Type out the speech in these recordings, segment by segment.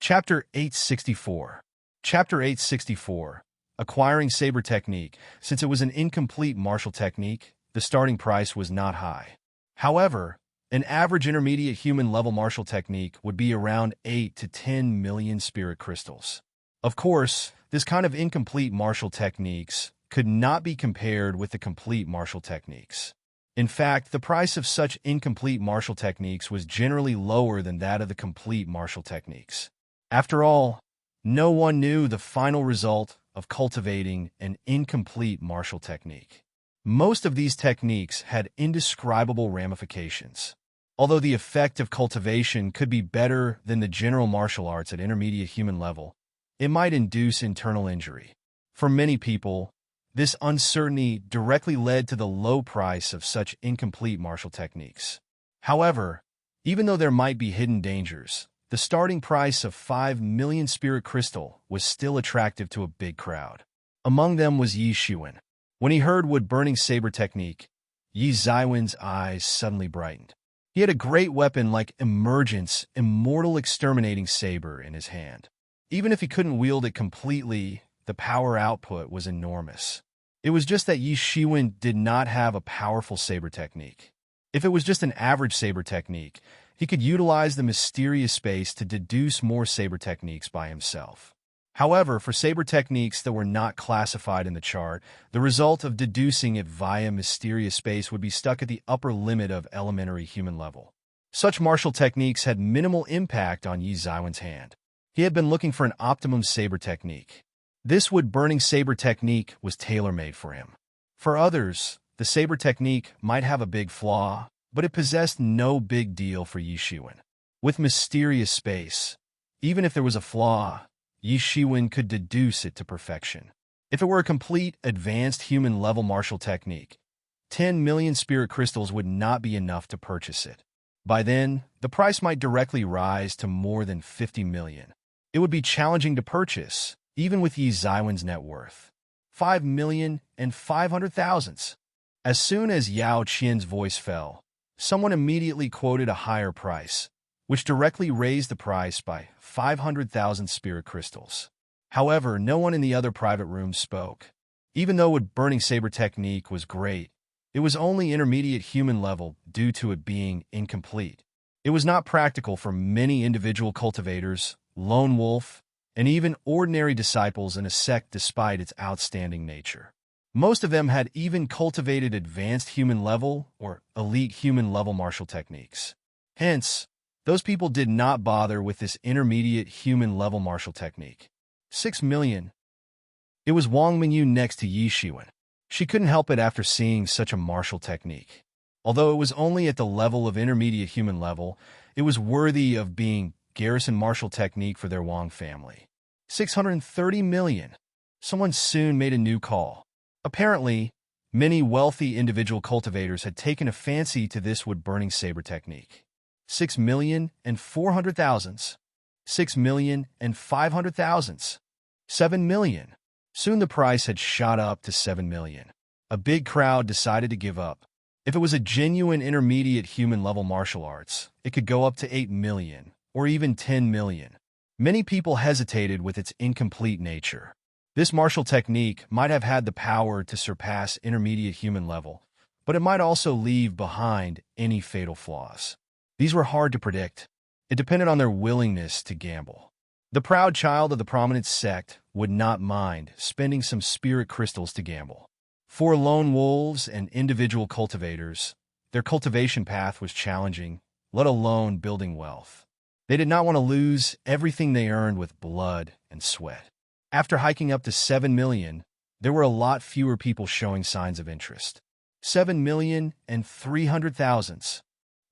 Chapter 864. Chapter 864. Acquiring Saber Technique. Since it was an incomplete martial technique, the starting price was not high. However, an average intermediate human-level martial technique would be around 8 to 10 million spirit crystals. Of course, this kind of incomplete martial techniques could not be compared with the complete martial techniques. In fact, the price of such incomplete martial techniques was generally lower than that of the complete martial techniques. After all, no one knew the final result of cultivating an incomplete martial technique. Most of these techniques had indescribable ramifications. Although the effect of cultivation could be better than the general martial arts at intermediate human level, it might induce internal injury. For many people, this uncertainty directly led to the low price of such incomplete martial techniques. However, even though there might be hidden dangers, the starting price of 5 million spirit crystal was still attractive to a big crowd. Among them was Yi Shiwen. When he heard wood-burning saber technique, Yi Ziwen's eyes suddenly brightened. He had a great weapon like Emergence, immortal exterminating saber in his hand. Even if he couldn't wield it completely, the power output was enormous. It was just that Yi Shiwen did not have a powerful saber technique. If it was just an average saber technique, he could utilize the mysterious space to deduce more saber techniques by himself. However, for saber techniques that were not classified in the chart, the result of deducing it via mysterious space would be stuck at the upper limit of elementary human level. Such martial techniques had minimal impact on Yi Ziwen's hand. He had been looking for an optimum saber technique. This wood-burning saber technique was tailor-made for him. For others, the saber technique might have a big flaw, but it possessed no big deal for Yi Shiwen. With mysterious space, even if there was a flaw, Yi Shiwen could deduce it to perfection. If it were a complete, advanced human-level martial technique, 10 million spirit crystals would not be enough to purchase it. By then, the price might directly rise to more than 50 million. It would be challenging to purchase, even with Yi Ziwen's net worth. 5,500,000. As soon as Yao Qian's voice fell, someone immediately quoted a higher price, which directly raised the price by 500,000 spirit crystals. However, no one in the other private rooms spoke. Even though wood-burning saber technique was great, it was only intermediate human level due to it being incomplete. It was not practical for many individual cultivators, lone wolf, and even ordinary disciples in a sect despite its outstanding nature. Most of them had even cultivated advanced human level or elite human level martial techniques. Hence, those people did not bother with this intermediate human level martial technique. 6 million. It was Wang Minyu next to Yi Shiwen. She couldn't help it after seeing such a martial technique. Although it was only at the level of intermediate human level, it was worthy of being garrison martial technique for their Wang family. 630 million. Someone soon made a new call. Apparently, many wealthy individual cultivators had taken a fancy to this wood-burning saber technique. 6,400,000. 6,500,000. 7 million. Soon the price had shot up to 7 million. A big crowd decided to give up. If it was a genuine intermediate human-level martial arts, it could go up to 8 million, or even 10 million. Many people hesitated with its incomplete nature. This martial technique might have had the power to surpass intermediate human level, but it might also leave behind any fatal flaws. These were hard to predict. It depended on their willingness to gamble. The proud child of the prominent sect would not mind spending some spirit crystals to gamble. For lone wolves and individual cultivators, their cultivation path was challenging, let alone building wealth. They did not want to lose everything they earned with blood and sweat. After hiking up to 7 million, there were a lot fewer people showing signs of interest. 7,300,000.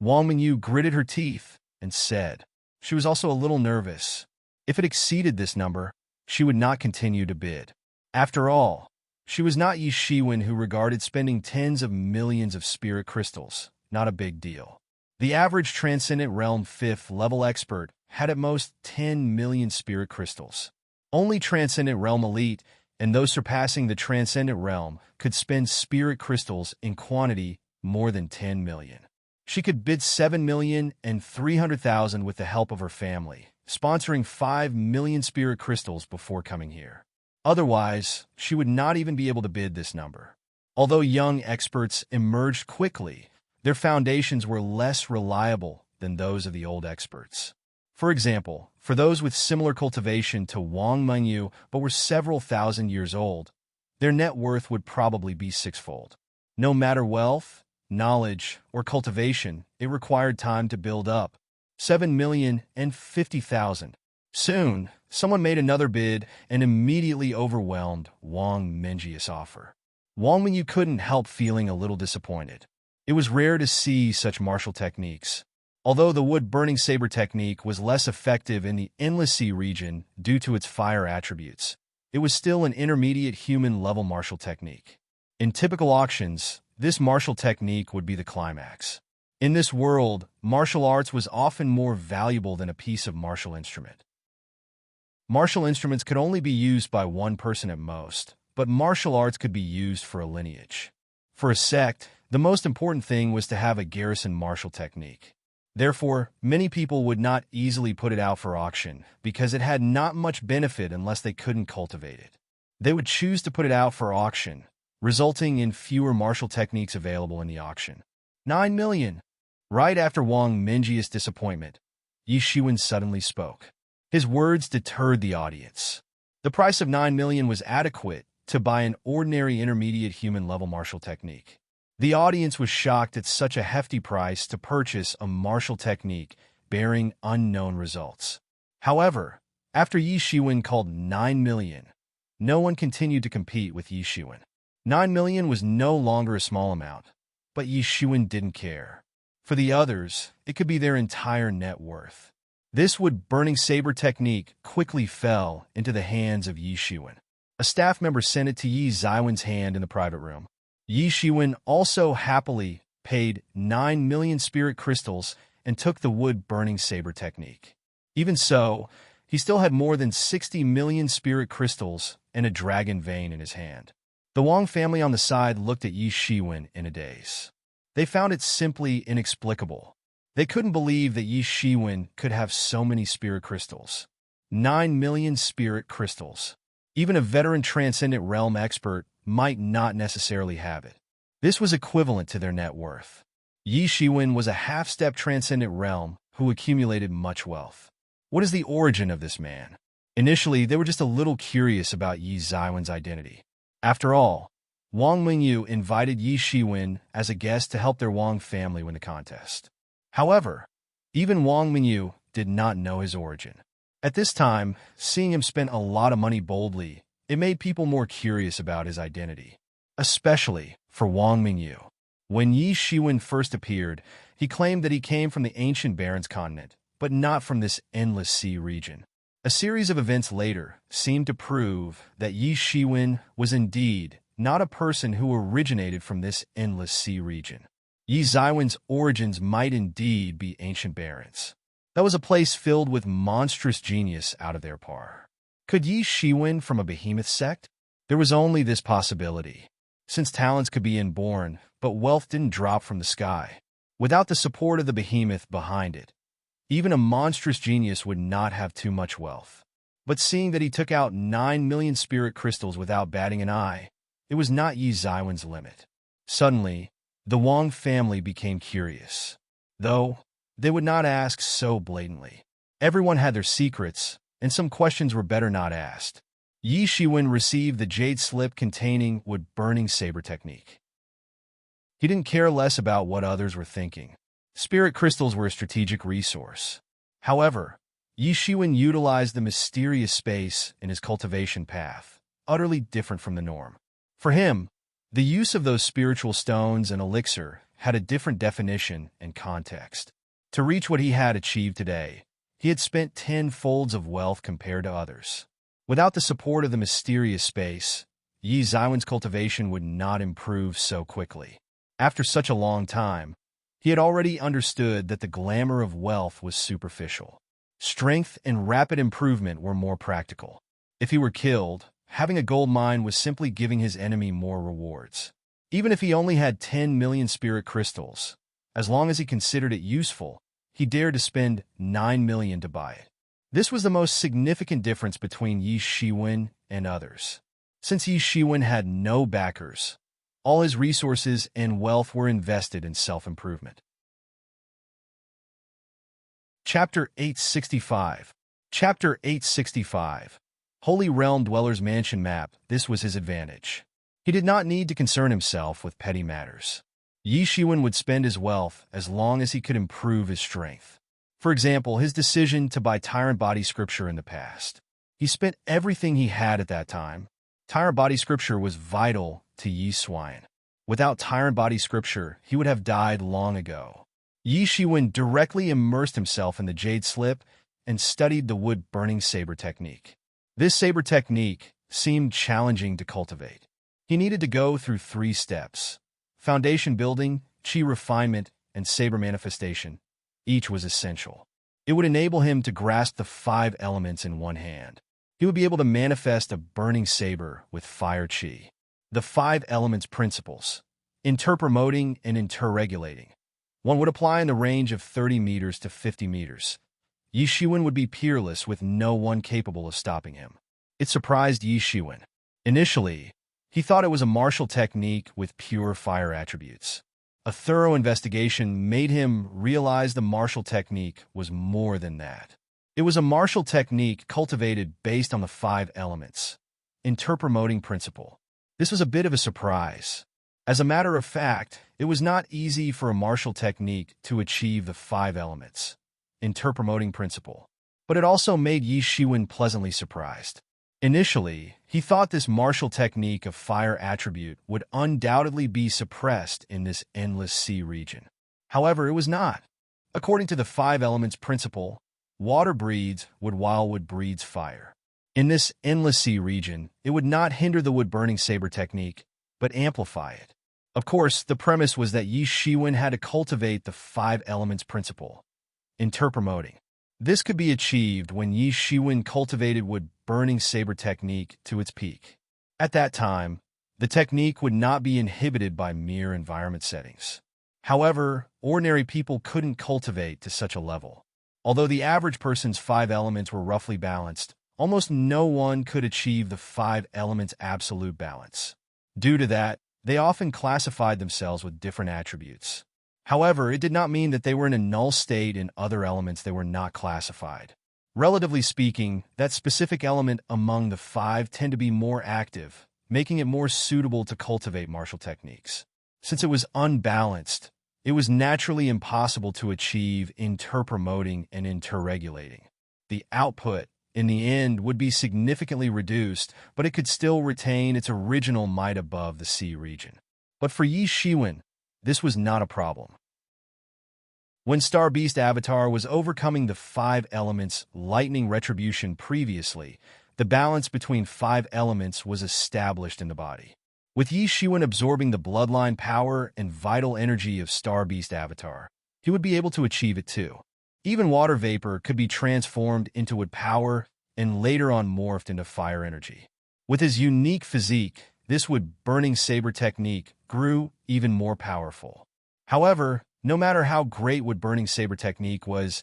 Wang Minyu gritted her teeth and said. She was also a little nervous. If it exceeded this number, she would not continue to bid. After all, she was not Yi Shiwen, who regarded spending tens of millions of spirit crystals not a big deal. The average Transcendent Realm 5th level expert had at most 10 million spirit crystals. Only Transcendent Realm Elite and those surpassing the Transcendent Realm could spend spirit crystals in quantity more than 10 million. She could bid 7,300,000 with the help of her family, sponsoring 5 million spirit crystals before coming here. Otherwise, she would not even be able to bid this number. Although young experts emerged quickly, their foundations were less reliable than those of the old experts. For example, for those with similar cultivation to Wang Mengyu but were several thousand years old, their net worth would probably be sixfold. No matter wealth, knowledge, or cultivation, it required time to build up. 7,050,000. Soon, someone made another bid and immediately overwhelmed Wang Mengyi's offer. Wang Mengyu couldn't help feeling a little disappointed. It was rare to see such martial techniques. Although the wood-burning saber technique was less effective in the Endless Sea region due to its fire attributes, it was still an intermediate human-level martial technique. In typical auctions, this martial technique would be the climax. In this world, martial arts was often more valuable than a piece of martial instrument. Martial instruments could only be used by one person at most, but martial arts could be used for a lineage. For a sect, the most important thing was to have a garrison martial technique. Therefore, many people would not easily put it out for auction because it had not much benefit unless they couldn't cultivate it. They would choose to put it out for auction, resulting in fewer martial techniques available in the auction. 9 million. Right after Wang Mengyi's disappointment, Yi Shiwen suddenly spoke. His words deterred the audience. The price of 9 million was adequate to buy an ordinary intermediate human-level martial technique. The audience was shocked at such a hefty price to purchase a martial technique bearing unknown results. However, after Yi Shiwen called 9 million, no one continued to compete with Yi Shiwen. 9 million was no longer a small amount, but Yi Shiwen didn't care. For the others, it could be their entire net worth. This wood-burning saber technique quickly fell into the hands of Yi Shiwen. A staff member sent it to Yi Ziwen's hand in the private room. Yi Shiwen also happily paid 9 million spirit crystals and took the wood-burning saber technique. Even so, he still had more than 60 million spirit crystals and a dragon vein in his hand. The Wang family on the side looked at Yi Shiwen in a daze. They found it simply inexplicable. They couldn't believe that Yi Shiwen could have so many spirit crystals. 9 million spirit crystals. Even a veteran transcendent realm expert might not necessarily have it. This was equivalent to their net worth. Yi Shiwen was a half-step transcendent realm who accumulated much wealth. What is the origin of this man? Initially, they were just a little curious about Yi Ziwen's identity. After all, Wang Mengyu invited Yi Shiwen as a guest to help their Wang family win the contest. However, even Wang Mengyu did not know his origin. At this time, seeing him spend a lot of money boldly, it made people more curious about his identity, especially for Wang Mengyu. When Yi Shiwen first appeared, he claimed that he came from the ancient Barrens continent, but not from this Endless Sea region. A series of events later seemed to prove that Yi Shiwen was indeed not a person who originated from this Endless Sea region. Yi Ziwen's origins might indeed be ancient Barrens. That was a place filled with monstrous genius out of their par. Could Yi Shiwen from a behemoth sect? There was only this possibility, since talents could be inborn, but wealth didn't drop from the sky. Without the support of the behemoth behind it, even a monstrous genius would not have too much wealth. But seeing that he took out 9 million spirit crystals without batting an eye, it was not Yi Ziwen's limit. Suddenly, the Wang family became curious. Though, they would not ask so blatantly. Everyone had their secrets, and some questions were better not asked. Yi Shiwen received the jade slip containing wood-burning saber technique. He didn't care less about what others were thinking. Spirit crystals were a strategic resource. However, Yi Shiwen utilized the mysterious space in his cultivation path, utterly different from the norm. For him, the use of those spiritual stones and elixir had a different definition and context. To reach what he had achieved today, he had spent 10 folds of wealth compared to others. Without the support of the mysterious space, Yi Ziwen's cultivation would not improve so quickly. After such a long time, he had already understood that the glamour of wealth was superficial. Strength and rapid improvement were more practical. If he were killed, having a gold mine was simply giving his enemy more rewards. Even if he only had 10 million spirit crystals, as long as he considered it useful, he dared to spend 9 million to buy it. This was the most significant difference between Yi Shiwen and others. Since Yi Shiwen had no backers, all his resources and wealth were invested in self-improvement. Chapter 865. Chapter 865. Holy Realm Dweller's Mansion Map. This was his advantage. He did not need to concern himself with petty matters. Yi Shiwen would spend his wealth as long as he could improve his strength. For example, his decision to buy Tyrant Body Scripture in the past. He spent everything he had at that time. Tyrant Body Scripture was vital to Yi Shiwen. Without Tyrant Body Scripture, he would have died long ago. Yi Shiwen directly immersed himself in the Jade Slip and studied the wood-burning saber technique. This saber technique seemed challenging to cultivate. He needed to go through 3 steps: foundation building, chi refinement, and saber manifestation. Each was essential. It would enable him to grasp the 5 elements in one hand. He would be able to manifest a burning saber with fire chi. The 5 elements principles: interpromoting and interregulating. One would apply in the range of 30 meters to 50 meters. Yi Shiwen would be peerless with no one capable of stopping him. It surprised Yi Shiwen. Initially, he thought it was a martial technique with pure fire attributes. A thorough investigation made him realize the martial technique was more than that. It was a martial technique cultivated based on the 5 elements. Interpromoting principle. This was a bit of a surprise. As a matter of fact, it was not easy for a martial technique to achieve the 5 elements. Interpromoting principle. But it also made Yi Shiwen pleasantly surprised. Initially, he thought this martial technique of fire attribute would undoubtedly be suppressed in this endless sea region. However, it was not. According to the 5 elements principle, water breeds wood while wood breeds fire. In this endless sea region, it would not hinder the wood-burning saber technique, but amplify it. Of course, the premise was that Yi Shiwen had to cultivate the 5 elements principle. Interpromoting. This could be achieved when Yi Shiwen cultivated wood-burning saber technique to its peak. At that time, the technique would not be inhibited by mere environment settings. However, ordinary people couldn't cultivate to such a level. Although the average person's 5 elements were roughly balanced, almost no one could achieve the 5 elements absolute balance. Due to that, they often classified themselves with different attributes. However, it did not mean that they were in a null state in other elements they were not classified. Relatively speaking, that specific element among the 5 tend to be more active, making it more suitable to cultivate martial techniques. Since it was unbalanced, it was naturally impossible to achieve interpromoting and interregulating. The output, in the end, would be significantly reduced, but it could still retain its original might above the sea region. But for Yi Shiwen, this was not a problem. When Star Beast Avatar was overcoming the 5 elements lightning retribution previously, the balance between 5 elements was established in the body. With Yi Shiwen absorbing the bloodline power and vital energy of Star Beast Avatar, he would be able to achieve it too. Even water vapor could be transformed into wood power and later on morphed into fire energy. With his unique physique, this wood-burning saber technique grew even more powerful. However, no matter how great wood-burning saber technique was,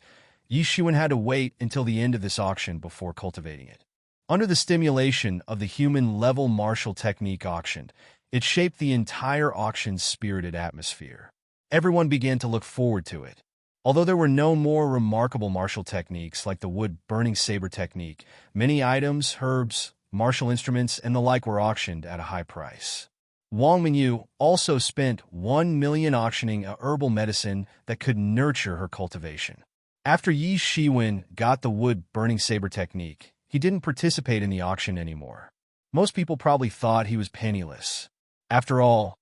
Yi Shiwen had to wait until the end of this auction before cultivating it. Under the stimulation of the human-level martial technique auctioned, it shaped the entire auction's spirited atmosphere. Everyone began to look forward to it. Although there were no more remarkable martial techniques like the wood-burning saber technique, many items, herbs, martial instruments, and the like were auctioned at a high price. Wang Mingyu also spent 1 million auctioning a herbal medicine that could nurture her cultivation. After Yi Shiwen got the wood-burning saber technique, he didn't participate in the auction anymore. Most people probably thought he was penniless. After all,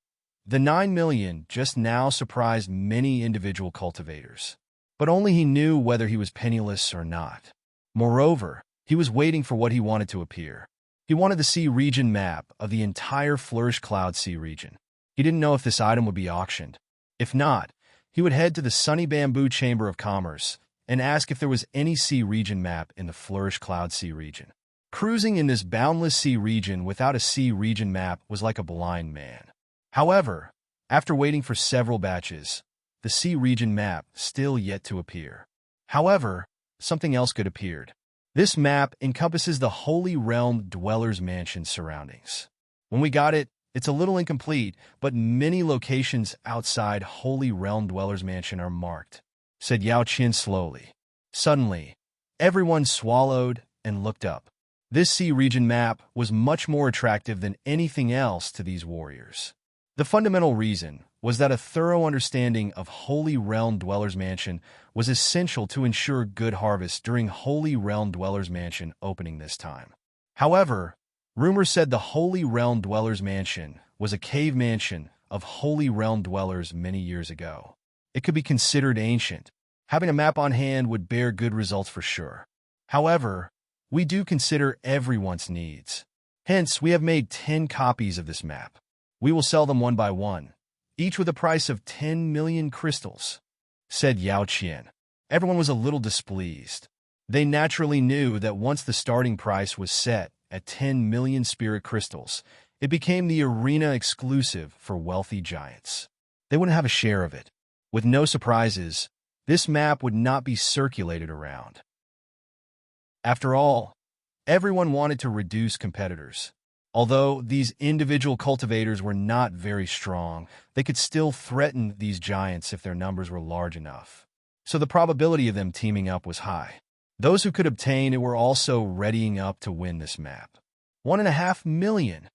the 9 million just now surprised many individual cultivators. But only he knew whether he was penniless or not. Moreover, he was waiting for what he wanted to appear. He wanted the sea region map of the entire Flourish Cloud Sea region. He didn't know if this item would be auctioned. If not, he would head to the Sunny Bamboo Chamber of Commerce and ask if there was any sea region map in the Flourish Cloud Sea region. Cruising in this boundless sea region without a sea region map was like a blind man. However, after waiting for several batches, the sea region map still yet to appear. However, something else good appeared. This map encompasses the Holy Realm Dweller's Mansion surroundings. When we got it, it's a little incomplete, but many locations outside Holy Realm Dweller's Mansion are marked," said Yao Qian slowly. Suddenly, everyone swallowed and looked up. This sea region map was much more attractive than anything else to these warriors. The fundamental reason was that a thorough understanding of Holy Realm Dweller's Mansion was essential to ensure good harvest during Holy Realm Dweller's Mansion opening this time. However, rumors said the Holy Realm Dweller's Mansion was a cave mansion of Holy Realm Dwellers many years ago. It could be considered ancient. Having a map on hand would bear good results for sure. However, we do consider everyone's needs. Hence, we have made 10 copies of this map. We will sell them one by one, each with a price of 10 million crystals," said Yao Qian. Everyone was a little displeased. They naturally knew that once the starting price was set at 10 million spirit crystals, it became the arena exclusive for wealthy giants. They wouldn't have a share of it. With no surprises, this map would not be circulated around. After all, everyone wanted to reduce competitors. Although these individual cultivators were not very strong, they could still threaten these giants if their numbers were large enough. So the probability of them teaming up was high. Those who could obtain it were also readying up to win this map. 1.5 million.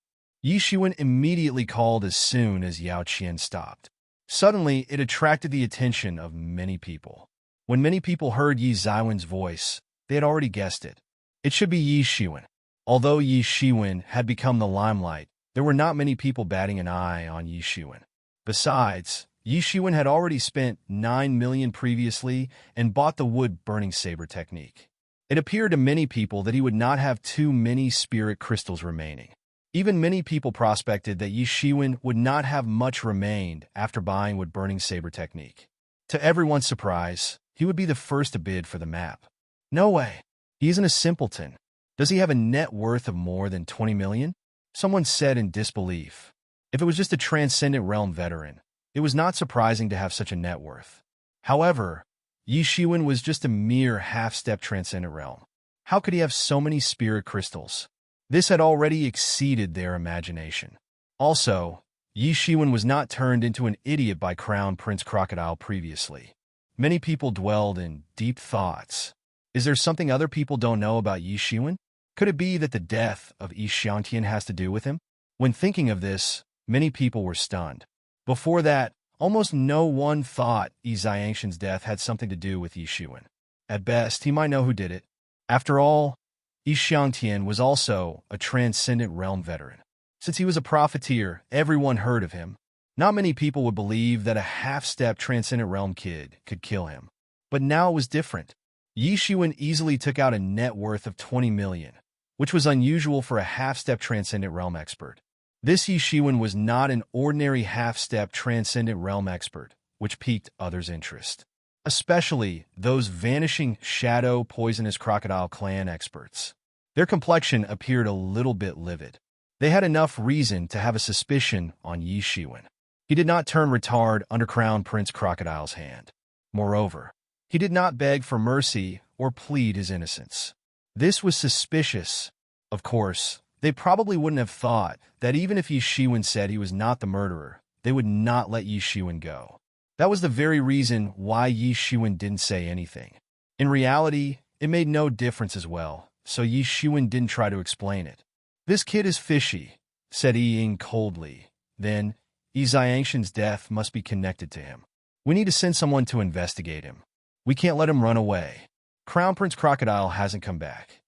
Yi Shiwen immediately called as soon as Yao Qian stopped. Suddenly, it attracted the attention of many people. When many people heard Yi Ziwen's voice, they had already guessed it. It should be Yi Shiwen. Although Yi Shiwen had become the limelight, there were not many people batting an eye on Yi Shiwen. Besides, Yi Shiwen had already spent 9 million previously and bought the wood-burning saber technique. It appeared to many people that he would not have too many spirit crystals remaining. Even many people prospected that Yi Shiwen would not have much remained after buying wood-burning saber technique. To everyone's surprise, he would be the first to bid for the map. No way. He isn't a simpleton. Does he have a net worth of more than 20 million? Someone said in disbelief. If it was just a Transcendent Realm veteran, it was not surprising to have such a net worth. However, Yi Shiwen was just a mere half-step Transcendent Realm. How could he have so many spirit crystals? This had already exceeded their imagination. Also, Yi Shiwen was not turned into an idiot by Crown Prince Crocodile previously. Many people dwelled in deep thoughts. Is there something other people don't know about Yi Shiwen? Could it be that the death of Yi Xiangtian has to do with him? When thinking of this, many people were stunned. Before that, almost no one thought Yi Xiangtian's death had something to do with Yi Shiwen. At best, he might know who did it. After all, Yi Xiangtian was also a Transcendent Realm veteran. Since he was a profiteer, everyone heard of him. Not many people would believe that a half-step Transcendent Realm kid could kill him. But now it was different. Yi Shiwen easily took out a net worth of 20 million, which was unusual for a half-step Transcendent Realm expert. This Yi Shiwen was not an ordinary half-step Transcendent Realm expert, which piqued others' interest, especially those vanishing shadow poisonous crocodile clan experts. Their complexion appeared a little bit livid. They had enough reason to have a suspicion on Yi Shiwen. He did not turn retard under Crown Prince Crocodile's hand. Moreover, he did not beg for mercy or plead his innocence. This was suspicious. Of course, they probably wouldn't have thought that even if Yi Shiwen said he was not the murderer, they would not let Yi Shiwen go. That was the very reason why Yi Shiwen didn't say anything. In reality, it made no difference as well, so Yi Shiwen didn't try to explain it. "This kid is fishy," said Yi Ying coldly. "Then, Yi Xiangtian's death must be connected to him. We need to send someone to investigate him. We can't let him run away. Crown Prince Crocodile hasn't come back.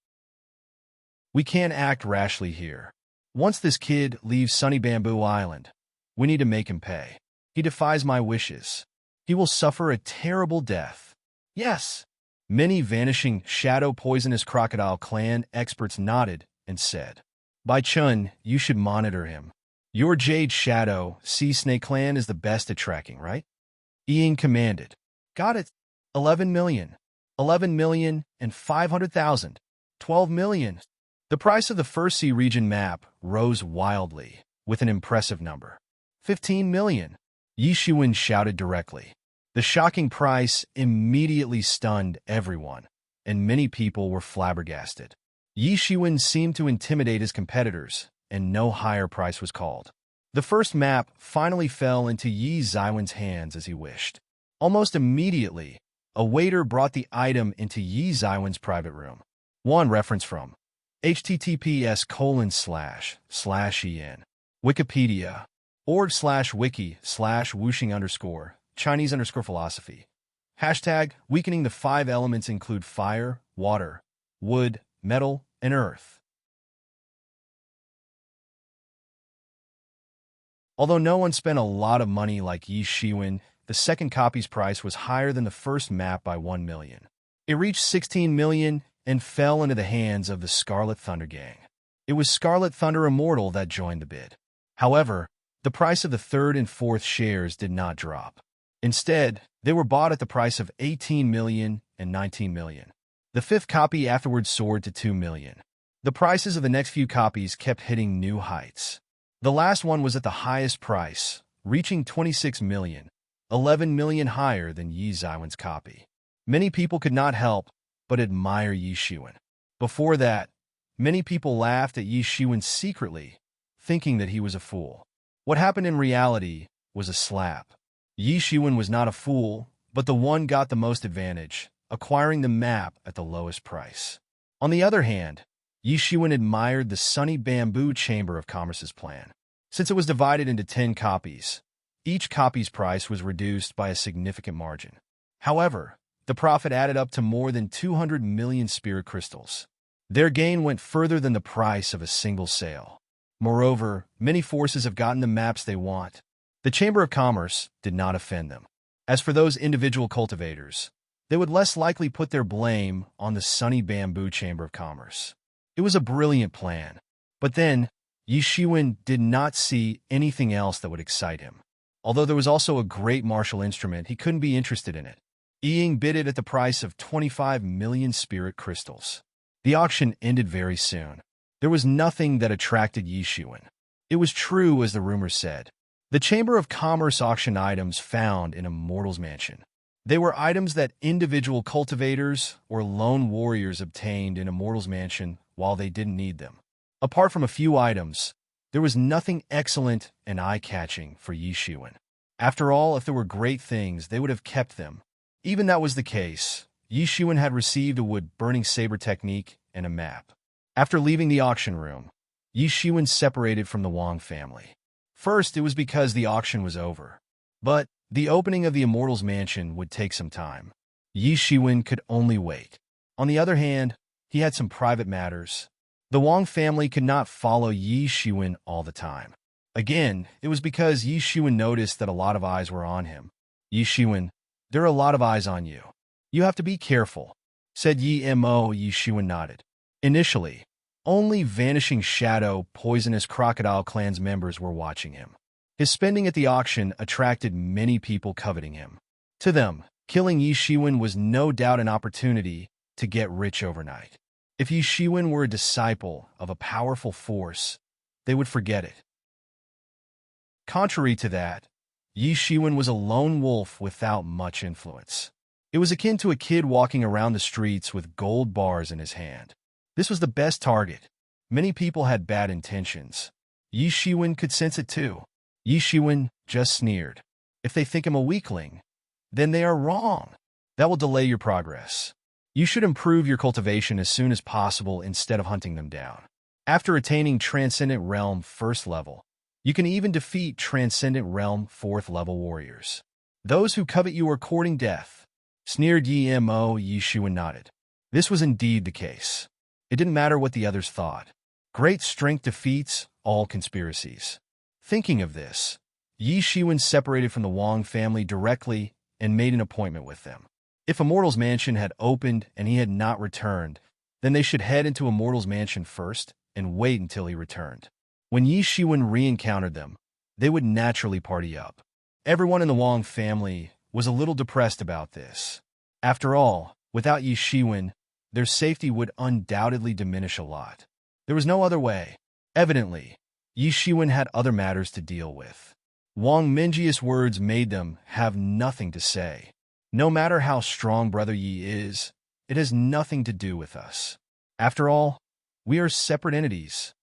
We can't act rashly here. Once this kid leaves Sunny Bamboo Island, we need to make him pay. He defies my wishes. He will suffer a terrible death." Yes. Many vanishing shadow poisonous crocodile clan experts nodded and said, "Bai Chun, you should monitor him. Your Jade Shadow Sea Snake clan is the best at tracking, right?" Ying commanded. "Got it. 11 million. 11,500,000. 12 million. The price of the first sea region map rose wildly, with an impressive number. 15 million. Yi Shiwen shouted directly. The shocking price immediately stunned everyone. and many people were flabbergasted. Yi Shiwen seemed to intimidate his competitors, and no higher price was called. The first map finally fell into Yi Ziwen's hands as he wished. Almost immediately, a waiter brought the item into Yi Ziwen's private room. One reference from https://en Wikipedia org/wiki/wuxing_Chinese_philosophy. Weakening the 5 elements include fire, water, wood, metal, and earth. Although no one spent a lot of money like Yi Shiwen, the second copy's price was higher than the first map by 1 million. It reached 16 million and fell into the hands of the Scarlet Thunder Gang. It was Scarlet Thunder Immortal that joined the bid. However, the price of the third and fourth shares did not drop. Instead, they were bought at the price of 18 million and 19 million. The fifth copy afterwards soared to 2 million. The prices of the next few copies kept hitting new heights. The last one was at the highest price, reaching 26 million, 11 million higher than Yi Ziwen's copy. Many people could not help but admire Yi Shiwen. Before that, many people laughed at Yi Shiwen secretly, thinking that he was a fool. What happened in reality was a slap. Yi Shiwen was not a fool, but the one got the most advantage, acquiring the map at the lowest price. On the other hand, Yi Shiwen admired the Sunny Bamboo Chamber of Commerce's plan. Since it was divided into 10 copies, each copy's price was reduced by a significant margin. However, the profit added up to more than 200 million spirit crystals. Their gain went further than the price of a single sale. Moreover, many forces have gotten the maps they want. The Chamber of Commerce did not offend them. As for those individual cultivators, they would less likely put their blame on the Sunny Bamboo Chamber of Commerce. It was a brilliant plan. But then, Yi Shiwen did not see anything else that would excite him. Although there was also a great martial instrument, he couldn't be interested in it. Ying bid it at the price of 25 million spirit crystals. The auction ended very soon. There was nothing that attracted Yi Shiwen. It was true as the rumors said. The Chamber of Commerce auctioned items found in a mortal's mansion. They were items that individual cultivators or lone warriors obtained in a mortal's mansion while they didn't need them. Apart from a few items, there was nothing excellent and eye-catching for Yi Shiwen. After all, if there were great things, they would have kept them. Even that was the case. Yi Shiwen had received a wood-burning saber technique and a map. After leaving the auction room, Yi Shiwen separated from the Wang family. First, it was because the auction was over. But the opening of the Immortal's Mansion would take some time. Yi Shiwen could only wait. On the other hand, he had some private matters. The Wang family could not follow Yi Shiwen all the time. Again, it was because Yi Shiwen noticed that a lot of eyes were on him. Yi Shiwen, there are a lot of eyes on you. You have to be careful, said Yi Mo. Yi Shiwen nodded. Initially, only Vanishing Shadow Poisonous Crocodile Clan's members were watching him. His spending at the auction attracted many people coveting him. To them, killing Yi Shiwen was no doubt an opportunity to get rich overnight. If Yi Shiwen were a disciple of a powerful force, they would forget it. Contrary to that, Yi Shiwen was a lone wolf without much influence. It was akin to a kid walking around the streets with gold bars in his hand. This was the best target. Many people had bad intentions. Yi Shiwen could sense it too. Yi Shiwen just sneered. If they think him a weakling, then they are wrong. That will delay your progress. You should improve your cultivation as soon as possible instead of hunting them down. After attaining Transcendent Realm 1st level, you can even defeat Transcendent Realm 4th level warriors. Those who covet you are courting death, sneered Yi Mo. Yi Shiwen nodded. This was indeed the case. It didn't matter what the others thought. Great strength defeats all conspiracies. Thinking of this, Yi Shiwen separated from the Wang family directly and made an appointment with them. If Immortal's Mansion had opened and he had not returned, then they should head into Immortal's Mansion first and wait until he returned. When Yi Shiwen re-encountered them, they would naturally party up. Everyone in the Wang family was a little depressed about this. After all, without Yi Shiwen, their safety would undoubtedly diminish a lot. There was no other way. Evidently, Yi Shiwen had other matters to deal with. Wang Mingjia's words made them have nothing to say. No matter how strong Brother Yi is, it has nothing to do with us. After all, we are separate entities.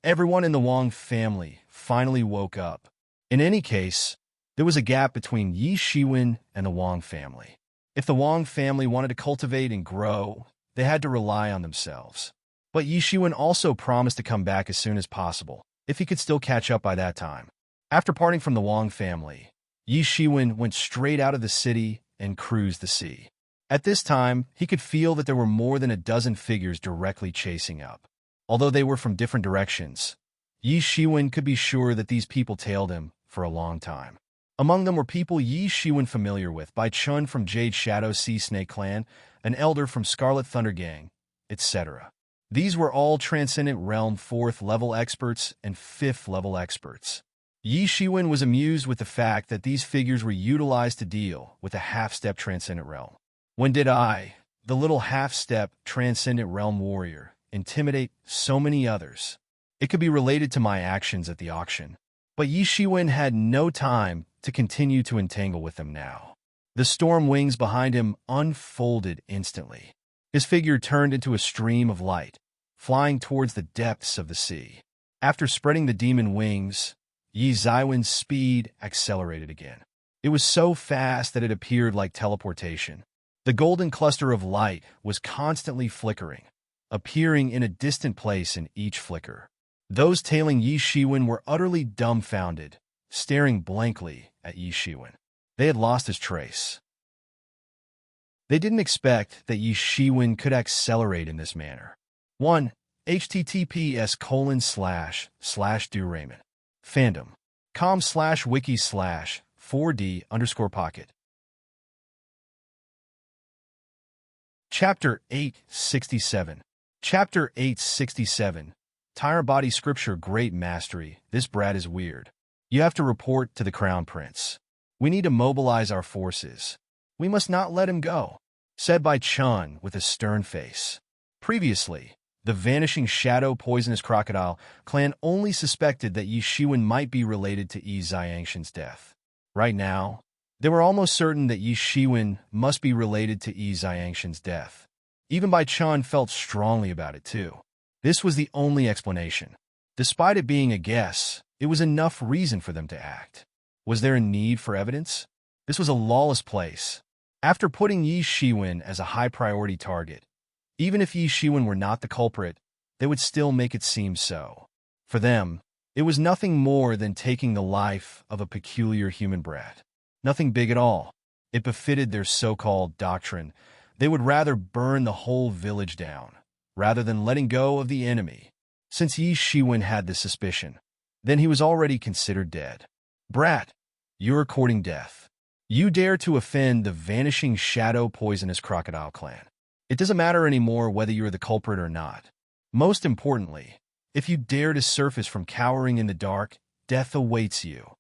Everyone in the Wang family finally woke up. In any case, there was a gap between Yi Shiwen and the Wang family. If the Wang family wanted to cultivate and grow, they had to rely on themselves. But Yi Shiwen also promised to come back as soon as possible, if he could still catch up by that time. After parting from the Wang family, Yi Shiwen went straight out of the city and cruised the sea. At this time, he could feel that there were more than a dozen figures directly chasing up. Although they were from different directions, Yi Shiwen could be sure that these people tailed him for a long time. Among them were people Yi Shiwen familiar with, Bai Chun from Jade Shadow Sea Snake Clan, an elder from Scarlet Thunder Gang, etc. These were all Transcendent Realm 4th level experts and 5th level experts. Yi Shiwen was amused with the fact that these figures were utilized to deal with a half-step Transcendent Realm. When did I, the little half-step Transcendent Realm warrior, intimidate so many others? It could be related to my actions at the auction. But Yi Shiwen had no time to continue to entangle with them now. The storm wings behind him unfolded instantly. His figure turned into a stream of light, flying towards the depths of the sea. After spreading the demon wings, Yi Shiwen's speed accelerated again. It was so fast that it appeared like teleportation. The golden cluster of light was constantly flickering, appearing in a distant place in each flicker. Those tailing Yi Shiwen were utterly dumbfounded, staring blankly at Yi Shiwen. They had lost his trace. They didn't expect that Yi Shiwen could accelerate in this manner. 1. https://do-raymond. fandom.com/wiki/4d_pocket. Chapter 867. Chapter 867. Tire Body Scripture Great Mastery. This brat is weird. You have to report to the Crown Prince. We need to mobilize our forces. We must not let him go, said Bai Chun with a stern face. Previously, the Vanishing Shadow Poisonous Crocodile clan only suspected that Yi Shiwen might be related to Yi Xiangshan's death. Right now, they were almost certain that Yi Shiwen must be related to Yi Xiangshan's death. Even Bai Chun felt strongly about it too. This was the only explanation. Despite it being a guess, it was enough reason for them to act. Was there a need for evidence? This was a lawless place. After putting Yi Shiwen as a high-priority target, even if Yi Shiwen were not the culprit, they would still make it seem so. For them, it was nothing more than taking the life of a peculiar human brat. Nothing big at all. It befitted their so-called doctrine. They would rather burn the whole village down, rather than letting go of the enemy. Since Yi Shiwen had this suspicion, then he was already considered dead. Brat, you're courting death. You dare to offend the Vanishing Shadow Poisonous Crocodile clan. It doesn't matter anymore whether you're the culprit or not. Most importantly, if you dare to surface from cowering in the dark, death awaits you.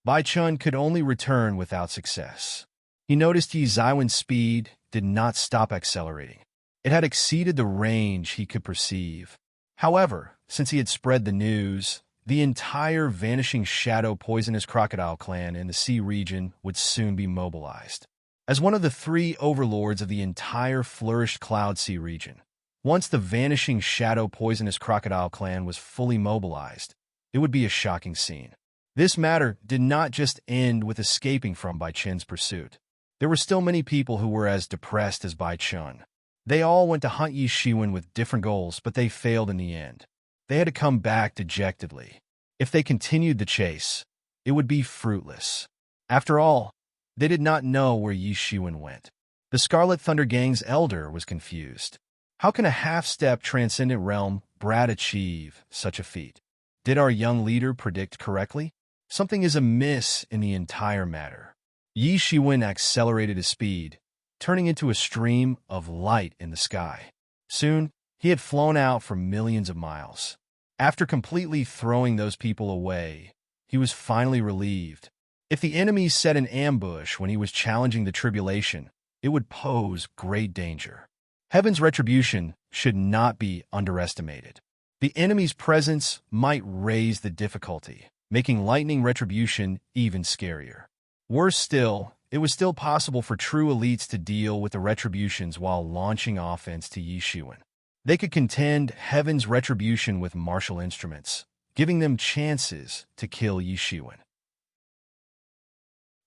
Bai Chun could only return without success. He noticed Yi Shiwen's speed did not stop accelerating. It had exceeded the range he could perceive. However, since he had spread the news, the entire Vanishing Shadow Poisonous Crocodile clan in the sea region would soon be mobilized. As one of the 3 overlords of the entire flourished Cloud Sea region, once the Vanishing Shadow Poisonous Crocodile clan was fully mobilized, it would be a shocking scene. This matter did not just end with escaping from Bai Chun's pursuit. There were still many people who were as depressed as Bai Chun. They all went to hunt Yi Shiwen with different goals, but they failed in the end. They had to come back dejectedly. If they continued the chase, it would be fruitless. After all, they did not know where Yi Shiwen went. The Scarlet Thunder Gang's elder was confused. How can a half-step Transcendent Realm brat achieve such a feat? Did our young leader predict correctly? Something is amiss in the entire matter. Yi Shiwen accelerated his speed, turning into a stream of light in the sky. Soon, he had flown out for millions of miles. After completely throwing those people away, he was finally relieved. If the enemy set an ambush when he was challenging the tribulation, it would pose great danger. Heaven's retribution should not be underestimated. The enemy's presence might raise the difficulty, making lightning retribution even scarier. Worse still, it was still possible for true elites to deal with the retributions while launching offense to Yi Shiwen. They could contend heaven's retribution with martial instruments, giving them chances to kill Yi Shiwen.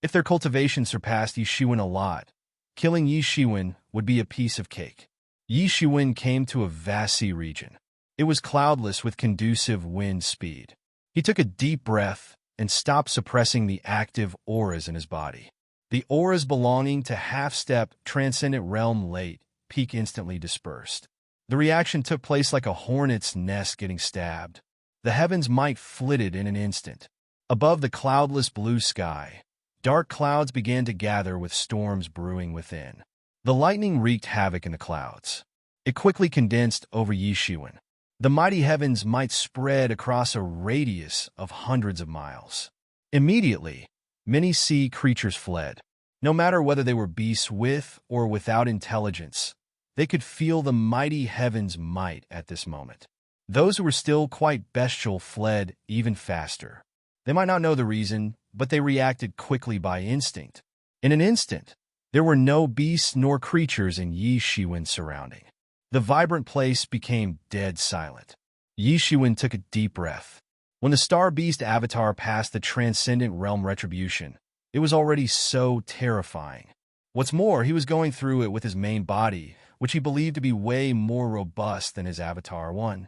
If their cultivation surpassed Yi Shiwen a lot, killing Yi Shiwen would be a piece of cake. Yi Shiwen came to a vast sea region. It was cloudless with conducive wind speed. He took a deep breath and stopped suppressing the active auras in his body. The auras belonging to half-step transcendent realm late peak instantly dispersed. The reaction took place like a hornet's nest getting stabbed. The heavens might flitted in an instant. Above the cloudless blue sky, dark clouds began to gather with storms brewing within. The lightning wreaked havoc in the clouds. It quickly condensed over Yi Shiwen. The mighty heavens might spread across a radius of hundreds of miles. Immediately, many sea creatures fled. No matter whether they were beasts with or without intelligence, they could feel the mighty heavens' might at this moment. Those who were still quite bestial fled even faster. They might not know the reason, but they reacted quickly by instinct. In an instant, there were no beasts nor creatures in Yi Shiwen's surrounding. The vibrant place became dead silent. Yi Shiwen took a deep breath. When the Star Beast avatar passed the transcendent realm retribution, it was already so terrifying. What's more, he was going through it with his main body, which he believed to be way more robust than his avatar one.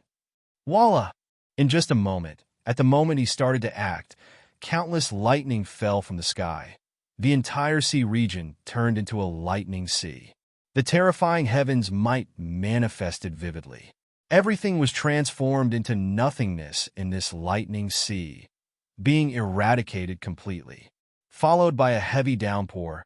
Voila! In just a moment, at the moment he started to act, countless lightning fell from the sky. The entire sea region turned into a lightning sea. The terrifying heavens might manifested vividly. Everything was transformed into nothingness in this lightning sea, being eradicated completely. Followed by a heavy downpour,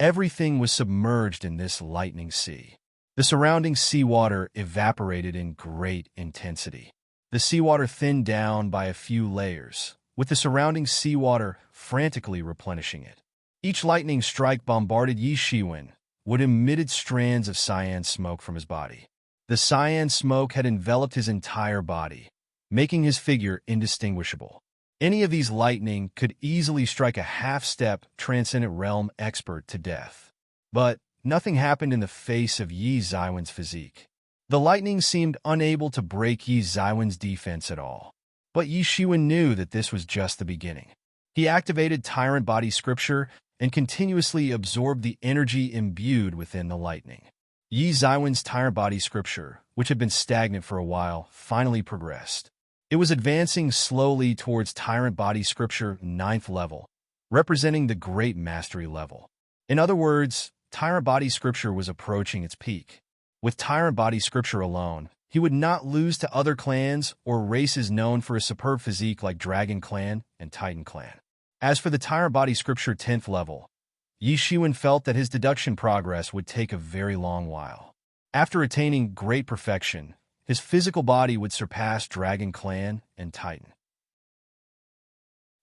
everything was submerged in this lightning sea. The surrounding seawater evaporated in great intensity. The seawater thinned down by a few layers, with the surrounding seawater frantically replenishing it. Each lightning strike bombarded Yi Shiwen, would emitted strands of cyan smoke from his body. The cyan smoke had enveloped his entire body, making his figure indistinguishable. Any of these lightning could easily strike a half-step transcendent realm expert to death. But nothing happened in the face of Yi Shiwen's physique. The lightning seemed unable to break Yi Shiwen's defense at all. But Yi Shiwen knew that this was just the beginning. He activated Tyrant Body Scripture and continuously absorbed the energy imbued within the lightning. Yi Shiwen's Tyrant Body Scripture, which had been stagnant for a while, finally progressed. It was advancing slowly towards Tyrant Body Scripture 9th level, representing the Great Mastery level. In other words, Tyrant Body Scripture was approaching its peak. With Tyrant Body Scripture alone, he would not lose to other clans or races known for a superb physique like Dragon Clan and Titan Clan. As for the Tyrant Body Scripture 10th level, Yi Shiwen felt that his deduction progress would take a very long while. After attaining great perfection, his physical body would surpass Dragon Clan and Titan.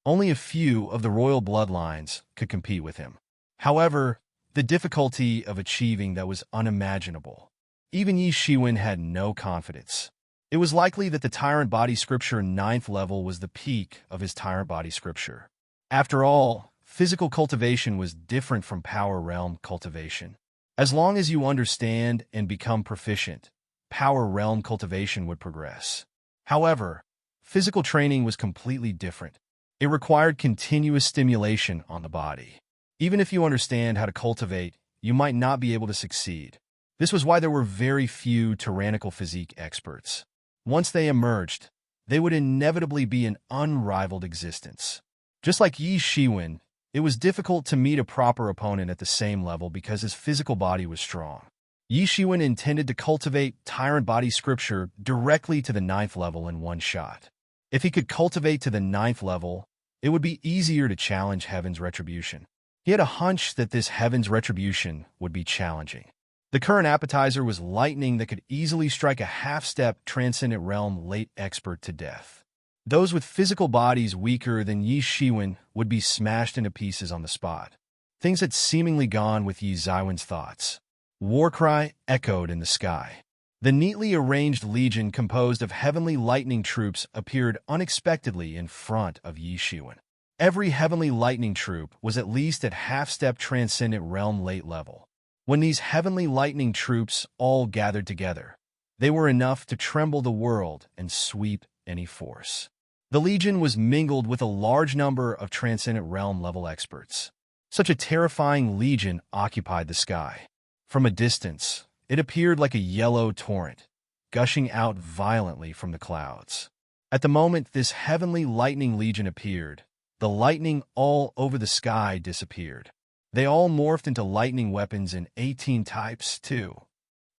Only a few of the royal bloodlines could compete with him. However, the difficulty of achieving that was unimaginable. Even Yi Shiwen had no confidence. It was likely that the Tyrant Body Scripture 9th level was the peak of his Tyrant Body Scripture. After all, physical cultivation was different from power realm cultivation. As long as you understand and become proficient, power realm cultivation would progress. However, physical training was completely different. It required continuous stimulation on the body. Even if you understand how to cultivate, you might not be able to succeed. This was why there were very few tyrannical physique experts. Once they emerged, they would inevitably be an unrivaled existence. Just like Yi Shiwen, it was difficult to meet a proper opponent at the same level because his physical body was strong. Yi Shiwen intended to cultivate Tyrant Body Scripture directly to the 9th level in one shot. If he could cultivate to the 9th level, it would be easier to challenge Heaven's Retribution. He had a hunch that this Heaven's Retribution would be challenging. The current appetizer was lightning that could easily strike a half-step transcendent realm late expert to death. Those with physical bodies weaker than Yi Shiwen would be smashed into pieces on the spot. Things had seemingly gone with Yi Shiwen's thoughts. Warcry echoed in the sky. The neatly arranged legion composed of heavenly lightning troops appeared unexpectedly in front of Yi Shiwen. Every heavenly lightning troop was at least at half-step transcendent realm late level. When these heavenly lightning troops all gathered together, they were enough to tremble the world and sweep any force. The Legion was mingled with a large number of transcendent realm level experts. Such a terrifying legion occupied the sky. From a distance, it appeared like a yellow torrent, gushing out violently from the clouds. At the moment this heavenly lightning legion appeared, the lightning all over the sky disappeared. They all morphed into lightning weapons in 18 types, too.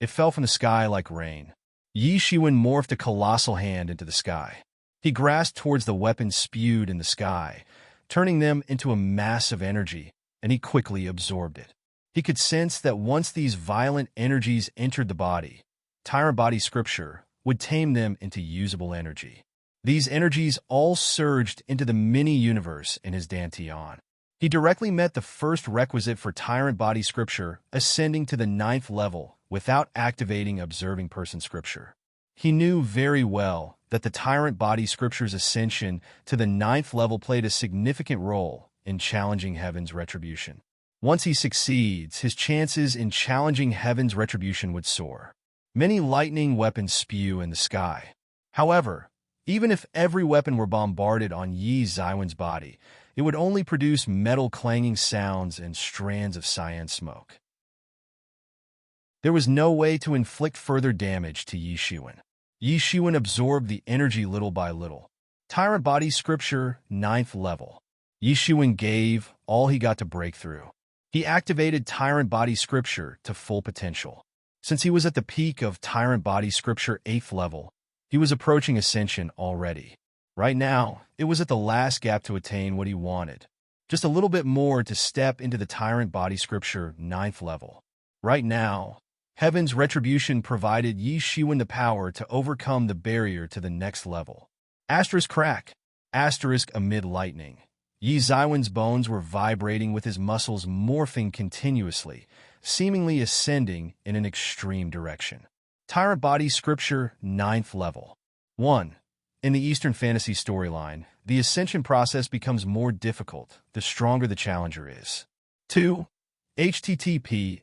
It fell from the sky like rain. Yi Shiwen morphed a colossal hand into the sky. He grasped towards the weapons spewed in the sky, turning them into a mass of energy, and he quickly absorbed it. He could sense that once these violent energies entered the body, Tyrant Body Scripture would tame them into usable energy. These energies all surged into the mini-universe in his Dantian. He directly met the first requisite for Tyrant Body Scripture, ascending to the 9th level without activating Observing Person Scripture. He knew very well that the Tyrant Body Scripture's ascension to the 9th level played a significant role in challenging Heaven's retribution. Once he succeeds, his chances in challenging Heaven's retribution would soar. Many lightning weapons spew in the sky. However, even if every weapon were bombarded on Yi Zaiwen's body, it would only produce metal clanging sounds and strands of cyan smoke. There was no way to inflict further damage to Yi Shiwen. Yi Shiwen absorbed the energy little by little. Tyrant Body Scripture, 9th level. Yi Shiwen gave all he got to break through. He activated Tyrant Body Scripture to full potential. Since he was at the peak of Tyrant Body Scripture 8th level, he was approaching ascension already. Right now, it was at the last gap to attain what he wanted. Just a little bit more to step into the Tyrant Body Scripture 9th level. Right now, Heaven's retribution provided Yi Shiwen the power to overcome the barrier to the next level. Asterisk crack. Asterisk amid lightning. Yi Zaiwen's bones were vibrating with his muscles morphing continuously, seemingly ascending in an extreme direction. Tyrant Body Scripture 9th level. 1. In the Eastern Fantasy storyline, the ascension process becomes more difficult the stronger the challenger is. 2. https://en.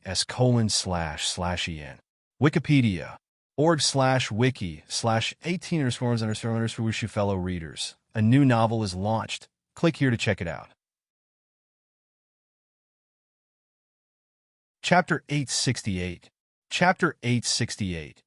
Wikipedia. org/wiki/18 for wish you fellow readers. A new novel is launched. Click here to check it out. Chapter 868. Chapter 868.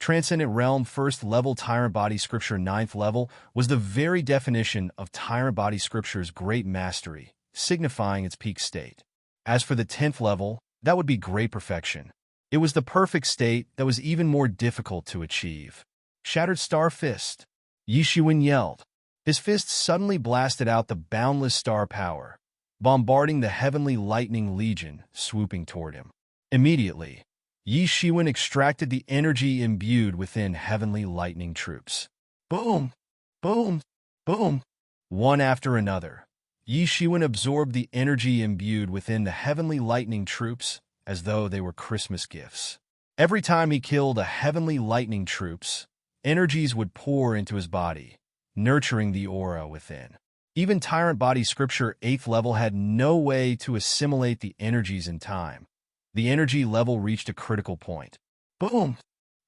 Transcendent Realm 1st Level Tyrant Body Scripture 9th Level was the very definition of Tyrant Body Scripture's great mastery, signifying its peak state. As for the 10th level, that would be great perfection. It was the perfect state that was even more difficult to achieve. Shattered Star Fist. Yi Shiwen yelled. His fist suddenly blasted out the boundless star power, bombarding the heavenly lightning legion swooping toward him. Immediately, Yi Shiwen extracted the energy imbued within heavenly lightning troops. Boom! Boom! Boom! One after another, Yi Shiwen absorbed the energy imbued within the heavenly lightning troops as though they were Christmas gifts. Every time he killed a heavenly lightning troops, energies would pour into his body, nurturing the aura within. Even Tyrant Body Scripture 8th level had no way to assimilate the energies in time. The energy level reached a critical point. Boom!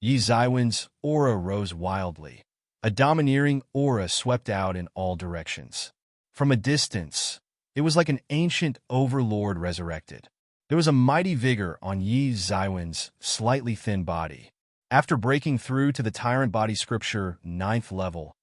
Yi Zaiwen's aura rose wildly. A domineering aura swept out in all directions. From a distance, it was like an ancient overlord resurrected. There was a mighty vigor on Yi Zaiwen's slightly thin body. After breaking through to the Tyrant Body Scripture 9th level,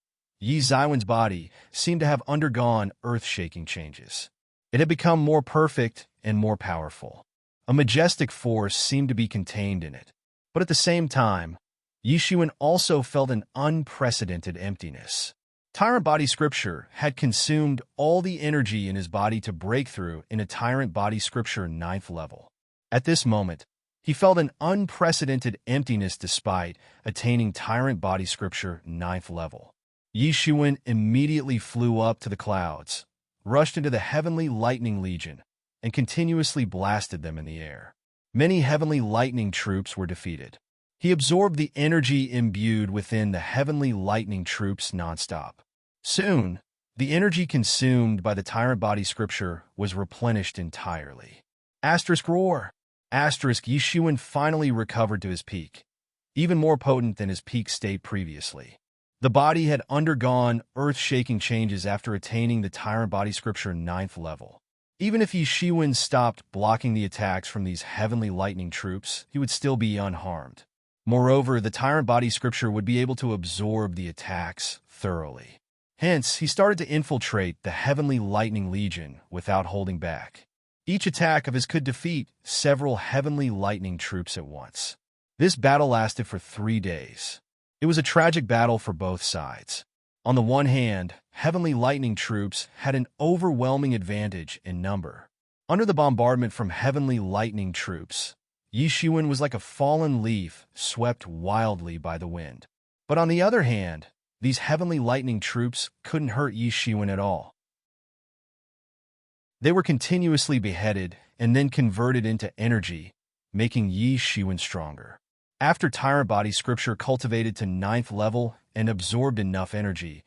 Yi Zaiwen's body seemed to have undergone earth-shaking changes. It had become more perfect and more powerful. A majestic force seemed to be contained in it. But at the same time, Yi Shiwen also felt an unprecedented emptiness. Tyrant Body Scripture had consumed all the energy in his body to break through in a Tyrant Body Scripture 9th level. At this moment, he felt an unprecedented emptiness despite attaining Tyrant Body Scripture 9th level. Yi Shiwen immediately flew up to the clouds, rushed into the heavenly lightning legion, and continuously blasted them in the air. Many heavenly lightning troops were defeated. He absorbed the energy imbued within the heavenly lightning troops nonstop. Soon, The energy consumed by the tyrant body scripture was replenished entirely. Asterisk roar. Asterisk Yishuan finally recovered to his peak, even more potent than his peak state previously. The body had undergone earth-shaking changes after attaining the tyrant body scripture 9th level. Even if Yishuan stopped blocking the attacks from these heavenly lightning troops, he would still be unharmed. Moreover, the tyrant body scripture would be able to absorb the attacks thoroughly. Hence, he started to infiltrate the heavenly lightning legion without holding back. Each attack of his could defeat several heavenly lightning troops at once. This battle lasted for 3 days. It was a tragic battle for both sides. On the one hand, heavenly lightning troops had an overwhelming advantage in number. Under the bombardment from heavenly lightning troops, Yishuan was like a fallen leaf swept wildly by the wind. But on the other hand, these heavenly lightning troops couldn't hurt Yishuan at all. They were continuously beheaded and then converted into energy, making Yishuan stronger. After tyrant body scripture cultivated to 9th level and absorbed enough energy,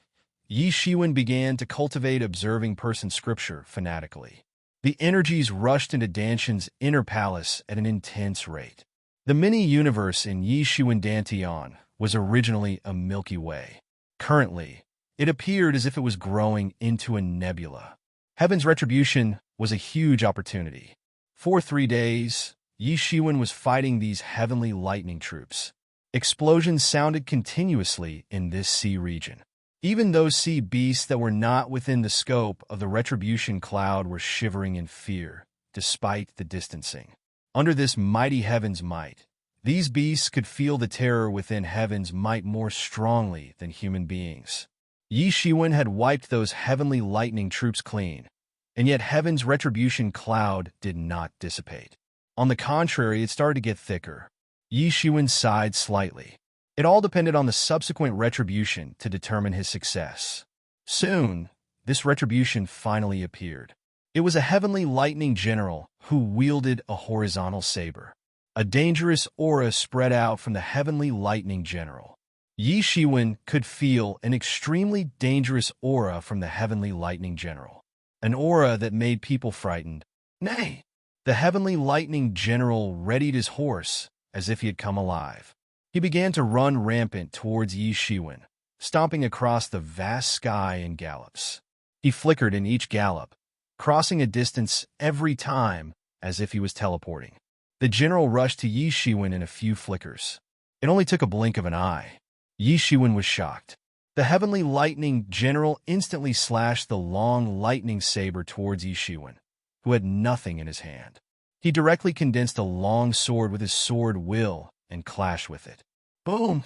Yishuan began to cultivate observing person scripture fanatically. The energies rushed into Danshan's inner palace at an intense rate. The mini-universe in Yishuan Dantian was originally a Milky Way. Currently, it appeared as if it was growing into a nebula. Heaven's retribution was a huge opportunity. For 3 days, Yishuan was fighting these heavenly lightning troops. Explosions sounded continuously in this sea region. Even those sea beasts that were not within the scope of the retribution cloud were shivering in fear, despite the distancing. Under this mighty heaven's might, these beasts could feel the terror within heaven's might more strongly than human beings. Yishuan had wiped those heavenly lightning troops clean, and yet heaven's retribution cloud did not dissipate. On the contrary, it started to get thicker. Yishuan sighed slightly. It all depended on the subsequent retribution to determine his success. Soon, this retribution finally appeared. It was a heavenly lightning general who wielded a horizontal saber. A dangerous aura spread out from the heavenly lightning general. Yishuan could feel an extremely dangerous aura from the heavenly lightning general. An aura that made people frightened. Nay! The heavenly lightning general readied his horse as if he had come alive. He began to run rampant towards Yishuan, stomping across the vast sky in gallops. He flickered in each gallop, crossing a distance every time as if he was teleporting. The general rushed to Yishuan in a few flickers. It only took a blink of an eye. Yishuan was shocked. The heavenly lightning general instantly slashed the long lightning saber towards Yishuan, who had nothing in his hand. He directly condensed a long sword with his sword will and clashed with it. Boom!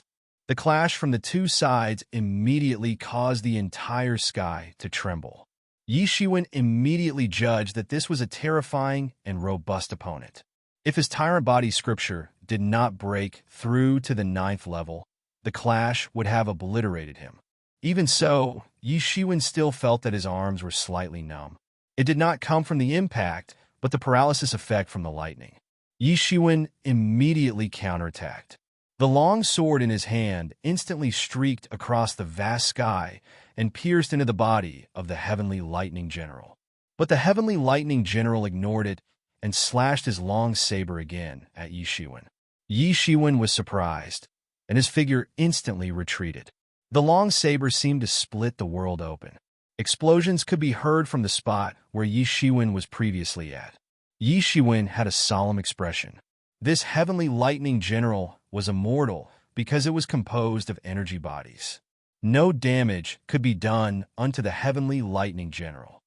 The clash from the two sides immediately caused the entire sky to tremble. Yishuan immediately judged that this was a terrifying and robust opponent. If his tyrant body scripture did not break through to the 9th level, the clash would have obliterated him. Even so, Yishuan still felt that his arms were slightly numb. It did not come from the impact, but the paralysis effect from the lightning. Yishuan immediately counterattacked. The long sword in his hand instantly streaked across the vast sky and pierced into the body of the heavenly lightning general. But the heavenly lightning general ignored it and slashed his long saber again at Yishuan. Yishuan was surprised, and his figure instantly retreated. The long saber seemed to split the world open. Explosions could be heard from the spot where Yishuan was previously at. Yishuan had a solemn expression. This heavenly lightning general was immortal because it was composed of energy bodies. No damage could be done unto the heavenly lightning general.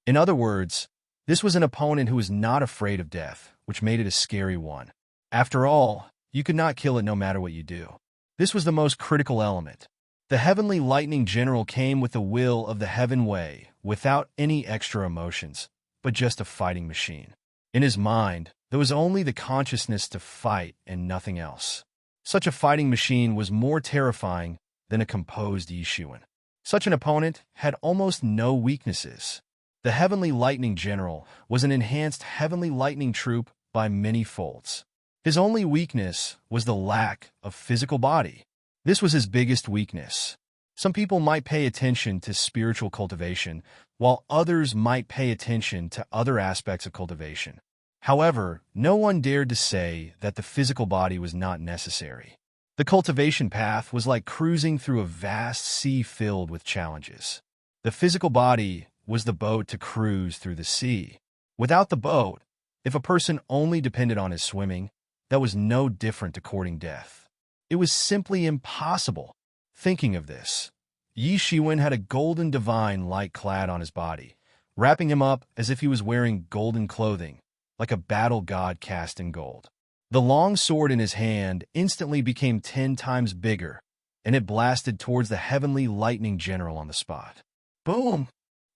In other words, this was an opponent who was not afraid of death, which made it a scary one. After all, you could not kill it no matter what you do. This was the most critical element. The heavenly lightning general came with the will of the heaven way, without any extra emotions, but just a fighting machine. In his mind, there was only the consciousness to fight and nothing else. Such a fighting machine was more terrifying than a composed Yishuan. Such an opponent had almost no weaknesses. The heavenly lightning general was an enhanced heavenly lightning troop by many folds. His only weakness was the lack of physical body. This was his biggest weakness. Some people might pay attention to spiritual cultivation, while others might pay attention to other aspects of cultivation. However, no one dared to say that the physical body was not necessary. The cultivation path was like cruising through a vast sea filled with challenges. The physical body was the boat to cruise through the sea. Without the boat, if a person only depended on his swimming, that was no different to courting death. It was simply impossible. Thinking of this, Yi Shiwen had a golden divine light clad on his body, wrapping him up as if he was wearing golden clothing, like a battle god cast in gold. The long sword in his hand instantly became 10 times bigger, and it blasted towards the heavenly lightning general on the spot. Boom!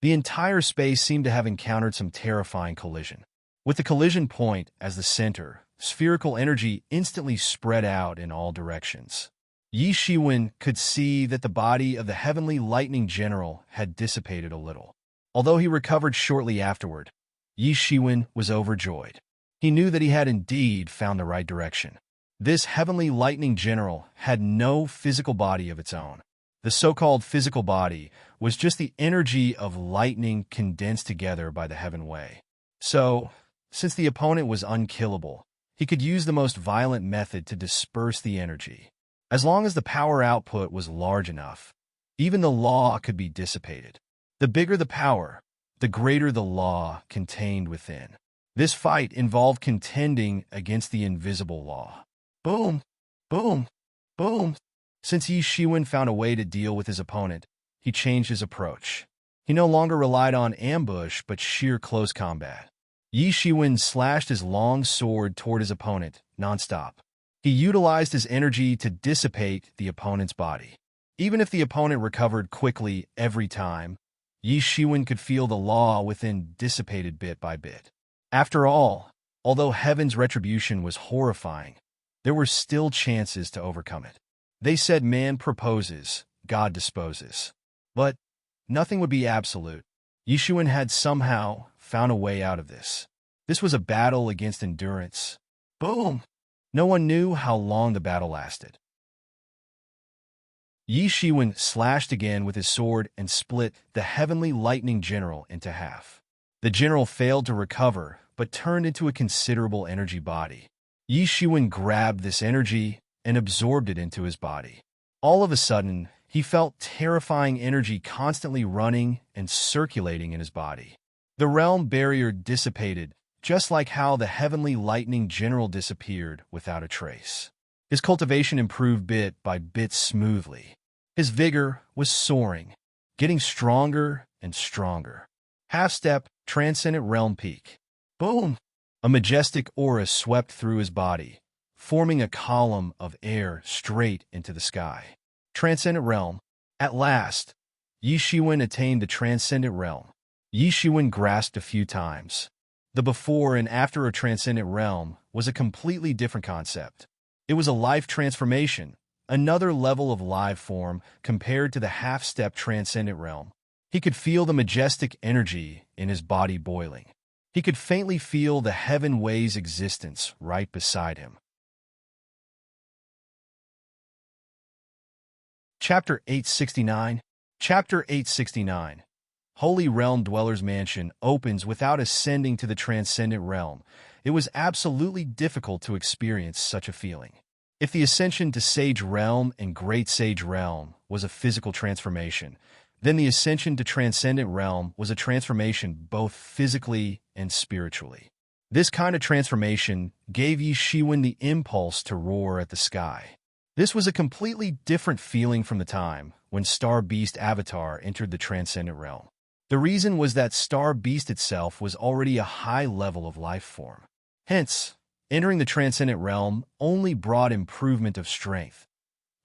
The entire space seemed to have encountered some terrifying collision. With the collision point as the center, spherical energy instantly spread out in all directions. Yi Shiwen could see that the body of the heavenly lightning general had dissipated a little. Although he recovered shortly afterward, Yi Shiwen was overjoyed. He knew that he had indeed found the right direction. This heavenly lightning general had no physical body of its own. The so-called physical body was just the energy of lightning condensed together by the heaven way. So, since the opponent was unkillable, he could use the most violent method to disperse the energy. As long as the power output was large enough, even the law could be dissipated. The bigger the power, the greater the law contained within. This fight involved contending against the invisible law. Boom! Boom! Boom! Since Yi Shiwen found a way to deal with his opponent, he changed his approach. He no longer relied on ambush but sheer close combat. Yi Shiwen slashed his long sword toward his opponent, nonstop. He utilized his energy to dissipate the opponent's body. Even if the opponent recovered quickly every time, Yi Shiwen could feel the law within dissipated bit by bit. After all, although heaven's retribution was horrifying, there were still chances to overcome it. They said man proposes, God disposes. But nothing would be absolute. Yi Shiwen had somehow found a way out of this. This was a battle against endurance. Boom! No one knew how long the battle lasted. Yi Shiwen slashed again with his sword and split the heavenly lightning general into half. The general failed to recover, but turned into a considerable energy body. Yi Shiwen grabbed this energy and absorbed it into his body. All of a sudden, he felt terrifying energy constantly running and circulating in his body. The realm barrier dissipated, just like how the heavenly lightning general disappeared without a trace. His cultivation improved bit by bit smoothly. His vigor was soaring, getting stronger and stronger. Half-step, transcendent realm peak. Boom! A majestic aura swept through his body, forming a column of air straight into the sky. Transcendent realm. At last, Yi Shiwen attained the transcendent realm. Yi Shiwen grasped a few times. The before and after a transcendent realm was a completely different concept. It was a life transformation, another level of live form compared to the half-step transcendent realm. He could feel the majestic energy in his body boiling. He could faintly feel the heaven way's existence right beside him. Chapter 869. Chapter 869. Holy Realm Dweller's Mansion opens without ascending to the transcendent realm. It was absolutely difficult to experience such a feeling. If the ascension to Sage Realm and Great Sage Realm was a physical transformation, then the ascension to Transcendent Realm was a transformation both physically and spiritually. This kind of transformation gave Yi Shiwen the impulse to roar at the sky. This was a completely different feeling from the time when Star Beast Avatar entered the Transcendent Realm. The reason was that Star Beast itself was already a high level of life form. Hence, entering the Transcendent Realm only brought improvement of strength,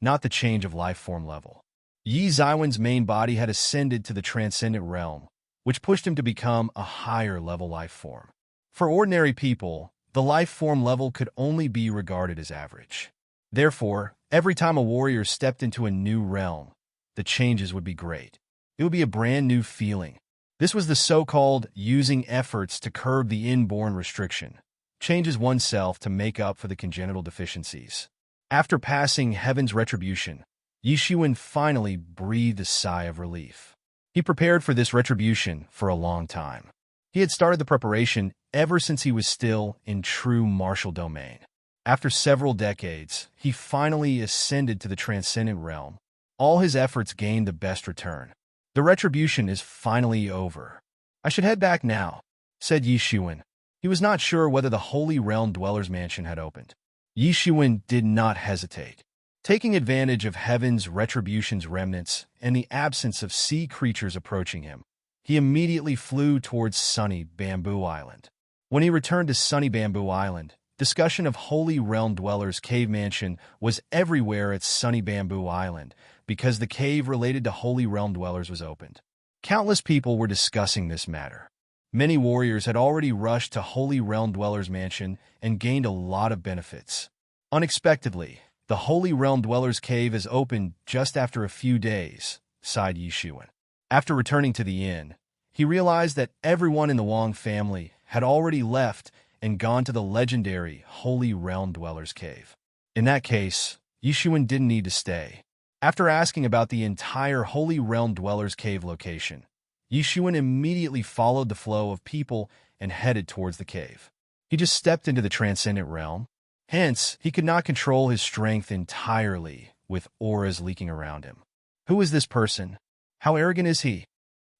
not the change of life form level. Yi Shiwen's main body had ascended to the Transcendent Realm, which pushed him to become a higher level life form. For ordinary people, the life form level could only be regarded as average. Therefore, every time a warrior stepped into a new realm, the changes would be great. It would be a brand new feeling. This was the so-called using efforts to curb the inborn restriction, changes oneself to make up for the congenital deficiencies. After passing heaven's retribution, Yishuan finally breathed a sigh of relief. He prepared for this retribution for a long time. He had started the preparation ever since he was still in true martial domain. After several decades, he finally ascended to the transcendent realm. All his efforts gained the best return. The retribution is finally over. I should head back now, said Yishuan. He was not sure whether the Holy Realm Dweller's Mansion had opened. Yishuan did not hesitate. Taking advantage of heaven's retribution's remnants and the absence of sea creatures approaching him, he immediately flew towards sunny Bamboo Island. When he returned to sunny Bamboo Island, discussion of Holy Realm Dweller's cave mansion was everywhere at sunny Bamboo Island because the cave related to Holy Realm Dwellers was opened. Countless people were discussing this matter. Many warriors had already rushed to Holy Realm Dweller's Mansion and gained a lot of benefits. Unexpectedly, the Holy Realm Dweller's Cave is opened just after a few days, sighed Yishuan. After returning to the inn, he realized that everyone in the Wang family had already left and gone to the legendary Holy Realm Dweller's Cave. In that case, Yishuan didn't need to stay. After asking about the entire Holy Realm Dweller's Cave location, Yishuan immediately followed the flow of people and headed towards the cave. He just stepped into the transcendent realm. Hence, he could not control his strength entirely with auras leaking around him. Who is this person? How arrogant is he?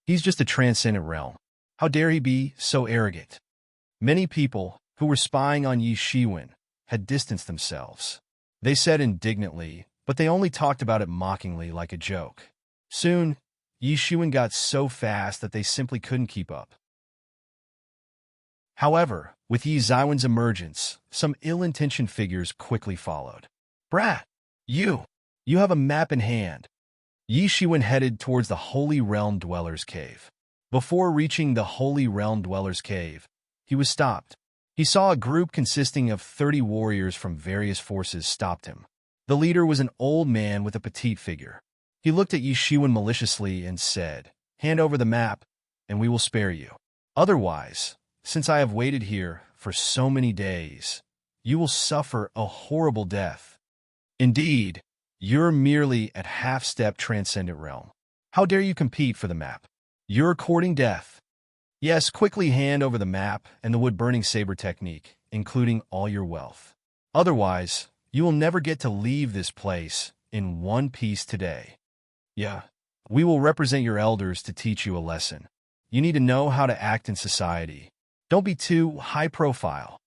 He's just a transcendent realm. How dare he be so arrogant? Many people who were spying on Yishuan had distanced themselves. They said indignantly, but they only talked about it mockingly like a joke. Soon, Yishuan got so fast that they simply couldn't keep up. However, with Yi Zaiwen's emergence, some ill-intentioned figures quickly followed. Brat, you have a map in hand. Yishuan headed towards the Holy Realm Dweller's Cave. Before reaching the Holy Realm Dweller's Cave, he was stopped. He saw a group consisting of 30 warriors from various forces stopped him. The leader was an old man with a petite figure. He looked at Yishuan maliciously and said, "Hand over the map, and we will spare you. Otherwise, since I have waited here for so many days, you will suffer a horrible death. Indeed, you're merely at half-step transcendent realm. How dare you compete for the map? You're courting death. Yes, quickly hand over the map and the wood-burning saber technique, including all your wealth. Otherwise, you will never get to leave this place in one piece today. Yeah, we will represent your elders to teach you a lesson. You need to know how to act in society. Don't be too high-profile."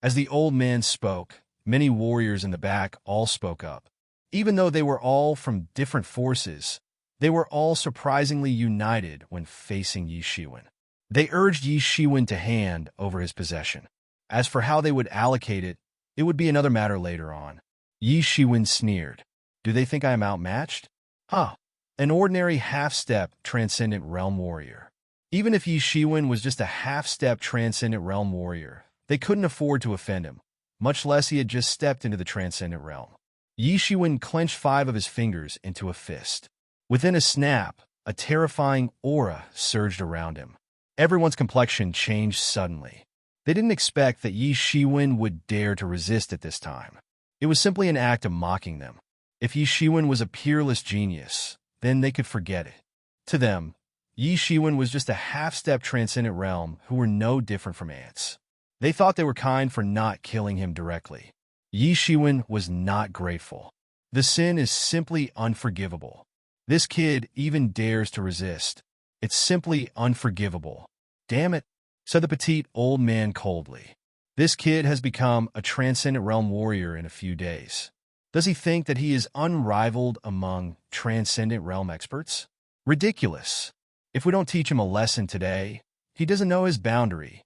As the old man spoke, many warriors in the back all spoke up. Even though they were all from different forces, they were all surprisingly united when facing Yishuan. They urged Yishuan to hand over his possession. As for how they would allocate it, it would be another matter later on. Yishuan sneered. Do they think I am outmatched? Huh. An ordinary half-step transcendent realm warrior. Even if Yishuan was just a half-step transcendent realm warrior, they couldn't afford to offend him, much less he had just stepped into the transcendent realm. Yishuan clenched 5 of his fingers into a fist. Within a snap, a terrifying aura surged around him. Everyone's complexion changed suddenly. They didn't expect that Yishuan would dare to resist at this time. It was simply an act of mocking them. If Yishuan was a peerless genius, then they could forget it. To them, Yishuan was just a half-step transcendent realm who were no different from ants. They thought they were kind for not killing him directly. Yishuan was not grateful. The sin is simply unforgivable. This kid even dares to resist. It's simply unforgivable. Damn it, said the petite old man coldly. This kid has become a transcendent realm warrior in a few days. Does he think that he is unrivaled among transcendent realm experts? Ridiculous. If we don't teach him a lesson today, he doesn't know his boundary.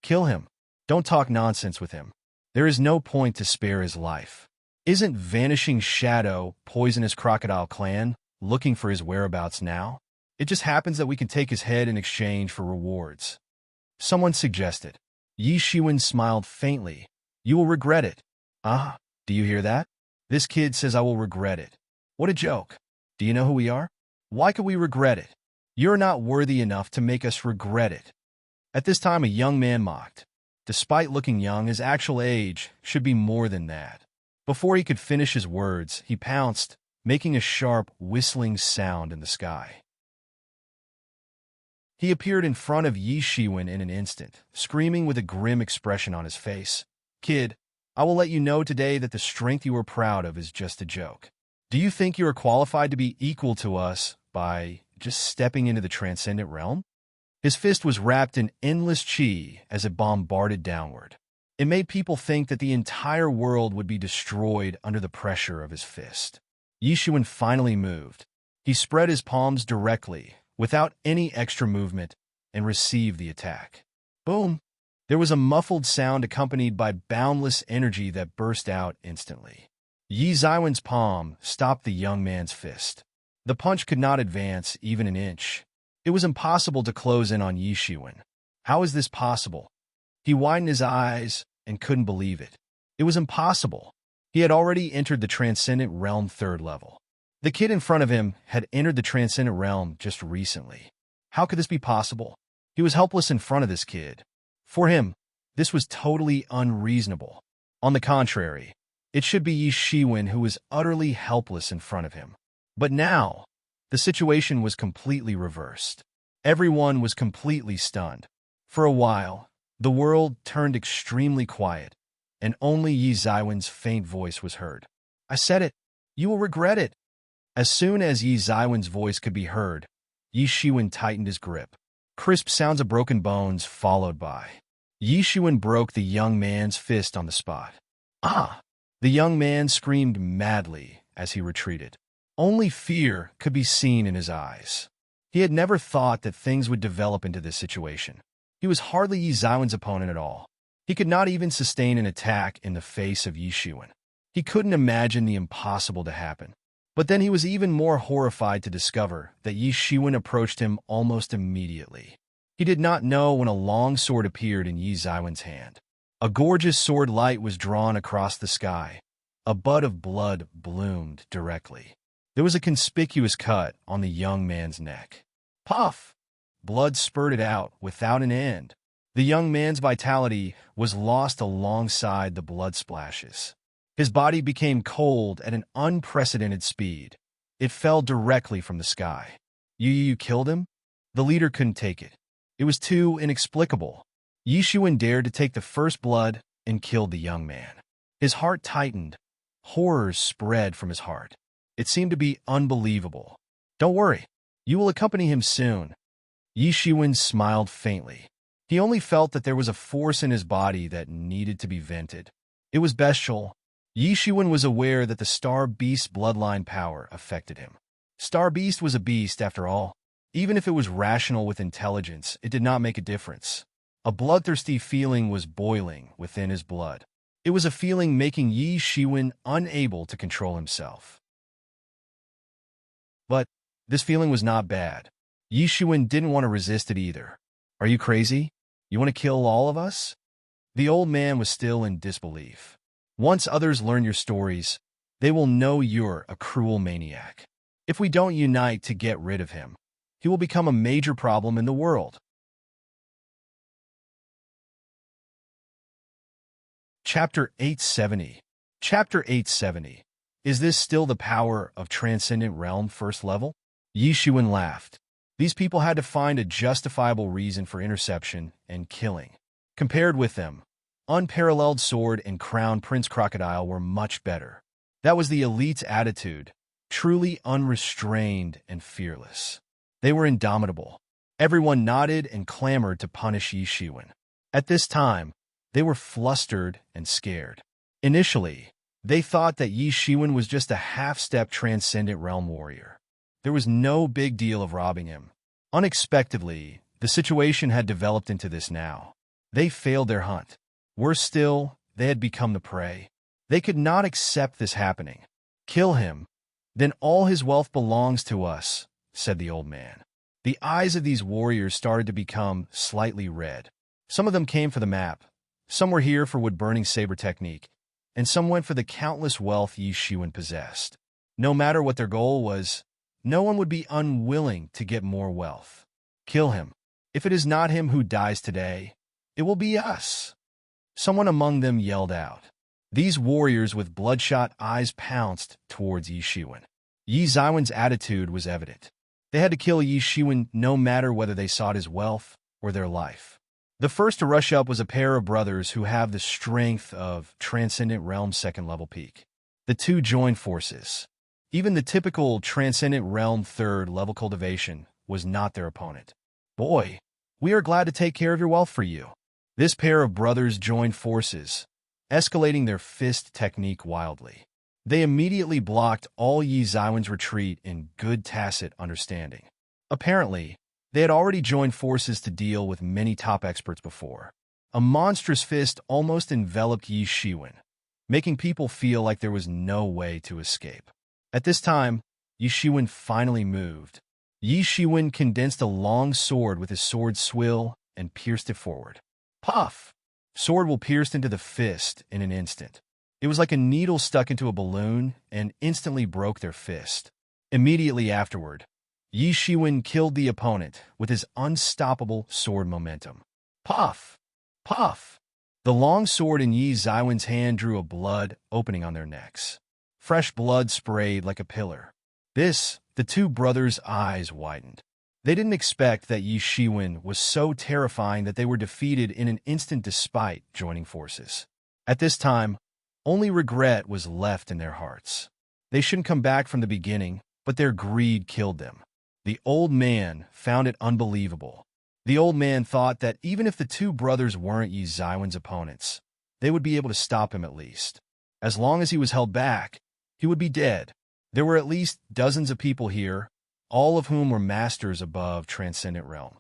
Kill him. Don't talk nonsense with him. There is no point to spare his life. Isn't Vanishing Shadow, Poisonous Crocodile Clan, looking for his whereabouts now? It just happens that we can take his head in exchange for rewards. Someone suggested. Yishuan smiled faintly. You will regret it. Ah, do you hear that? This kid says I will regret it. What a joke. Do you know who we are? Why could we regret it? You're not worthy enough to make us regret it. At this time, a young man mocked. Despite looking young, his actual age should be more than that. Before he could finish his words, he pounced, making a sharp, whistling sound in the sky. He appeared in front of Yi Shiwen in an instant, screaming with a grim expression on his face. "Kid, I will let you know today that the strength you are proud of is just a joke. Do you think you are qualified to be equal to us by just stepping into the transcendent realm?" His fist was wrapped in endless chi as it bombarded downward. It made people think that the entire world would be destroyed under the pressure of his fist. Yi Shiwen finally moved. He spread his palms directly, without any extra movement, and received the attack. Boom! There was a muffled sound accompanied by boundless energy that burst out instantly. Yi Ziwen's palm stopped the young man's fist. The punch could not advance even an inch. It was impossible to close in on Yi Shiwen. How is this possible? He widened his eyes and couldn't believe it. It was impossible. He had already entered the Transcendent Realm 3rd level. The kid in front of him had entered the Transcendent Realm just recently. How could this be possible? He was helpless in front of this kid. For him, this was totally unreasonable. On the contrary, it should be Yi Shiwen who was utterly helpless in front of him. But now, the situation was completely reversed. Everyone was completely stunned. For a while, the world turned extremely quiet, and only Yi Ziwen's faint voice was heard. "I said it. You will regret it." As soon as Yi Ziwen's voice could be heard, Yi Shiwen tightened his grip. Crisp sounds of broken bones followed by. Yi Shiwen broke the young man's fist on the spot. "Ah!" The young man screamed madly as he retreated. Only fear could be seen in his eyes. He had never thought that things would develop into this situation. He was hardly Yi Ziwen's opponent at all. He could not even sustain an attack in the face of Yi Shiwen. He couldn't imagine the impossible to happen. But then he was even more horrified to discover that Yi Shiwen approached him almost immediately. He did not know when a long sword appeared in Yi Ziwen's hand. A gorgeous sword light was drawn across the sky. A bud of blood bloomed directly. There was a conspicuous cut on the young man's neck. Puff! Blood spurted out without an end. The young man's vitality was lost alongside the blood splashes. His body became cold at an unprecedented speed. It fell directly from the sky. You killed him? The leader couldn't take it. It was too inexplicable. Yi Shiwen dared to take the first blood and killed the young man. His heart tightened. Horror spread from his heart. It seemed to be unbelievable. "Don't worry. You will accompany him soon." Yi Shiwen smiled faintly. He only felt that there was a force in his body that needed to be vented. It was bestial. Yi Shiwen was aware that the Star Beast bloodline power affected him. Star Beast was a beast, after all. Even if it was rational with intelligence, it did not make a difference. A bloodthirsty feeling was boiling within his blood. It was a feeling making Yi Shiwen unable to control himself. But this feeling was not bad. Yi Shiwen didn't want to resist it either. "Are you crazy? You want to kill all of us?" The old man was still in disbelief. "Once others learn your stories, they will know you're a cruel maniac. If we don't unite to get rid of him, he will become a major problem in the world." Chapter 870. Chapter 870. Is this still the power of Transcendent Realm 1st level? Yi Shiwen laughed. These people had to find a justifiable reason for interception and killing. Compared with them, Unparalleled Sword and Crown Prince Crocodile were much better. That was the elite's attitude, truly unrestrained and fearless. They were indomitable. Everyone nodded and clamored to punish Yi Shiwen. At this time, they were flustered and scared. Initially, they thought that Yi Shiwen was just a half-step Transcendent Realm warrior. There was no big deal of robbing him. Unexpectedly, the situation had developed into this now. They failed their hunt. Worse still, they had become the prey. They could not accept this happening. "Kill him, then all his wealth belongs to us," said the old man. The eyes of these warriors started to become slightly red. Some of them came for the map. Some were here for wood-burning saber technique, and some went for the countless wealth Yi Shiwen possessed. No matter what their goal was, no one would be unwilling to get more wealth. "Kill him. If it is not him who dies today, it will be us." Someone among them yelled out. These warriors with bloodshot eyes pounced towards Yi Shiwen. Yi Zaiwen's attitude was evident. They had to kill Yi Shiwen no matter whether they sought his wealth or their life. The first to rush up was a pair of brothers who have the strength of Transcendent Realm's second-level peak. The two joined forces. Even the typical Transcendent Realm third-level cultivation was not their opponent. "Boy, we are glad to take care of your wealth for you." This pair of brothers joined forces, escalating their fist technique wildly. They immediately blocked all Yi Zaiwen's retreat in good tacit understanding. Apparently, they had already joined forces to deal with many top experts before. A monstrous fist almost enveloped Yi Shiwen, making people feel like there was no way to escape. At this time, Yi Shiwen finally moved. Yi Shiwen condensed a long sword with his sword swill and pierced it forward. Puff! Sword will pierced into the fist in an instant. It was like a needle stuck into a balloon and instantly broke their fist. Immediately afterward, Yi Shiwen killed the opponent with his unstoppable sword momentum. Puff! Puff! The long sword in Yi Zaiwen's hand drew a blood opening on their necks. Fresh blood sprayed like a pillar. The two brothers' eyes widened. They didn't expect that Yi Shiwen was so terrifying that they were defeated in an instant despite joining forces. At this time, only regret was left in their hearts. They shouldn't come back from the beginning, but their greed killed them. The old man found it unbelievable. The old man thought that even if the two brothers weren't Yi Zaiwen's opponents, they would be able to stop him at least. As long as he was held back, he would be dead. There were at least dozens of people here, all of whom were masters above Transcendent Realm.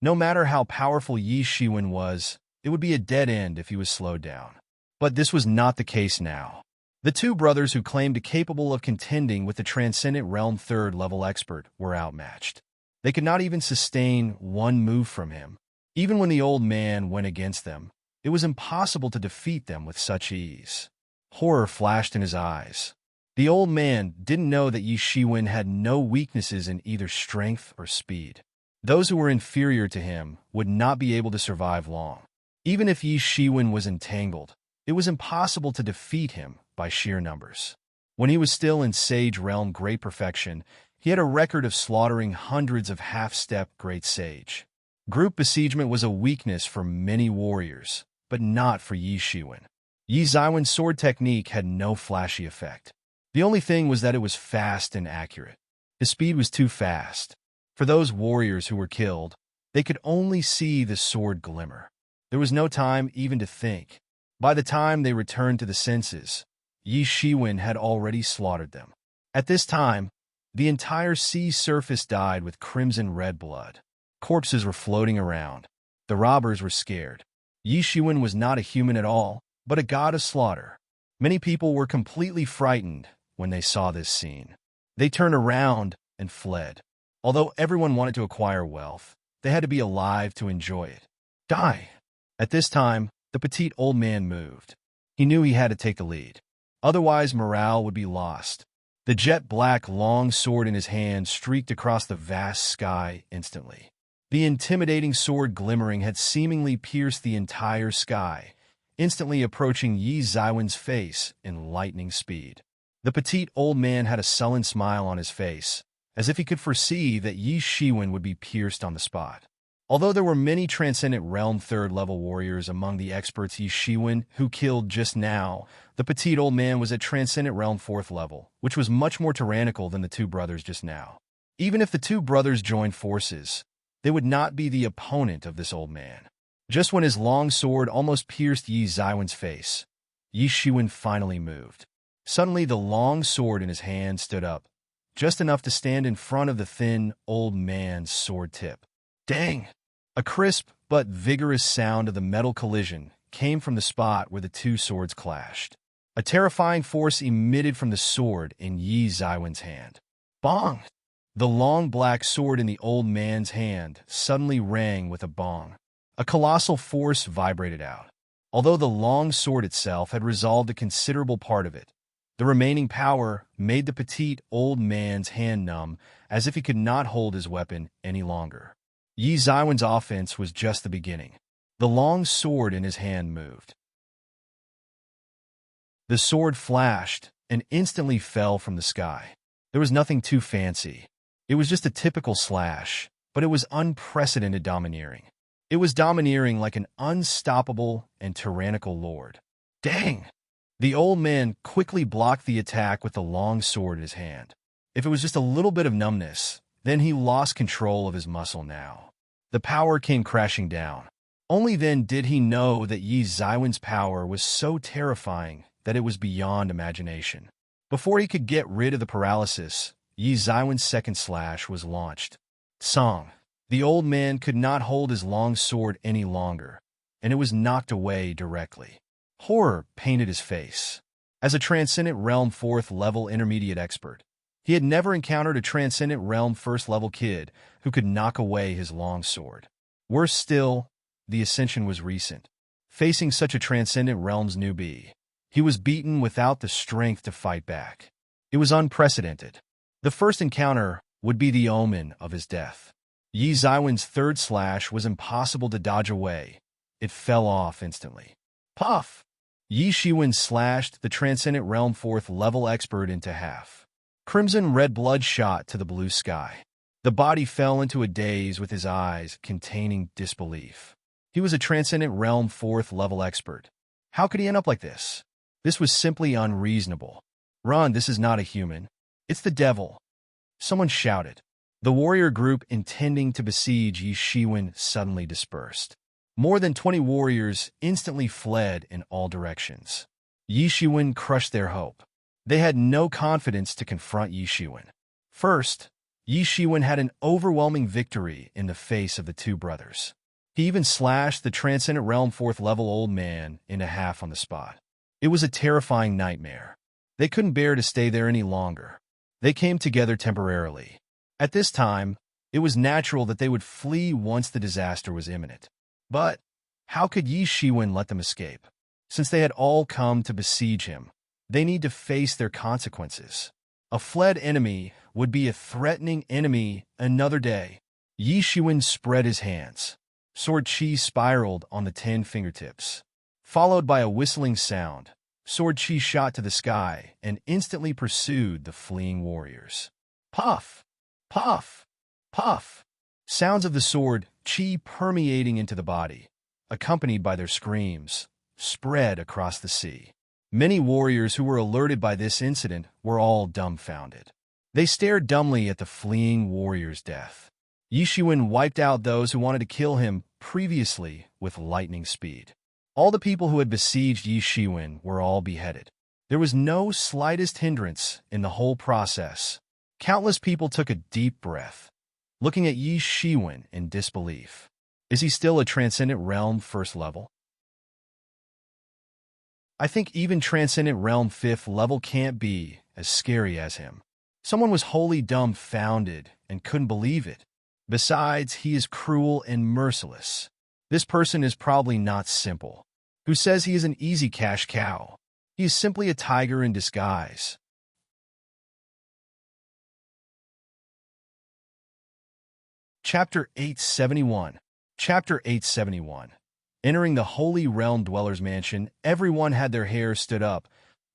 No matter how powerful Yi Shiwen was, it would be a dead end if he was slowed down. But this was not the case now. The two brothers who claimed capable of contending with the Transcendent Realm third-level expert were outmatched. They could not even sustain one move from him. Even when the old man went against them, it was impossible to defeat them with such ease. Horror flashed in his eyes. The old man didn't know that Yi Shiwen had no weaknesses in either strength or speed. Those who were inferior to him would not be able to survive long. Even if Yi Shiwen was entangled, it was impossible to defeat him by sheer numbers. When he was still in Sage Realm Great Perfection, he had a record of slaughtering hundreds of half-step Great Sage. Group besiegement was a weakness for many warriors, but not for Yi Shiwen. Yi Zaiwen's sword technique had no flashy effect. The only thing was that it was fast and accurate. His speed was too fast. For those warriors who were killed, they could only see the sword glimmer. There was no time even to think. By the time they returned to the senses, Yi Shiwen had already slaughtered them. At this time, the entire sea surface dyed with crimson-red blood. Corpses were floating around. The robbers were scared. Yi Shiwen was not a human at all, but a god of slaughter. Many people were completely frightened when they saw this scene. They turned around and fled. Although everyone wanted to acquire wealth, they had to be alive to enjoy it. Die! At this time, the petite old man moved. He knew he had to take the lead. Otherwise, morale would be lost. The jet-black long sword in his hand streaked across the vast sky instantly. The intimidating sword glimmering had seemingly pierced the entire sky, instantly approaching Yi Zaiwen's face in lightning speed. The petite old man had a sullen smile on his face, as if he could foresee that Yi Shiwen would be pierced on the spot. Although there were many Transcendent Realm third-level warriors among the experts Yi Shiwen who killed just now, the petite old man was at Transcendent Realm 4th level, which was much more tyrannical than the two brothers just now. Even if the two brothers joined forces, they would not be the opponent of this old man. Just when his long sword almost pierced Yi Zaiwen's face, Yi Shiwen finally moved. Suddenly the long sword in his hand stood up, just enough to stand in front of the thin, old man's sword tip. Dang! A crisp but vigorous sound of the metal collision came from the spot where the two swords clashed. A terrifying force emitted from the sword in Yi Zaiwen's hand. Bong! The long black sword in the old man's hand suddenly rang with a bong. A colossal force vibrated out. Although the long sword itself had resolved a considerable part of it, the remaining power made the petite old man's hand numb, as if he could not hold his weapon any longer. Yi Zaiwen's offense was just the beginning. The long sword in his hand moved. The sword flashed, and instantly fell from the sky. There was nothing too fancy. It was just a typical slash, but it was unprecedented domineering. It was domineering like an unstoppable and tyrannical lord. Dang! The old man quickly blocked the attack with the long sword in his hand. If it was just a little bit of numbness, then he lost control of his muscle now. The power came crashing down. Only then did he know that Yi Zaiwen's power was so terrifying that it was beyond imagination. Before he could get rid of the paralysis, Yi Zaiwen's second slash was launched. Song. The old man could not hold his long sword any longer, and it was knocked away directly. Horror painted his face. As a Transcendent Realm 4th level intermediate expert, he had never encountered a Transcendent Realm 1st level kid who could knock away his long sword. Worse still, the ascension was recent. Facing such a Transcendent Realms newbie, he was beaten without the strength to fight back. It was unprecedented. The first encounter would be the omen of his death. Yi Zaiwen's third slash was impossible to dodge away. It fell off instantly. Puff! Yi Shiwen slashed the Transcendent Realm 4th level expert into half. Crimson red blood shot to the blue sky. The body fell into a daze with his eyes containing disbelief. He was a Transcendent Realm 4th level expert. How could he end up like this? This was simply unreasonable. Run, this is not a human. It's the devil. Someone shouted. The warrior group intending to besiege Yi Shiwen suddenly dispersed. More than 20 warriors instantly fled in all directions. Yi Shiwen crushed their hope. They had no confidence to confront Yi Shiwen. First, Yi Shiwen had an overwhelming victory in the face of the two brothers. He even slashed the Transcendent Realm 4th level old man into half on the spot. It was a terrifying nightmare. They couldn't bear to stay there any longer. They came together temporarily. At this time, it was natural that they would flee once the disaster was imminent. But how could Yi Shiwen let them escape? Since they had all come to besiege him, they need to face their consequences. A fled enemy would be a threatening enemy another day. Yi Shiwen spread his hands. Sword chi spiraled on the 10 fingertips. Followed by a whistling sound, sword chi shot to the sky and instantly pursued the fleeing warriors. Puff! Puff! Puff! Sounds of the sword chi permeating into the body, accompanied by their screams, spread across the sea. Many warriors who were alerted by this incident were all dumbfounded. They stared dumbly at the fleeing warrior's death. Yi Shiwen wiped out those who wanted to kill him previously with lightning speed. All the people who had besieged Yi Shiwen were all beheaded. There was no slightest hindrance in the whole process. Countless people took a deep breath, looking at Yi Shiwen in disbelief. Is he still a Transcendent Realm 1st level? I think even Transcendent Realm 5th level can't be as scary as him. Someone was wholly dumbfounded and couldn't believe it. Besides, he is cruel and merciless. This person is probably not simple. Who says he is an easy cash cow? He is simply a tiger in disguise. Chapter 871. Chapter 871. Entering the Holy Realm Dweller's Mansion, everyone had their hair stood up,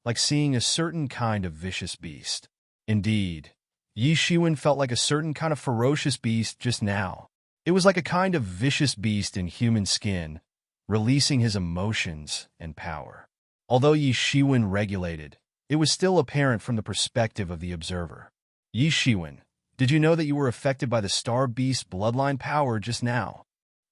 like seeing a certain kind of vicious beast. Indeed, Yi Shiwen felt like a certain kind of ferocious beast just now. It was like a kind of vicious beast in human skin, releasing his emotions and power. Although Yi Shiwen regulated, it was still apparent from the perspective of the observer. Yi Shiwen, did you know that you were affected by the Star Beast bloodline power just now?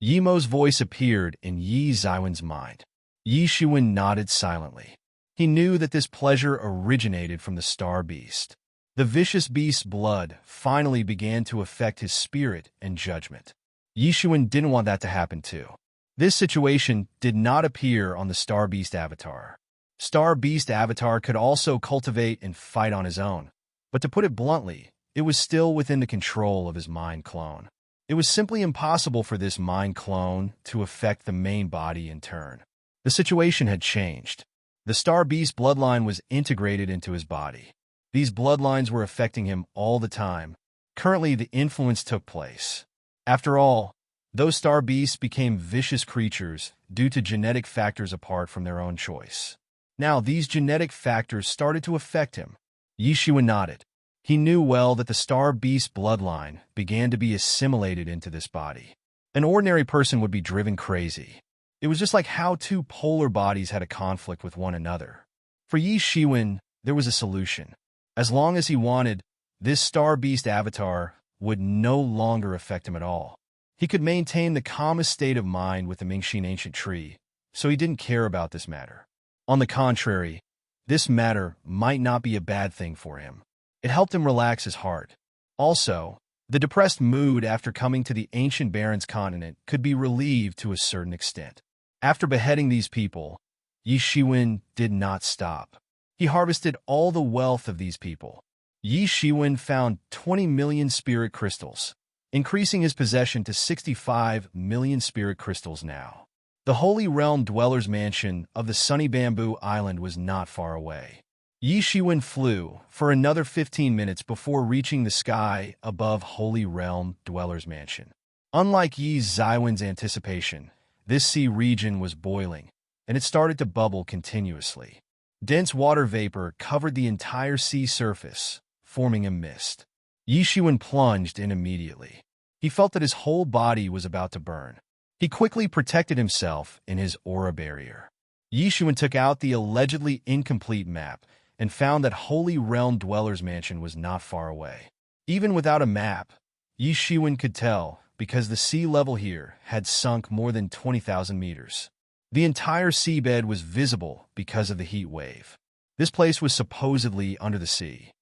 Yimo's voice appeared in Yi Zaiwen's mind. Yi Shiwen nodded silently. He knew that this pleasure originated from the Star Beast. The vicious beast's blood finally began to affect his spirit and judgment. Yi Shiwen didn't want that to happen too. This situation did not appear on the Star Beast avatar. Star Beast avatar could also cultivate and fight on his own, but to put it bluntly, it was still within the control of his mind clone. It was simply impossible for this mind clone to affect the main body in turn. The situation had changed. The Star Beast bloodline was integrated into his body. These bloodlines were affecting him all the time. Currently, the influence took place. After all, those Star Beasts became vicious creatures due to genetic factors apart from their own choice. Now, these genetic factors started to affect him. Yi Shiwen nodded. He knew well that the star beast bloodline began to be assimilated into this body. An ordinary person would be driven crazy. It was just like how two polar bodies had a conflict with one another. For Yi Shiwen, there was a solution. As long as he wanted, this star beast avatar would no longer affect him at all. He could maintain the calmest state of mind with the Mingxin ancient tree, so he didn't care about this matter. On the contrary, this matter might not be a bad thing for him. It helped him relax his heart. Also, the depressed mood after coming to the ancient Barrens continent could be relieved to a certain extent. After beheading these people, Yi Shiwen did not stop. He harvested all the wealth of these people. Yi Shiwen found 20 million spirit crystals, increasing his possession to 65 million spirit crystals now. The Holy Realm Dweller's Mansion of the Sunny Bamboo Island was not far away. Yi Shiwen flew for another 15 minutes before reaching the sky above Holy Realm Dweller's Mansion. Unlike Yi Xiwen's anticipation, this sea region was boiling, and it started to bubble continuously. Dense water vapor covered the entire sea surface, forming a mist. Yi Shiwen plunged in immediately. He felt that his whole body was about to burn. He quickly protected himself in his aura barrier. Yi Shiwen took out the allegedly incomplete map and found that Holy Realm Dweller's Mansion was not far away. Even without a map, Yi Shiwen could tell because the sea level here had sunk more than 20,000 meters. The entire seabed was visible because of the heat wave. This place was supposedly under the sea.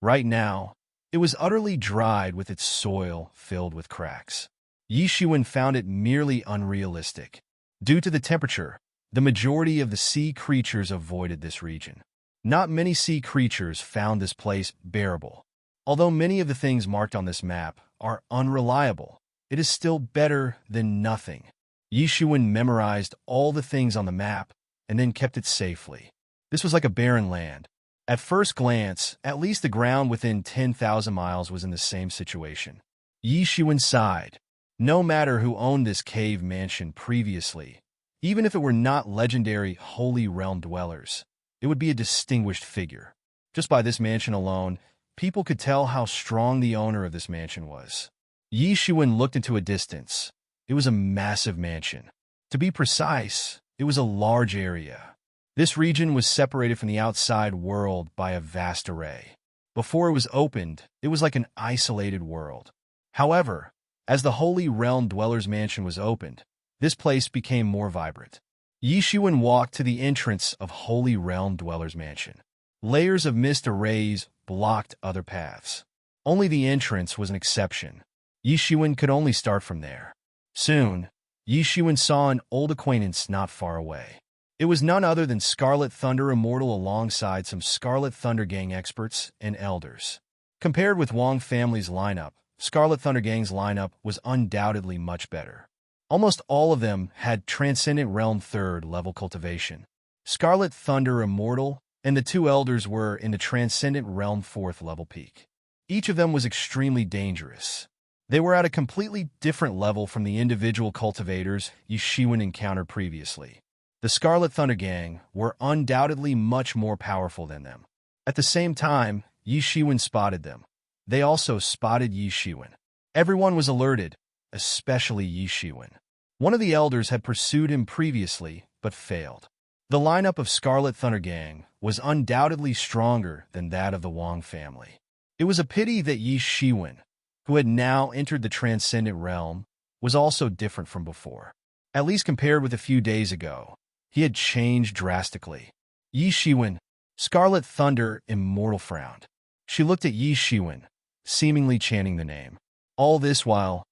Right now, it was utterly dried with its soil filled with cracks. Yi Shiwen found it merely unrealistic. Due to the temperature, the majority of the sea creatures avoided this region. Not many sea creatures found this place bearable. Although many of the things marked on this map are unreliable, it is still better than nothing. Yi Shiwen memorized all the things on the map and then kept it safely. This was like a barren land. At first glance, at least the ground within 10,000 miles was in the same situation. Yi Shiwen sighed. No matter who owned this cave mansion previously, even if it were not legendary Holy Realm dwellers, it would be a distinguished figure. Just by this mansion alone, people could tell how strong the owner of this mansion was. Yi Shiwen looked into a distance. It was a massive mansion. To be precise, it was a large area. This region was separated from the outside world by a vast array. Before it was opened, it was like an isolated world. However, as the Holy Realm Dweller's Mansion was opened, this place became more vibrant. Yi Shiwen walked to the entrance of Holy Realm Dweller's Mansion. Layers of mist arrays blocked other paths. Only the entrance was an exception. Yi Shiwen could only start from there. Soon, Yi Shiwen saw an old acquaintance not far away. It was none other than Scarlet Thunder Immortal alongside some Scarlet Thunder Gang experts and elders. Compared with Wong family's lineup, Scarlet Thunder Gang's lineup was undoubtedly much better. Almost all of them had Transcendent Realm 3rd level cultivation. Scarlet Thunder Immortal and the two elders were in the Transcendent Realm 4th level peak. Each of them was extremely dangerous. They were at a completely different level from the individual cultivators Yi Shiwen encountered previously. The Scarlet Thunder Gang were undoubtedly much more powerful than them. At the same time, Yi Shiwen spotted them. They also spotted Yi Shiwen. Everyone was alerted, especially Yi Shiwen. One of the elders had pursued him previously, but failed. The lineup of Scarlet Thunder Gang was undoubtedly stronger than that of the Wong family. It was a pity that Yi Shiwen, who had now entered the Transcendent Realm, was also different from before. At least compared with a few days ago, he had changed drastically. Yi Shiwen, Scarlet Thunder Immortal frowned. She looked at Yi Shiwen, seemingly chanting the name. All this while,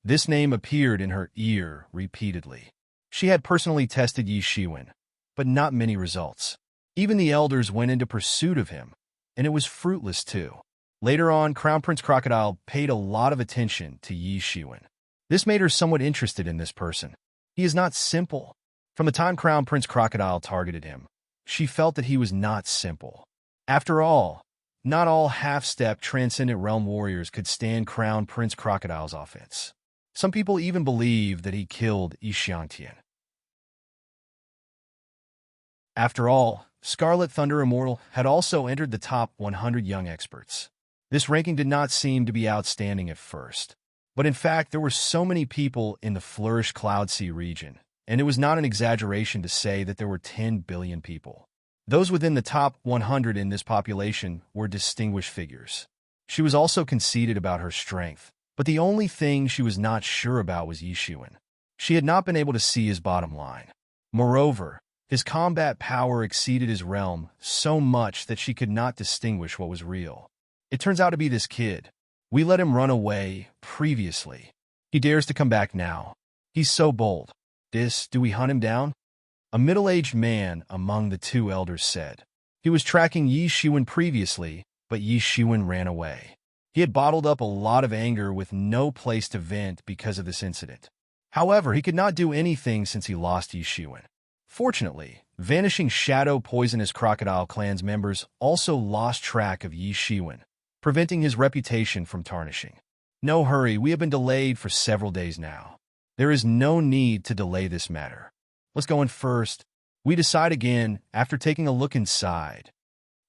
this name appeared in her ear repeatedly. She had personally tested Yi Shiwen, but not many results. Even the elders went into pursuit of him, and it was fruitless too. Later on, Crown Prince Crocodile paid a lot of attention to Yi Shiwen. This made her somewhat interested in this person. He is not simple. From the time Crown Prince Crocodile targeted him, she felt that he was not simple. After all, not all half-step Transcendent Realm warriors could stand Crown Prince Crocodile's offense. Some people even believe that he killed Yi Xiangtian. After all, Scarlet Thunder Immortal had also entered the top 100 young experts. This ranking did not seem to be outstanding at first. But in fact, there were so many people in the Flourish Cloud Sea region, and it was not an exaggeration to say that there were 10 billion people. Those within the top 100 in this population were distinguished figures. She was also conceited about her strength, but the only thing she was not sure about was Yishuan. She had not been able to see his bottom line. Moreover, his combat power exceeded his realm so much that she could not distinguish what was real. It turns out to be this kid. We let him run away previously. He dares to come back now. He's so bold. Do we hunt him down? A middle-aged man among the two elders said. He was tracking Yi Shiwen previously, but Yi Shiwen ran away. He had bottled up a lot of anger with no place to vent because of this incident. However, he could not do anything since he lost Yi Shiwen. Fortunately, Vanishing Shadow Poisonous Crocodile Clan's members also lost track of Yi Shiwen, preventing his reputation from tarnishing. No hurry, we have been delayed for several days now. There is no need to delay this matter. Let's go in first. We decide again after taking a look inside.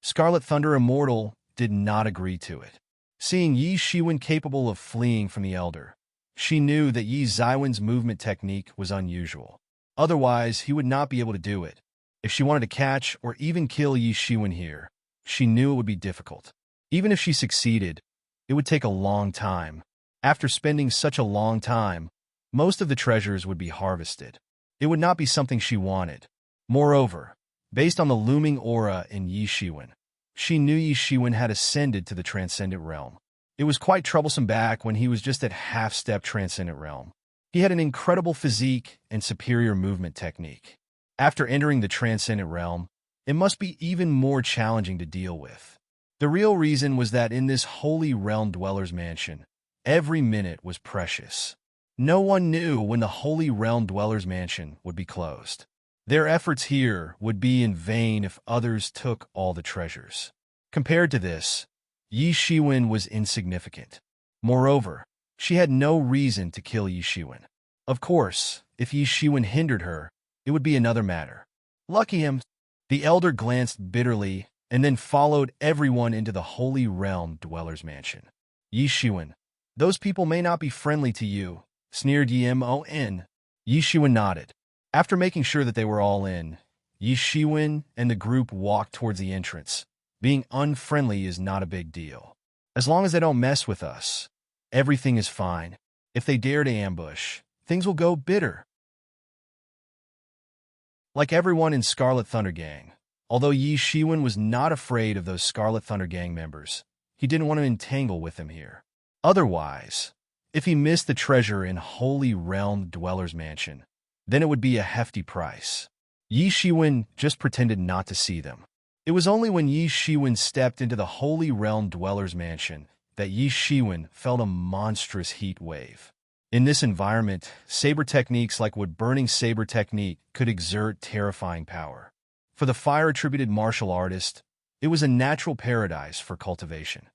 Scarlet Thunder Immortal did not agree to it. Seeing Yi Shiwen capable of fleeing from the Elder, she knew that Yi Xiwen's movement technique was unusual. Otherwise, he would not be able to do it. If she wanted to catch or even kill Yi Shiwen here, she knew it would be difficult. Even if she succeeded, it would take a long time. After spending such a long time, most of the treasures would be harvested. It would not be something she wanted. Moreover, based on the looming aura in Yi Shiwen, she knew Yi Shiwen had ascended to the Transcendent Realm. It was quite troublesome back when he was just at half-step Transcendent Realm. He had an incredible physique and superior movement technique. After entering the Transcendent Realm, it must be even more challenging to deal with. The real reason was that in this Holy Realm Dweller's Mansion, every minute was precious. No one knew when the Holy Realm Dweller's Mansion would be closed. Their efforts here would be in vain if others took all the treasures. Compared to this, Yi Shiwen was insignificant. Moreover, she had no reason to kill Yi Shiwen. Of course, if Yi Shiwen hindered her, it would be another matter. Lucky him. The elder glanced bitterly and then followed everyone into the Holy Realm Dweller's Mansion. Yi Shiwen, those people may not be friendly to you, sneered Yimon. Yi Shiwen nodded. After making sure that they were all in, Yi Shiwen and the group walked towards the entrance. Being unfriendly is not a big deal. As long as they don't mess with us, everything is fine. If they dare to ambush, things will go bitter. Like everyone in Scarlet Thunder Gang, although Yi Shiwen was not afraid of those Scarlet Thunder Gang members, he didn't want to entangle with them here. Otherwise, if he missed the treasure in Holy Realm Dweller's Mansion, then it would be a hefty price. Yi Shiwen just pretended not to see them. It was only when Yi Shiwen stepped into the Holy Realm Dweller's Mansion that Yi Shiwen felt a monstrous heat wave. In this environment, saber techniques like wood-burning saber technique could exert terrifying power. For the fire-attributed martial artist, it was a natural paradise for cultivation.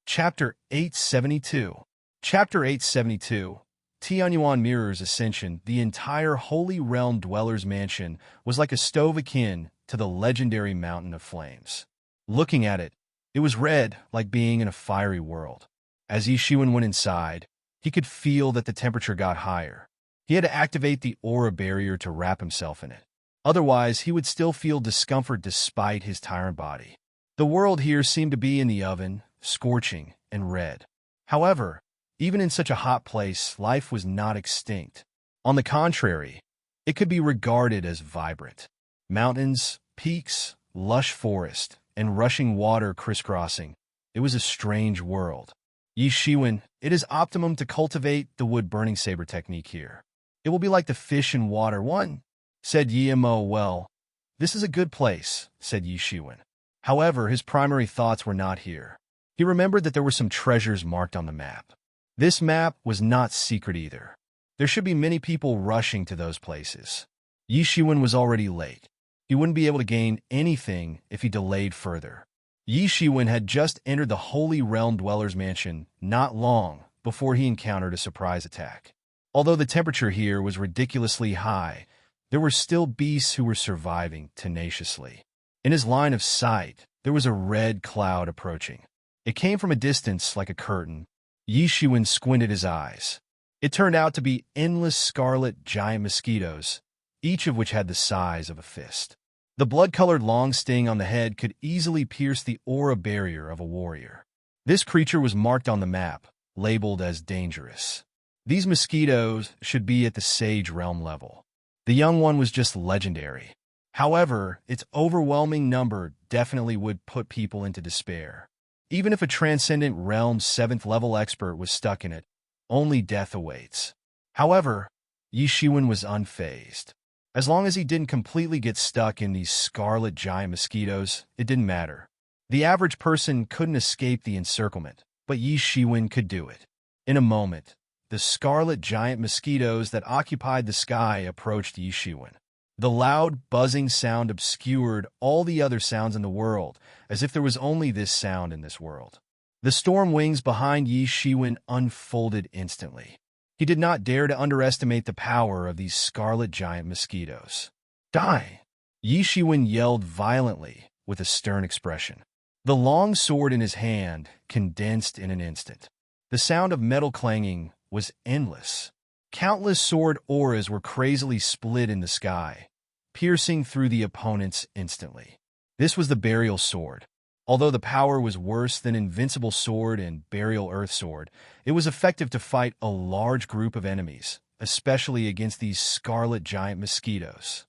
Chapter 872. Chapter 872. Tianyuan Mirror's Ascension. The entire Holy Realm Dweller's Mansion was like a stove akin to the legendary Mountain of Flames. Looking at it, it was red, like being in a fiery world. As Yi Shiwen went inside, he could feel that the temperature got higher. He had to activate the aura barrier to wrap himself in it. Otherwise, he would still feel discomfort despite his tyrant body. The world here seemed to be in the oven, scorching and red. However, even in such a hot place, life was not extinct. On the contrary, it could be regarded as vibrant. Mountains, peaks, lush forest, and rushing water crisscrossing. It was a strange world. Yi Shiwen, it is optimum to cultivate the wood-burning saber technique here. It will be like the fish in water one, said Yimo. Well, this is a good place, said Yi Shiwen. However, his primary thoughts were not here. He remembered that there were some treasures marked on the map. This map was not secret either. There should be many people rushing to those places. Yi Shiwen was already late. He wouldn't be able to gain anything if he delayed further. Yi Shiwen had just entered the Holy Realm Dweller's Mansion not long before he encountered a surprise attack. Although the temperature here was ridiculously high, there were still beasts who were surviving tenaciously. In his line of sight, there was a red cloud approaching. It came from a distance like a curtain. Yi Shiwen squinted his eyes. It turned out to be endless scarlet giant mosquitoes, each of which had the size of a fist. The blood-colored long sting on the head could easily pierce the aura barrier of a warrior. This creature was marked on the map, labeled as dangerous. These mosquitoes should be at the Sage Realm level. The young one was just legendary. However, its overwhelming number definitely would put people into despair. Even if a Transcendent Realm 7th level expert was stuck in it, only death awaits. However, Yi Shiwen was unfazed. As long as he didn't completely get stuck in these scarlet giant mosquitoes, it didn't matter. The average person couldn't escape the encirclement, but Yi Shiwen could do it. In a moment, the scarlet giant mosquitoes that occupied the sky approached Yi Shiwen. The loud, buzzing sound obscured all the other sounds in the world, as if there was only this sound in this world. The storm wings behind Yi Shiwen unfolded instantly. He did not dare to underestimate the power of these scarlet giant mosquitoes. Die! Yi Shiwen yelled violently, with a stern expression. The long sword in his hand condensed in an instant. The sound of metal clanging was endless. Countless sword auras were crazily split in the sky, piercing through the opponents instantly. This was the Burial Sword. Although the power was worse than Invincible Sword and Burial Earth Sword, it was effective to fight a large group of enemies, especially against these scarlet giant mosquitoes.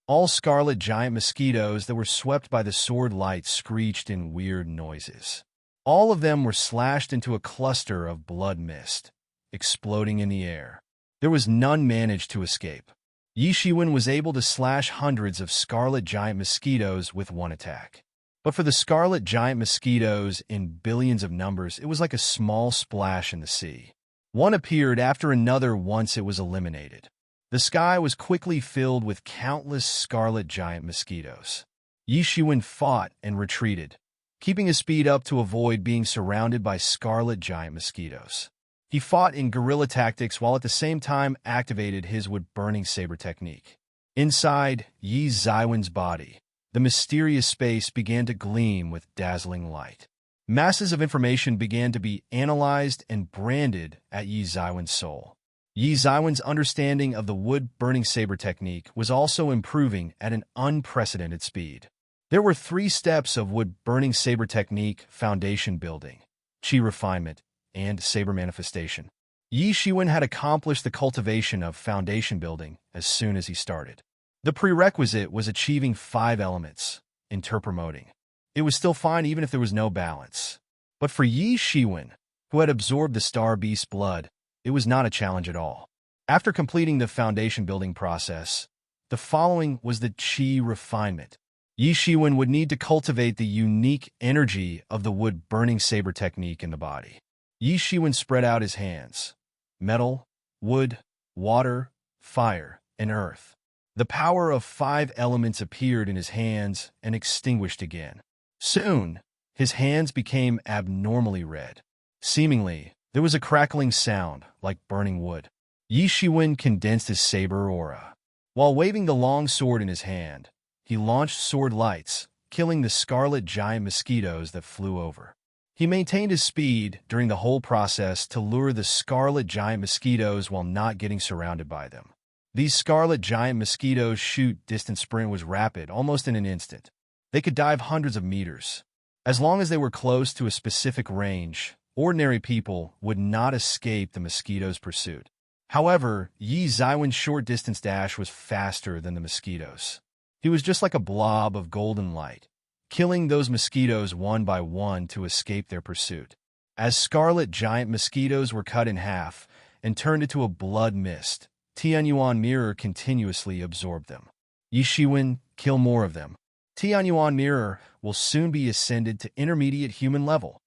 All scarlet giant mosquitoes that were swept by the sword light screeched in weird noises. All of them were slashed into a cluster of blood mist, exploding in the air. There was none managed to escape. Yi Shiwen was able to slash hundreds of scarlet giant mosquitoes with one attack. But for the scarlet giant mosquitoes in billions of numbers, it was like a small splash in the sea. One appeared after another once it was eliminated. The sky was quickly filled with countless scarlet giant mosquitoes. Yi Shiwen fought and retreated, keeping his speed up to avoid being surrounded by scarlet giant mosquitoes. He fought in guerrilla tactics while at the same time activated his wood-burning saber technique. Inside Yi Shiwen's body, the mysterious space began to gleam with dazzling light. Masses of information began to be analyzed and branded at Yi Shiwen's soul. Yi Shiwen's understanding of the wood-burning saber technique was also improving at an unprecedented speed. There were 3 steps of wood-burning saber technique: foundation building, chi refinement, and saber manifestation. Yi Shiwen had accomplished the cultivation of foundation building as soon as he started. The prerequisite was achieving 5 elements, interpromoting. It was still fine even if there was no balance. But for Yi Shiwen, who had absorbed the Star Beast's blood, it was not a challenge at all. After completing the foundation building process, the following was the chi refinement. Yi Shiwen would need to cultivate the unique energy of the wood-burning saber technique in the body. Yi Shiwen spread out his hands. Metal, wood, water, fire, and earth. The power of 5 elements appeared in his hands and extinguished again. Soon, his hands became abnormally red. Seemingly, there was a crackling sound like burning wood. Yi Shiwen condensed his saber aura. While waving the long sword in his hand, he launched sword lights, killing the scarlet giant mosquitoes that flew over. He maintained his speed during the whole process to lure the scarlet giant mosquitoes while not getting surrounded by them. These scarlet giant mosquitoes' shoot-distance sprint was rapid, almost in an instant. They could dive hundreds of meters. As long as they were close to a specific range, ordinary people would not escape the mosquitoes' pursuit. However, Yi Shiwen's short-distance dash was faster than the mosquitoes. He was just like a blob of golden light, killing those mosquitoes one by one to escape their pursuit. As scarlet giant mosquitoes were cut in half and turned into a blood mist, Tianyuan Mirror continuously absorbed them. Yi Shiwen, kill more of them. Tianyuan Mirror will soon be ascended to intermediate human level.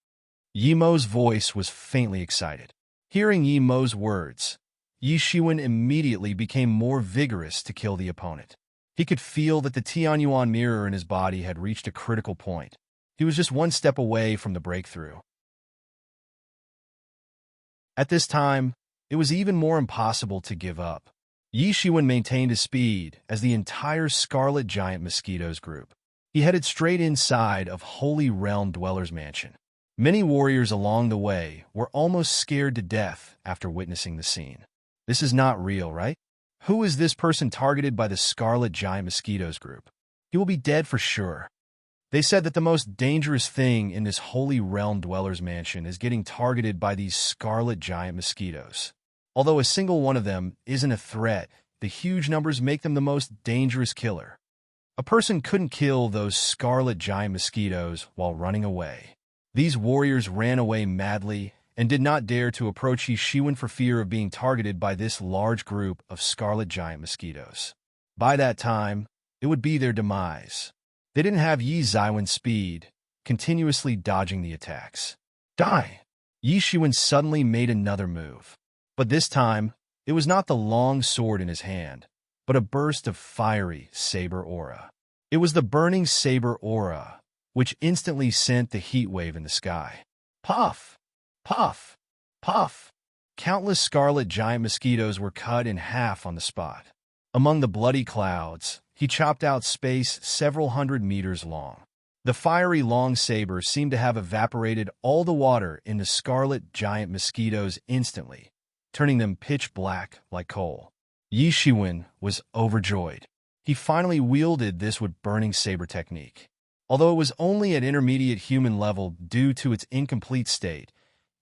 Yi Mo's voice was faintly excited. Hearing Yi Mo's words, Yi Shiwen immediately became more vigorous to kill the opponent. He could feel that the Tianyuan mirror in his body had reached a critical point. He was just one step away from the breakthrough. At this time, it was even more impossible to give up. Yi Shiwen maintained his speed as the entire Scarlet Giant Mosquitoes group. He headed straight inside of Holy Realm Dweller's mansion. Many warriors along the way were almost scared to death after witnessing the scene. This is not real, right? Who is this person targeted by the Scarlet Giant Mosquitoes group? He will be dead for sure. They said that the most dangerous thing in this Holy Realm Dweller's mansion is getting targeted by these Scarlet Giant Mosquitoes. Although a single one of them isn't a threat, the huge numbers make them the most dangerous killer. A person couldn't kill those Scarlet Giant Mosquitoes while running away. These warriors ran away madly and did not dare to approach Yi Shiwen for fear of being targeted by this large group of Scarlet Giant Mosquitoes. By that time, it would be their demise. They didn't have Yi Shiwen's speed, continuously dodging the attacks. Die! Yi Shiwen suddenly made another move. But this time, it was not the long sword in his hand, but a burst of fiery saber aura. It was the burning saber aura, which instantly sent the heat wave in the sky. Puff! Puff! Puff! Countless Scarlet Giant Mosquitoes were cut in half on the spot. Among the bloody clouds, he chopped out space several hundred meters long. The fiery long saber seemed to have evaporated all the water in the Scarlet Giant Mosquitoes instantly, turning them pitch black like coal. Yi Shiwen was overjoyed. He finally wielded this with burning saber technique. Although it was only at intermediate human level due to its incomplete state,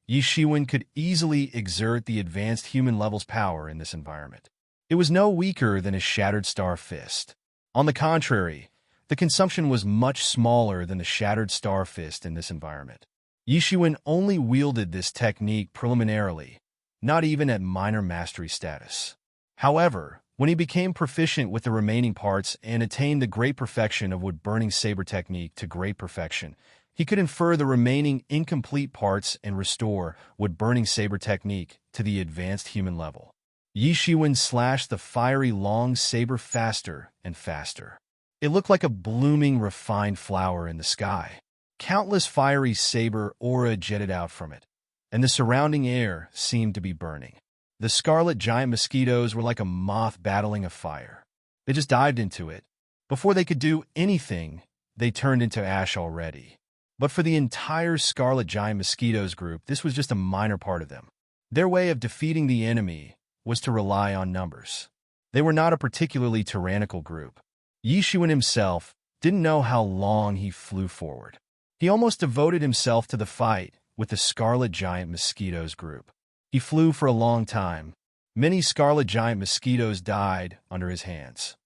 Yi Shiwen could easily exert the advanced human level's power in this environment. It was no weaker than a Shattered Star Fist. On the contrary, the consumption was much smaller than the Shattered Star Fist in this environment. Yi Shiwen only wielded this technique preliminarily, not even at minor mastery status. However, when he became proficient with the remaining parts and attained the great perfection of wood-burning saber technique to great perfection, he could infer the remaining incomplete parts and restore wood-burning saber technique to the advanced human level. Yi Shiwen slashed the fiery long saber faster and faster. It looked like a blooming, refined flower in the sky. Countless fiery saber aura jetted out from it, and the surrounding air seemed to be burning. The Scarlet Giant Mosquitoes were like a moth battling a fire. They just dived into it. Before they could do anything, they turned into ash already. But for the entire Scarlet Giant Mosquitoes group, this was just a minor part of them. Their way of defeating the enemy was to rely on numbers. They were not a particularly tyrannical group. Yi Shiwen himself didn't know how long he flew forward. He almost devoted himself to the fight with the Scarlet Giant Mosquitoes group. He flew for a long time. Many Scarlet Giant Mosquitoes died under his hands.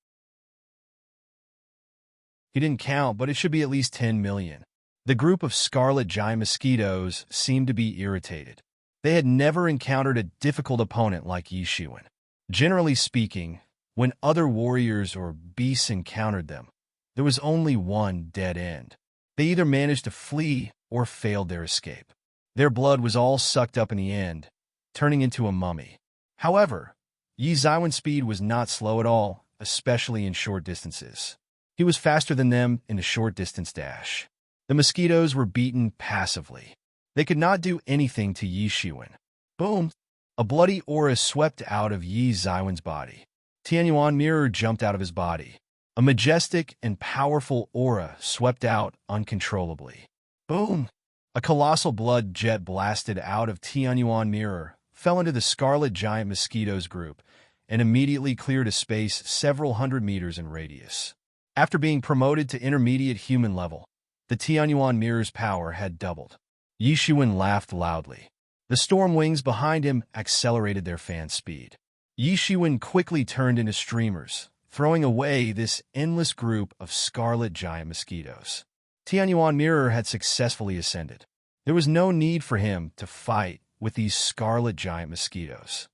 He didn't count, but it should be at least 10 million. The group of Scarlet Giant Mosquitoes seemed to be irritated. They had never encountered a difficult opponent like Yi Shiwen. Generally speaking, when other warriors or beasts encountered them, there was only one dead end. They either managed to flee or failed their escape. Their blood was all sucked up in the end, turning into a mummy. However, Yi Shiwen's speed was not slow at all, especially in short distances. He was faster than them in a short-distance dash. The mosquitoes were beaten passively. They could not do anything to Yi Shiwen. Boom! A bloody aura swept out of Yi Shiwen's body. Tianyuan Mirror jumped out of his body. A majestic and powerful aura swept out uncontrollably. Boom! A colossal blood jet blasted out of Tianyuan Mirror, fell into the Scarlet Giant Mosquitoes group, and immediately cleared a space several hundred meters in radius. After being promoted to intermediate human level, the Tianyuan Mirror's power had doubled. Yi Shiwen laughed loudly. The storm wings behind him accelerated their fan speed. Yi Shiwen quickly turned into streamers, throwing away this endless group of Scarlet Giant Mosquitoes. Tianyuan Mirror had successfully ascended. There was no need for him to fight with these Scarlet Giant Mosquitoes.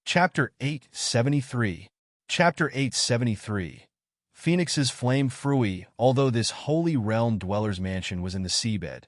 Chapter 873. Chapter 873. Phoenix's Flame Frui. Although this Holy Realm Dweller's mansion was in the seabed,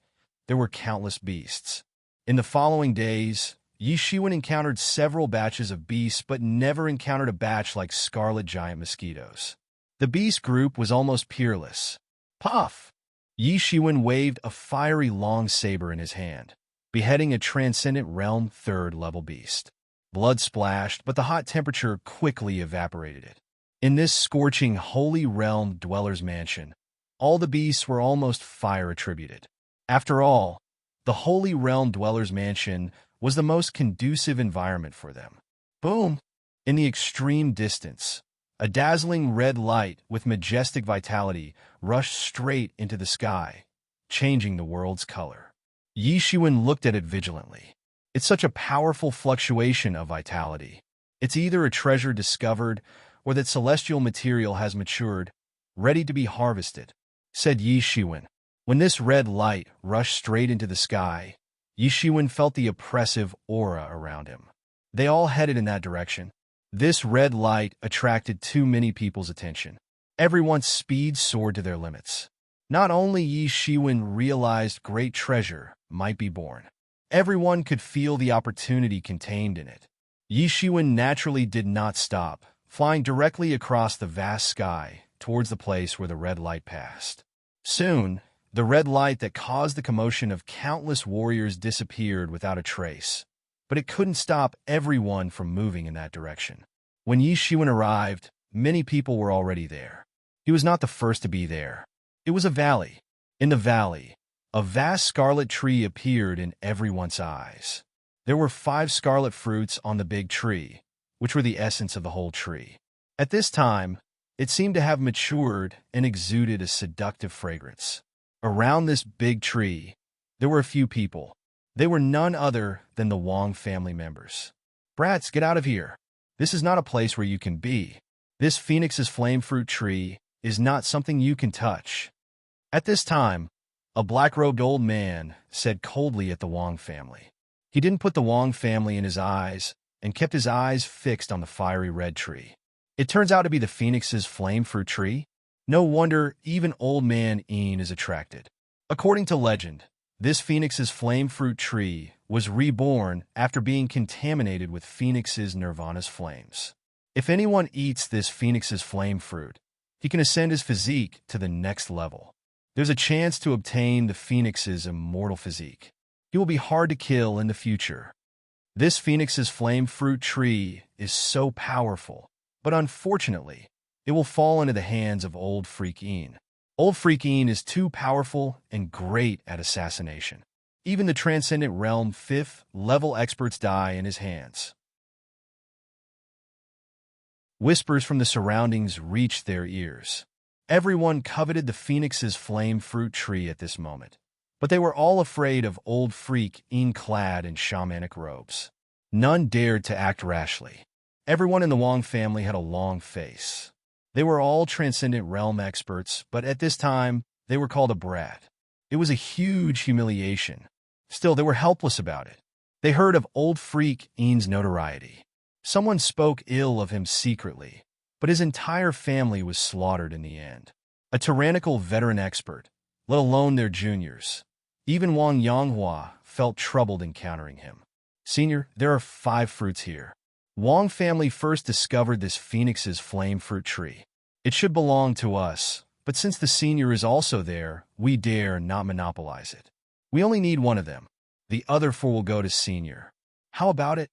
there were countless beasts. In the following days, Yi Shiwen encountered several batches of beasts but never encountered a batch like Scarlet Giant Mosquitoes. The beast group was almost peerless. Puff! Yi Shiwen waved a fiery long saber in his hand, beheading a transcendent realm third-level beast. Blood splashed, but the hot temperature quickly evaporated it. In this scorching holy realm dweller's mansion, all the beasts were almost fire-attributed. After all, the holy realm dweller's mansion was the most conducive environment for them. Boom! In the extreme distance, a dazzling red light with majestic vitality rushed straight into the sky, changing the world's color. Yi Shiwen looked at it vigilantly. It's such a powerful fluctuation of vitality. It's either a treasure discovered or that celestial material has matured, ready to be harvested, said Yi Shiwen. When this red light rushed straight into the sky, Yi Shiwen felt the oppressive aura around him. They all headed in that direction. This red light attracted too many people's attention. Everyone's speed soared to their limits. Not only Yi Shiwen realized great treasure might be born, everyone could feel the opportunity contained in it. Yi Shiwen naturally did not stop, flying directly across the vast sky towards the place where the red light passed. Soon, the red light that caused the commotion of countless warriors disappeared without a trace, but it couldn't stop everyone from moving in that direction. When Yi Shiwen arrived, many people were already there. He was not the first to be there. It was a valley. In the valley, a vast scarlet tree appeared in everyone's eyes. There were 5 scarlet fruits on the big tree, which were the essence of the whole tree. At this time, it seemed to have matured and exuded a seductive fragrance. Around this big tree, there were a few people. They were none other than the Wang family members. Brats, get out of here. This is not a place where you can be. This Phoenix's flame fruit tree is not something you can touch. At this time, a black-robed old man said coldly at the Wang family. He didn't put the Wang family in his eyes and kept his eyes fixed on the fiery red tree. It turns out to be the Phoenix's flame fruit tree. No wonder even old man Een is attracted. According to legend, this Phoenix's flame fruit tree was reborn after being contaminated with Phoenix's Nirvana's flames. If anyone eats this Phoenix's flame fruit, he can ascend his physique to the next level. There's a chance to obtain the Phoenix's immortal physique. He will be hard to kill in the future. This Phoenix's flame fruit tree is so powerful, but unfortunately, it will fall into the hands of Old Freak Een. Old Freak Een is too powerful and great at assassination. Even the Transcendent Realm 5th level experts die in his hands. Whispers from the surroundings reached their ears. Everyone coveted the Phoenix's flame fruit tree at this moment, but they were all afraid of Old Freak Een clad in shamanic robes. None dared to act rashly. Everyone in the Wang family had a long face. They were all Transcendent Realm experts, but at this time, they were called a brat. It was a huge humiliation. Still, they were helpless about it. They heard of Old Freak Een's notoriety. Someone spoke ill of him secretly, but his entire family was slaughtered in the end. A tyrannical veteran expert, let alone their juniors. Even Wang Yanghua felt troubled encountering him. Senior, there are 5 fruits here. Wang family first discovered this Phoenix's flame fruit tree. It should belong to us, but since the senior is also there, we dare not monopolize it. We only need one of them. The other 4 will go to senior. How about it?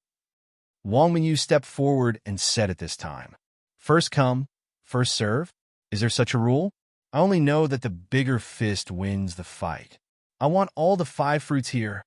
Wang Minyu stepped forward and said at this time, "First come, first serve? Is there such a rule? I only know that the bigger fist wins the fight. I want all the 5 fruits here."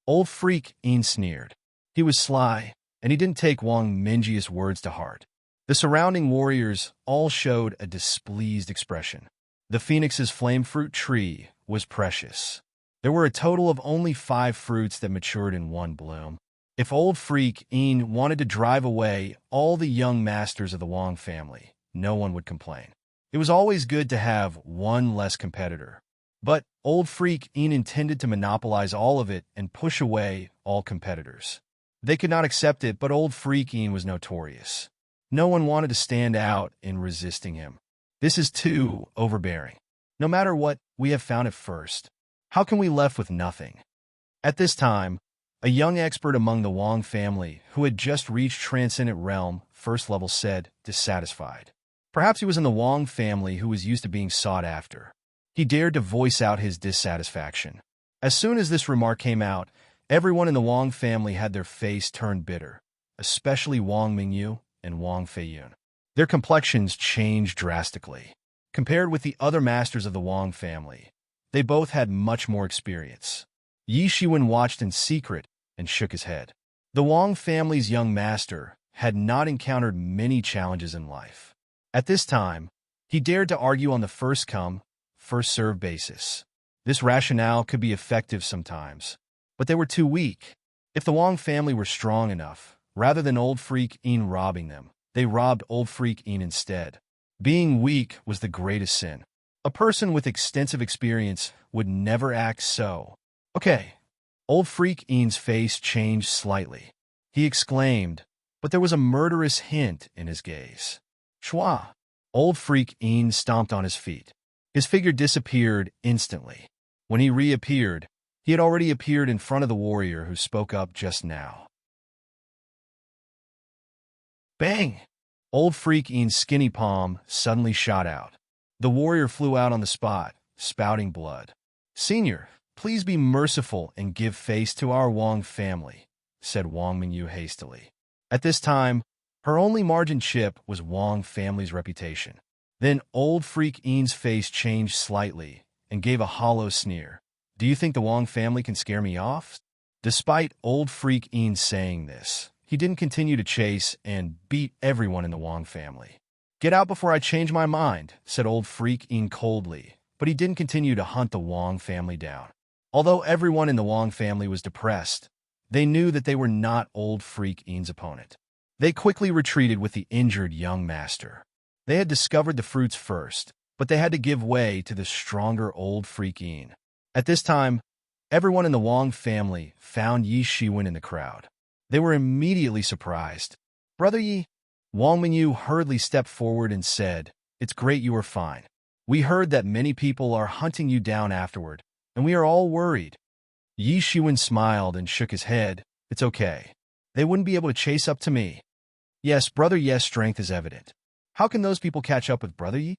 Old Freak Een sneered. He was sly, and he didn't take Wang Minji's words to heart. The surrounding warriors all showed a displeased expression. The Phoenix's flame fruit tree was precious. There were a total of only 5 fruits that matured in one bloom. If Old Freak Een wanted to drive away all the young masters of the Wang family, no one would complain. It was always good to have one less competitor. But Old Freak Een intended to monopolize all of it and push away all competitors. They could not accept it, but Old Freak Een was notorious. No one wanted to stand out in resisting him. This is too overbearing. No matter what, we have found it first. How can we left with nothing? At this time, a young expert among the Wang family, who had just reached Transcendent Realm 1st level, said, dissatisfied. Perhaps he was in the Wang family who was used to being sought after. He dared to voice out his dissatisfaction. As soon as this remark came out, everyone in the Wang family had their face turned bitter, especially Wang Mingyu and Wang Feiyun. Their complexions changed drastically. Compared with the other masters of the Wang family, they both had much more experience. Yi Shiwen watched in secret and shook his head. The Wang family's young master had not encountered many challenges in life. At this time, he dared to argue on the first-come, first-served basis. This rationale could be effective sometimes, but they were too weak. If the Wang family were strong enough, rather than Old Freak Yin robbing them, they robbed Old Freak Yin instead. Being weak was the greatest sin. A person with extensive experience would never act so. Okay. Old Freak Yin's face changed slightly. He exclaimed, but there was a murderous hint in his gaze. Shua! Old Freak Yin stomped on his feet. His figure disappeared instantly. When he reappeared, he had already appeared in front of the warrior who spoke up just now. Bang! Old Freak Yin's skinny palm suddenly shot out. The warrior flew out on the spot, spouting blood. "Senior, please be merciful and give face to our Wang family," said Wang Mingyu hastily. At this time, her only margin chip was Wang family's reputation. Then Old Freak Yin's face changed slightly and gave a hollow sneer. "Do you think the Wang family can scare me off?" Despite Old Freak Yin saying this, he didn't continue to chase and beat everyone in the Wang family. "Get out before I change my mind," said Old Freak Yin coldly, but he didn't continue to hunt the Wang family down. Although everyone in the Wang family was depressed, they knew that they were not Old Freak Yin's opponent. They quickly retreated with the injured young master. They had discovered the fruits first, but they had to give way to the stronger Old Freak Yin. At this time, everyone in the Wang family found Yi Shiwen in the crowd. They were immediately surprised. "Brother Yi," Wang Mingyu hurriedly stepped forward and said, "It's great you are fine. We heard that many people are hunting you down afterward, and we are all worried." Yi Shiwen smiled and shook his head. "It's okay. They wouldn't be able to chase up to me." "Yes, Brother Yi's strength is evident. How can those people catch up with Brother Yi?"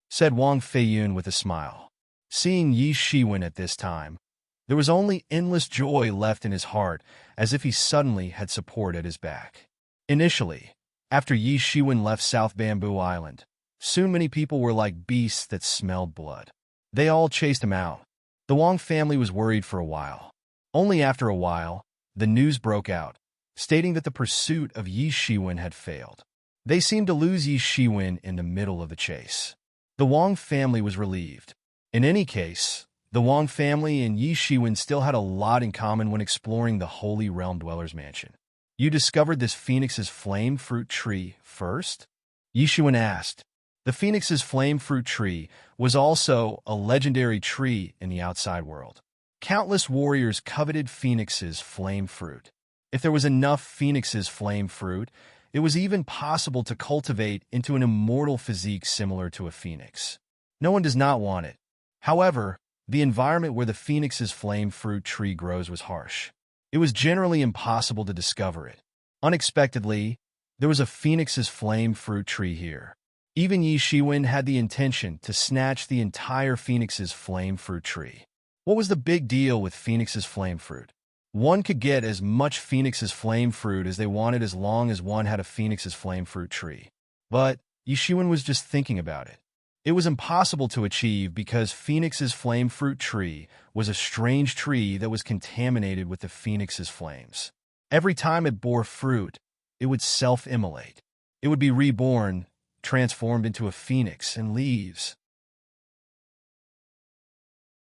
said Wang Feiyun with a smile. Seeing Yi Shiwen at this time, there was only endless joy left in his heart, as if he suddenly had support at his back. Initially, after Yi Shiwen left South Bamboo Island, soon many people were like beasts that smelled blood. They all chased him out. The Wang family was worried for a while. Only after a while, the news broke out, stating that the pursuit of Yi Shiwen had failed. They seemed to lose Yi Shiwen in the middle of the chase. The Wang family was relieved. In any case, the Wang family and Yi Shiwen still had a lot in common when exploring the Holy Realm Dweller's Mansion. "You discovered this Phoenix's flame fruit tree first?" Yi Shiwen asked. The Phoenix's flame fruit tree was also a legendary tree in the outside world. Countless warriors coveted Phoenix's flame fruit. If there was enough Phoenix's flame fruit, it was even possible to cultivate into an immortal physique similar to a phoenix. No one does not want it. However, the environment where the Phoenix's flame fruit tree grows was harsh. It was generally impossible to discover it. Unexpectedly, there was a Phoenix's flame fruit tree here. Even Yi Shiwen had the intention to snatch the entire Phoenix's flame fruit tree. What was the big deal with Phoenix's flame fruit? One could get as much Phoenix's flame fruit as they wanted as long as one had a Phoenix's flame fruit tree. But Yi Shiwen was just thinking about it. It was impossible to achieve because Phoenix's flame fruit tree was a strange tree that was contaminated with the Phoenix's flames. Every time it bore fruit, it would self-immolate. It would be reborn, transformed into a phoenix and leaves.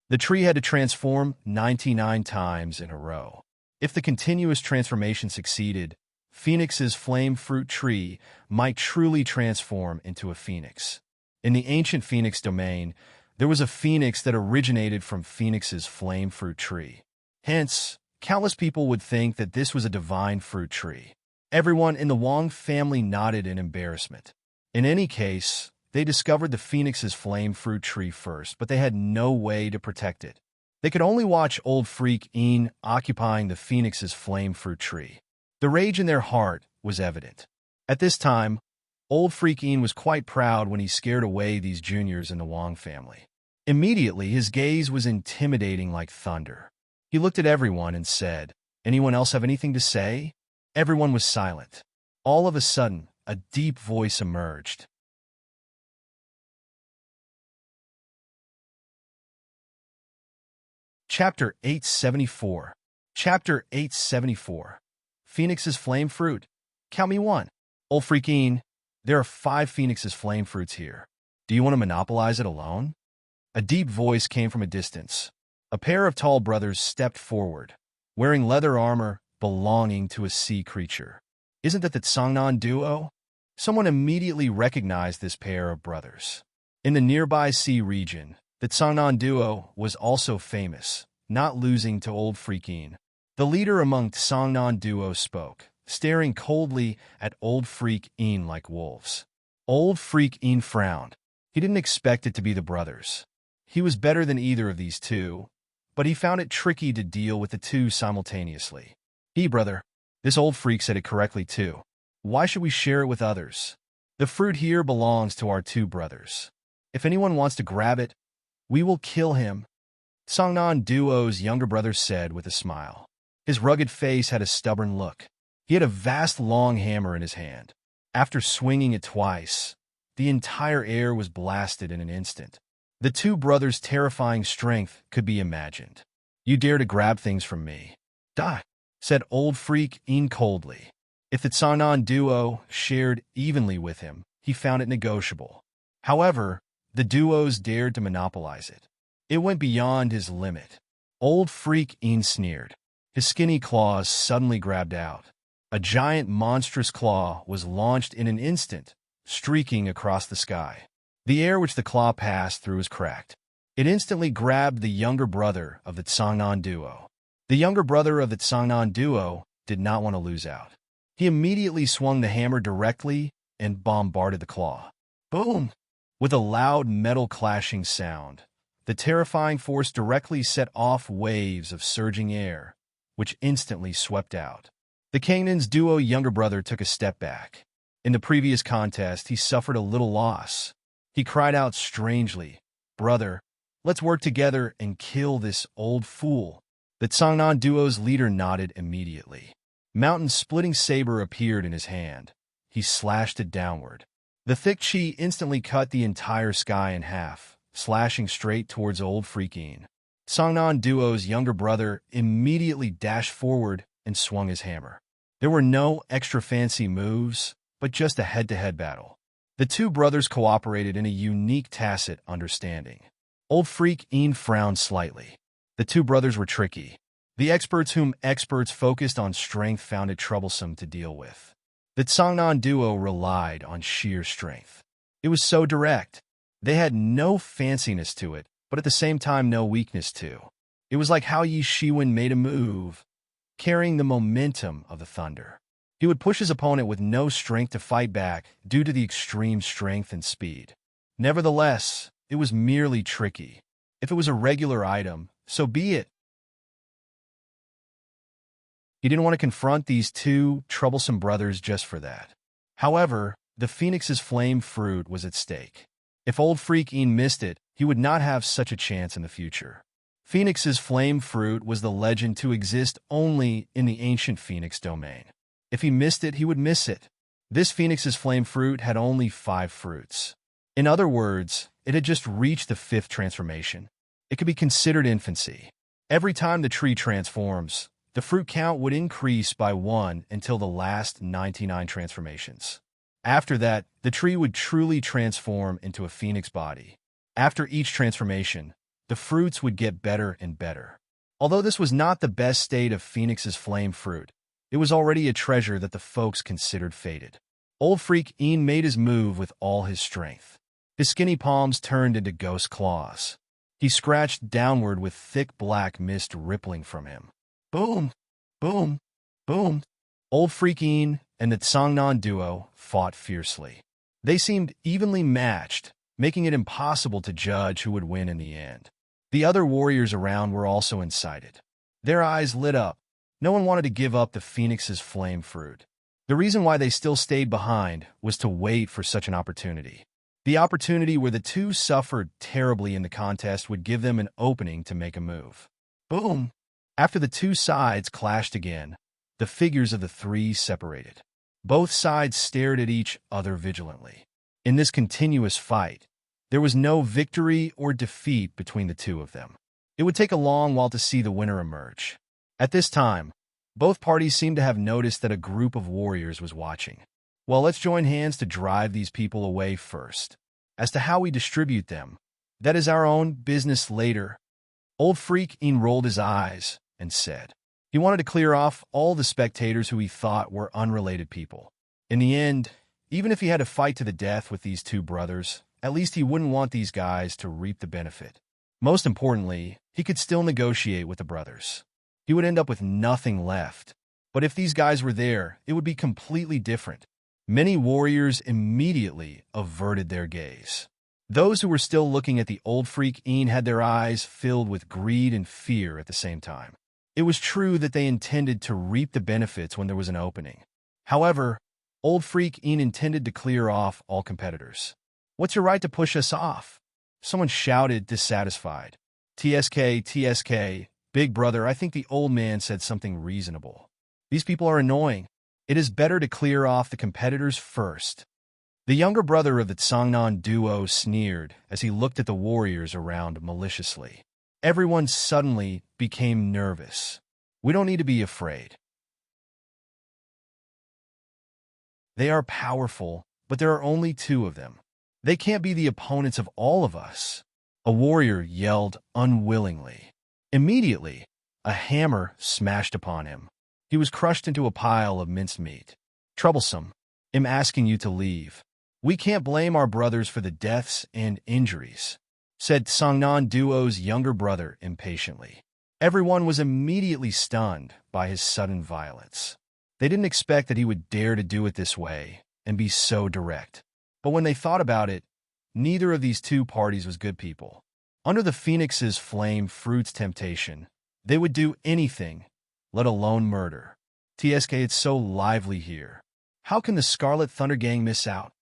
The tree had to transform 99 times in a row. If the continuous transformation succeeded, Phoenix's flame fruit tree might truly transform into a phoenix. In the ancient Phoenix domain, there was a phoenix that originated from Phoenix's flame fruit tree. Hence, countless people would think that this was a divine fruit tree. Everyone in the Wang family nodded in embarrassment. In any case, they discovered the Phoenix's flame fruit tree first, but they had no way to protect it. They could only watch Old Freak Yin occupying the Phoenix's flame fruit tree. The rage in their heart was evident. At this time, Old Freak Yin was quite proud when he scared away these juniors in the Wang family. Immediately, his gaze was intimidating like thunder. He looked at everyone and said, "Anyone else have anything to say?" Everyone was silent. All of a sudden, a deep voice emerged. Chapter 874. Chapter 874. Phoenix's Flame Fruit. Count me one. Old freaking, there are 5 Phoenix's Flame Fruits here. Do you want to monopolize it alone? A deep voice came from a distance. A pair of tall brothers stepped forward, wearing leather armor belonging to a sea creature. Isn't that the Sangnan duo? Someone immediately recognized this pair of brothers. In the nearby sea region, the Sangnan duo was also famous, not losing to Old Freaking. The leader among Sangnan duo spoke, staring coldly at Old Freak-een like wolves. Old Freak-een frowned. He didn't expect it to be the brothers. He was better than either of these two, but he found it tricky to deal with the two simultaneously. "Hey, brother, this old freak said it correctly too. Why should we share it with others? The fruit here belongs to our 2 brothers. If anyone wants to grab it, we will kill him," Sangnan duo's younger brother said with a smile. His rugged face had a stubborn look. He had a vast long hammer in his hand. After swinging it twice, the entire air was blasted in an instant. The 2 brothers' terrifying strength could be imagined. "You dare to grab things from me? Die," said Old Freak-een coldly. If the Sangnan duo shared evenly with him, he found it negotiable. However, the duos dared to monopolize it. It went beyond his limit. Old Freak-een sneered. His skinny claws suddenly grabbed out. A giant monstrous claw was launched in an instant, streaking across the sky. The air which the claw passed through was cracked. It instantly grabbed the younger brother of the Sangnan duo. The younger brother of the Sangnan duo did not want to lose out. He immediately swung the hammer directly and bombarded the claw. Boom! With a loud metal clashing sound, the terrifying force directly set off waves of surging air, which instantly swept out. The Kangnan's duo younger brother took a step back. In the previous contest, he suffered a little loss. He cried out strangely, "Brother, let's work together and kill this old fool." The Sangnan duo's leader nodded immediately. Mountain-splitting saber appeared in his hand. He slashed it downward. The thick chi instantly cut the entire sky in half, slashing straight towards Old Freaking. Sangnan duo's younger brother immediately dashed forward and swung his hammer. There were no extra fancy moves, but just a head-to-head battle. The 2 brothers cooperated in a unique tacit understanding. Old Freak-een frowned slightly. The 2 brothers were tricky. The experts focused on strength found it troublesome to deal with. The Sangnan duo relied on sheer strength. It was so direct. They had no fanciness to it, but at the same time no weakness too. It was like how Yi Shiwen made a move, carrying the momentum of the thunder. He would push his opponent with no strength to fight back due to the extreme strength and speed. Nevertheless, it was merely tricky. If it was a regular item, so be it. He didn't want to confront these 2 troublesome brothers just for that. However, the Phoenix's Flame Fruit was at stake. If Old Freak-een missed it, he would not have such a chance in the future. Phoenix's Flame Fruit was the legend to exist only in the ancient Phoenix domain. If he missed it, he would miss it. This Phoenix's Flame Fruit had only 5 fruits. In other words, it had just reached the 5th transformation. It could be considered infancy. Every time the tree transforms, the fruit count would increase by 1 until the last 99 transformations. After that, the tree would truly transform into a phoenix body. After each transformation, the fruits would get better and better. Although this was not the best state of Phoenix's Flame Fruit, it was already a treasure that the folks considered fated. Old Freak-een made his move with all his strength. His skinny palms turned into ghost claws. He scratched downward with thick black mist rippling from him. Boom! Boom! Boom! Old Freak-een and the Sangnan duo fought fiercely. They seemed evenly matched, making it impossible to judge who would win in the end. The other warriors around were also incited. Their eyes lit up. No one wanted to give up the Phoenix's Flame Fruit. The reason why they still stayed behind was to wait for such an opportunity. The opportunity where the two suffered terribly in the contest would give them an opening to make a move. Boom! After the two sides clashed again, the figures of the three separated. Both sides stared at each other vigilantly. In this continuous fight, there was no victory or defeat between the two of them. It would take a long while to see the winner emerge. At this time, both parties seemed to have noticed that a group of warriors was watching. Well, let's join hands to drive these people away first. As to how we distribute them, that is our own business later. Old Freak Ian rolled his eyes and said he wanted to clear off all the spectators who he thought were unrelated people. In the end, even if he had to fight to the death with these two brothers, at least he wouldn't want these guys to reap the benefit. Most importantly, he could still negotiate with the brothers. He would end up with nothing left. But if these guys were there, it would be completely different. Many warriors immediately averted their gaze. Those who were still looking at the Old Freak Ian had their eyes filled with greed and fear at the same time. It was true that they intended to reap the benefits when there was an opening. However, Old Freak Ian intended to clear off all competitors. "What's your right to push us off?" Someone shouted, dissatisfied. TSK, big brother, I think the old man said something reasonable. These people are annoying. It is better to clear off the competitors first. The younger brother of the Songnan duo sneered as he looked at the warriors around maliciously. Everyone suddenly became nervous. We don't need to be afraid. They are powerful, but there are only two of them. They can't be the opponents of all of us. A warrior yelled unwillingly. Immediately, a hammer smashed upon him. He was crushed into a pile of minced meat. Troublesome. I'm asking you to leave. We can't blame our brothers for the deaths and injuries, said Songnan duo's younger brother impatiently. Everyone was immediately stunned by his sudden violence. They didn't expect that he would dare to do it this way and be so direct. But when they thought about it, neither of these two parties was good people. Under the Phoenix's flame fruit's temptation, they would do anything, let alone murder. TSK, it's so lively here. How can the Scarlet Thunder Gang miss out?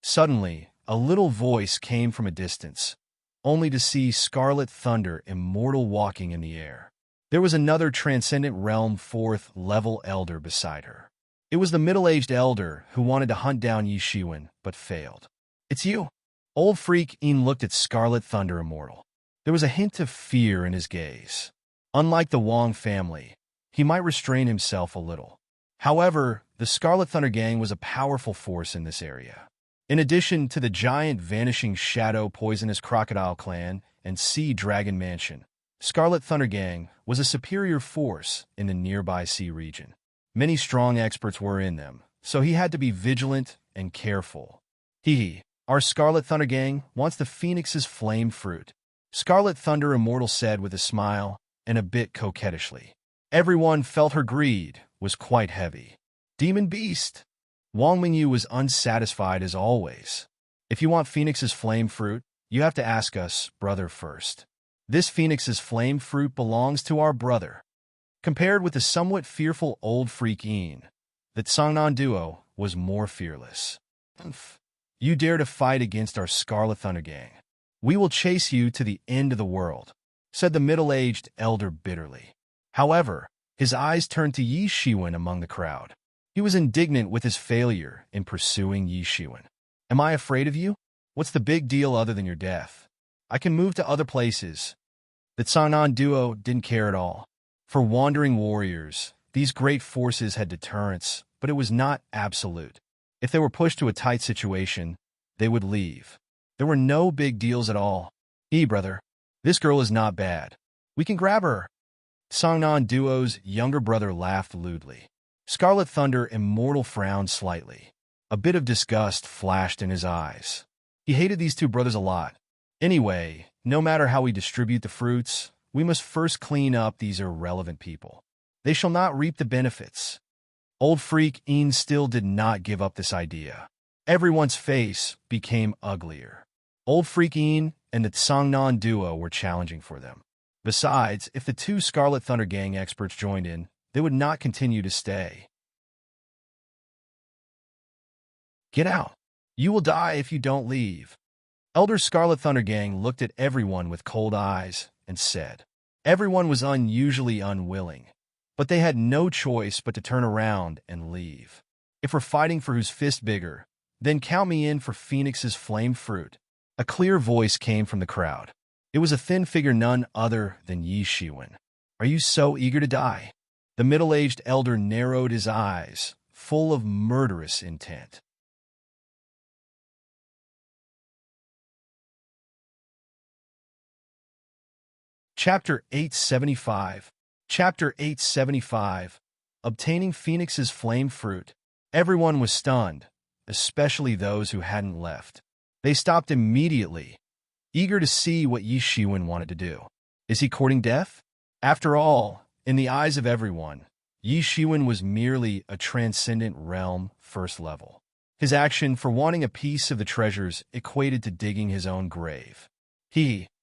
Suddenly, a little voice came from a distance, only to see Scarlet Thunder immortal walking in the air. There was another Transcendent Realm 4th level elder beside her. It was the middle-aged elder who wanted to hunt down Yi Shiwen, but failed. It's you. Old Freak Ian looked at Scarlet Thunder Immortal. There was a hint of fear in his gaze. Unlike the Wong family, he might restrain himself a little. However, the Scarlet Thunder Gang was a powerful force in this area. In addition to the giant Vanishing Shadow Poisonous Crocodile Clan and Sea Dragon Mansion, Scarlet Thunder Gang was a superior force in the nearby sea region. Many strong experts were in them, so he had to be vigilant and careful. Our Scarlet Thunder Gang wants the Phoenix's flame fruit, Scarlet Thunder Immortal said with a smile and a bit coquettishly. Everyone felt her greed was quite heavy. Demon Beast! Wang Mingyu was unsatisfied as always. If you want Phoenix's flame fruit, you have to ask us, brother, first. This Phoenix's flame fruit belongs to our brother. Compared with the somewhat fearful Old Freak Ian, the Songnan duo was more fearless. You dare to fight against our Scarlet Thunder Gang. We will chase you to the end of the world, said the middle-aged elder bitterly. However, his eyes turned to Yi Shiwen among the crowd. He was indignant with his failure in pursuing Yi Shiwen. Am I afraid of you? What's the big deal other than your death? I can move to other places. The Songnan duo didn't care at all. For wandering warriors, these great forces had deterrence, but it was not absolute. If they were pushed to a tight situation, they would leave. There were no big deals at all. Brother, this girl is not bad. We can grab her. Songnan duo's younger brother laughed lewdly. Scarlet Thunder Immortal frowned slightly. A bit of disgust flashed in his eyes. He hated these two brothers a lot. Anyway, no matter how we distribute the fruits, we must first clean up these irrelevant people. They shall not reap the benefits. Old Freak Ian still did not give up this idea. Everyone's face became uglier. Old Freak Ian and the Songnan duo were challenging for them. Besides, if the two Scarlet Thunder Gang experts joined in, they would not continue to stay. Get out. You will die if you don't leave. Elder Scarlet Thundergang looked at everyone with cold eyes and said. Everyone was unusually unwilling, but they had no choice but to turn around and leave. If we're fighting for whose fist bigger, then count me in for Phoenix's flame fruit. A clear voice came from the crowd. It was a thin figure none other than Yi Shiwen. Are you so eager to die? The middle-aged elder narrowed his eyes, full of murderous intent. Chapter 875. Chapter 875. Obtaining Phoenix's flame fruit. Everyone was stunned, especially those who hadn't left. They stopped immediately, eager to see what Yi Shiwen wanted to do. Is he courting death? After all, in the eyes of everyone, Yi Shiwen was merely a transcendent realm first level. His action for wanting a piece of the treasures equated to digging his own grave.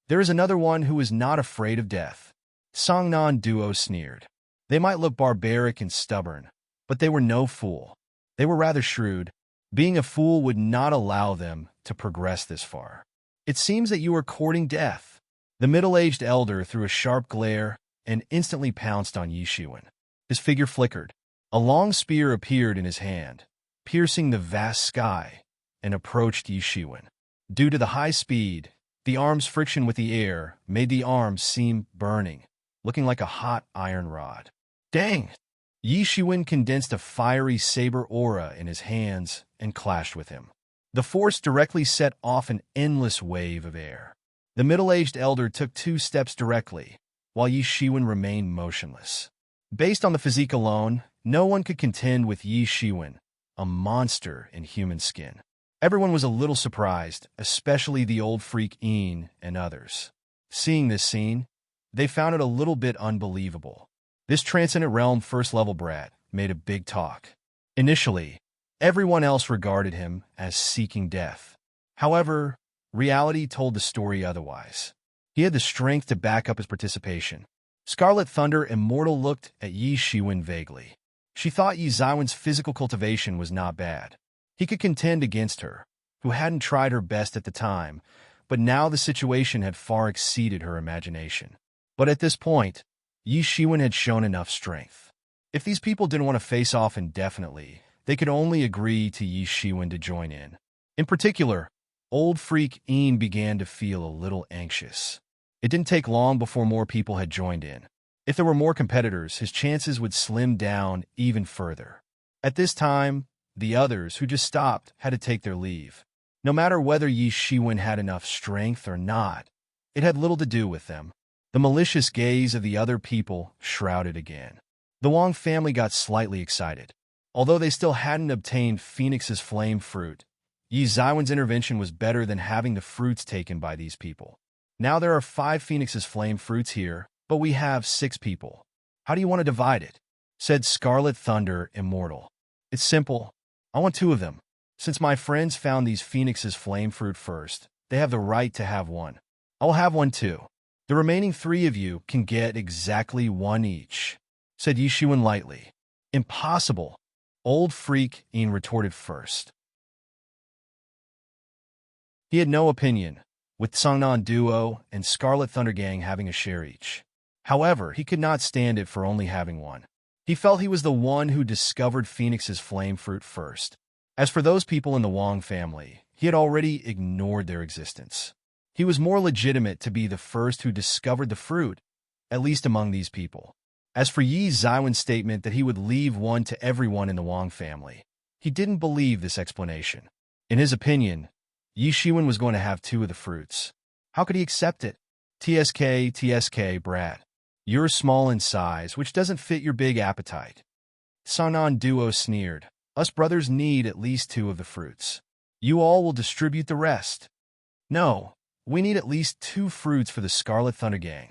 There is another one who is not afraid of death. Songnan Duo sneered. They might look barbaric and stubborn, but they were no fool. They were rather shrewd. Being a fool would not allow them to progress this far. It seems that you are courting death. The middle-aged elder threw a sharp glare and instantly pounced on Yi Shiwen. His figure flickered. A long spear appeared in his hand, piercing the vast sky, and approached Yi Shiwen. Due to the high speed, the arm's friction with the air made the arms seem burning, looking like a hot iron rod. Dang! Yi Shiwen condensed a fiery saber aura in his hands and clashed with him. The force directly set off an endless wave of air. The middle-aged elder took 2 steps directly, while Yi Shiwen remained motionless. Based on the physique alone, no one could contend with Yi Shiwen, a monster in human skin. Everyone was a little surprised, especially the old freak Een and others. Seeing this scene, they found it a little bit unbelievable. This transcendent realm first-level brat made a big talk. Initially, everyone else regarded him as seeking death. However, reality told the story otherwise. He had the strength to back up his participation. Scarlet Thunder Immortal looked at Yi Shiwen vaguely. She thought Yi Zaiwen's physical cultivation was not bad. He could contend against her, who hadn't tried her best at the time, but now the situation had far exceeded her imagination. But at this point, Yi Shiwen had shown enough strength. If these people didn't want to face off indefinitely, they could only agree to Yi Shiwen to join in. In particular, old freak Een began to feel a little anxious. It didn't take long before more people had joined in. If there were more competitors, his chances would slim down even further. At this time, the others, who just stopped, had to take their leave. No matter whether Yi Shiwen had enough strength or not, it had little to do with them. The malicious gaze of the other people shrouded again. The Wang family got slightly excited. Although they still hadn't obtained Phoenix's flame fruit, Yi Zaiwen's intervention was better than having the fruits taken by these people. Now there are 5 Phoenix's flame fruits here, but we have 6 people. How do you want to divide it? Said Scarlet Thunder Immortal. It's simple. I want 2 of them. Since my friends found these Phoenix's flame fruit first, they have the right to have one. I will have one too. The remaining 3 of you can get exactly 1 each, said Yi Shiwen lightly. Impossible. Old freak Een retorted first. He had no opinion, with Songnan Duo and Scarlet Thunder Gang having a share each. However, he could not stand it for only having one. He felt he was the one who discovered Phoenix's flame fruit first. As for those people in the Wang family, he had already ignored their existence. He was more legitimate to be the first who discovered the fruit, at least among these people. As for Yi Zaiwen's statement that he would leave one to everyone in the Wang family, he didn't believe this explanation. In his opinion, Yi Shiwen was going to have 2 of the fruits. How could he accept it? TSK, brat. You're small in size, which doesn't fit your big appetite. Songnan Duo sneered. Us brothers need at least 2 of the fruits. You all will distribute the rest. No, we need at least 2 fruits for the Scarlet Thunder Gang.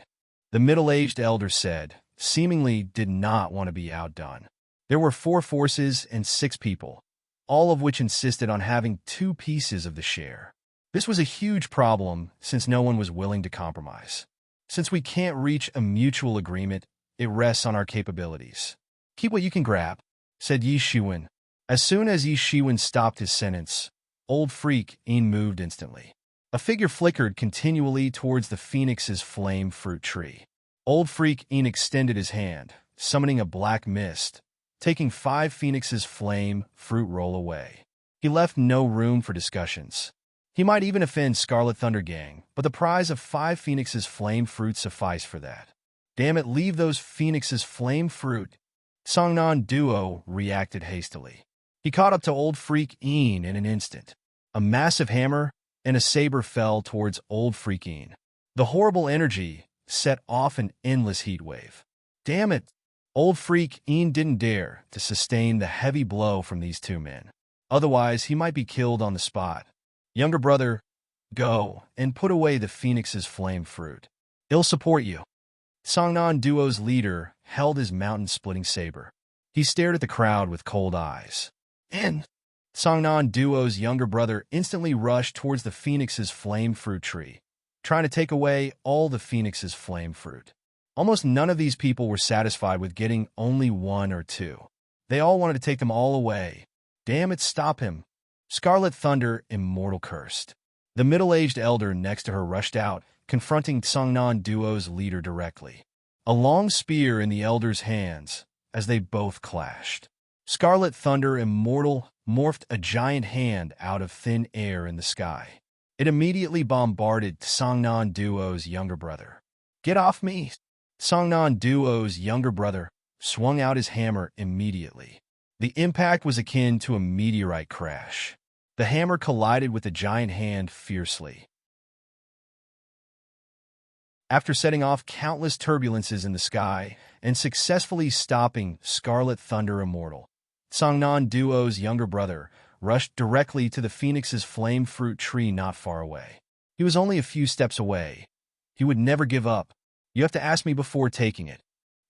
The middle-aged elder said, seemingly did not want to be outdone. There were 4 forces and 6 people, all of which insisted on having 2 pieces of the share. This was a huge problem since no one was willing to compromise. Since we can't reach a mutual agreement, it rests on our capabilities. Keep what you can grab, said Yi Shiwen. As soon as Yi Shiwen stopped his sentence, Old Freak moved instantly. A figure flickered continually towards the Phoenix's flame fruit tree. Old Freak extended his hand, summoning a black mist, taking 5 Phoenix's flame fruit roll away. He left no room for discussions. He might even offend Scarlet Thunder Gang, but the prize of 5 Phoenix's flame fruit sufficed for that. Damn it, leave those Phoenix's flame fruit. Songnan Duo reacted hastily. He caught up to Old Freak in an instant. A massive hammer and a saber fell towards Old Freak. The horrible energy set off an endless heat wave. Damn it! Old Freak didn't dare to sustain the heavy blow from these 2 men. Otherwise, he might be killed on the spot. Younger brother, go and put away the Phoenix's flame fruit. He'll support you. Songnan Duo's leader held his mountain-splitting saber. He stared at the crowd with cold eyes. And Songnan Duo's younger brother instantly rushed towards the Phoenix's flame fruit tree, trying to take away all the Phoenix's flame fruit. Almost none of these people were satisfied with getting only 1 or 2. They all wanted to take them all away. Damn it, stop him. Scarlet Thunder Immortal cursed. The middle-aged elder next to her rushed out, confronting Songnan Duo's leader directly. A long spear in the elder's hands as they both clashed. Scarlet Thunder Immortal morphed a giant hand out of thin air in the sky. It immediately bombarded Songnan Duo's younger brother. Get off me! Songnan Duo's younger brother swung out his hammer immediately. The impact was akin to a meteorite crash. The hammer collided with the giant hand fiercely. After setting off countless turbulences in the sky and successfully stopping Scarlet Thunder Immortal, Songnan Duo's younger brother rushed directly to the Phoenix's flame fruit tree not far away. He was only a few steps away. He would never give up. You have to ask me before taking it.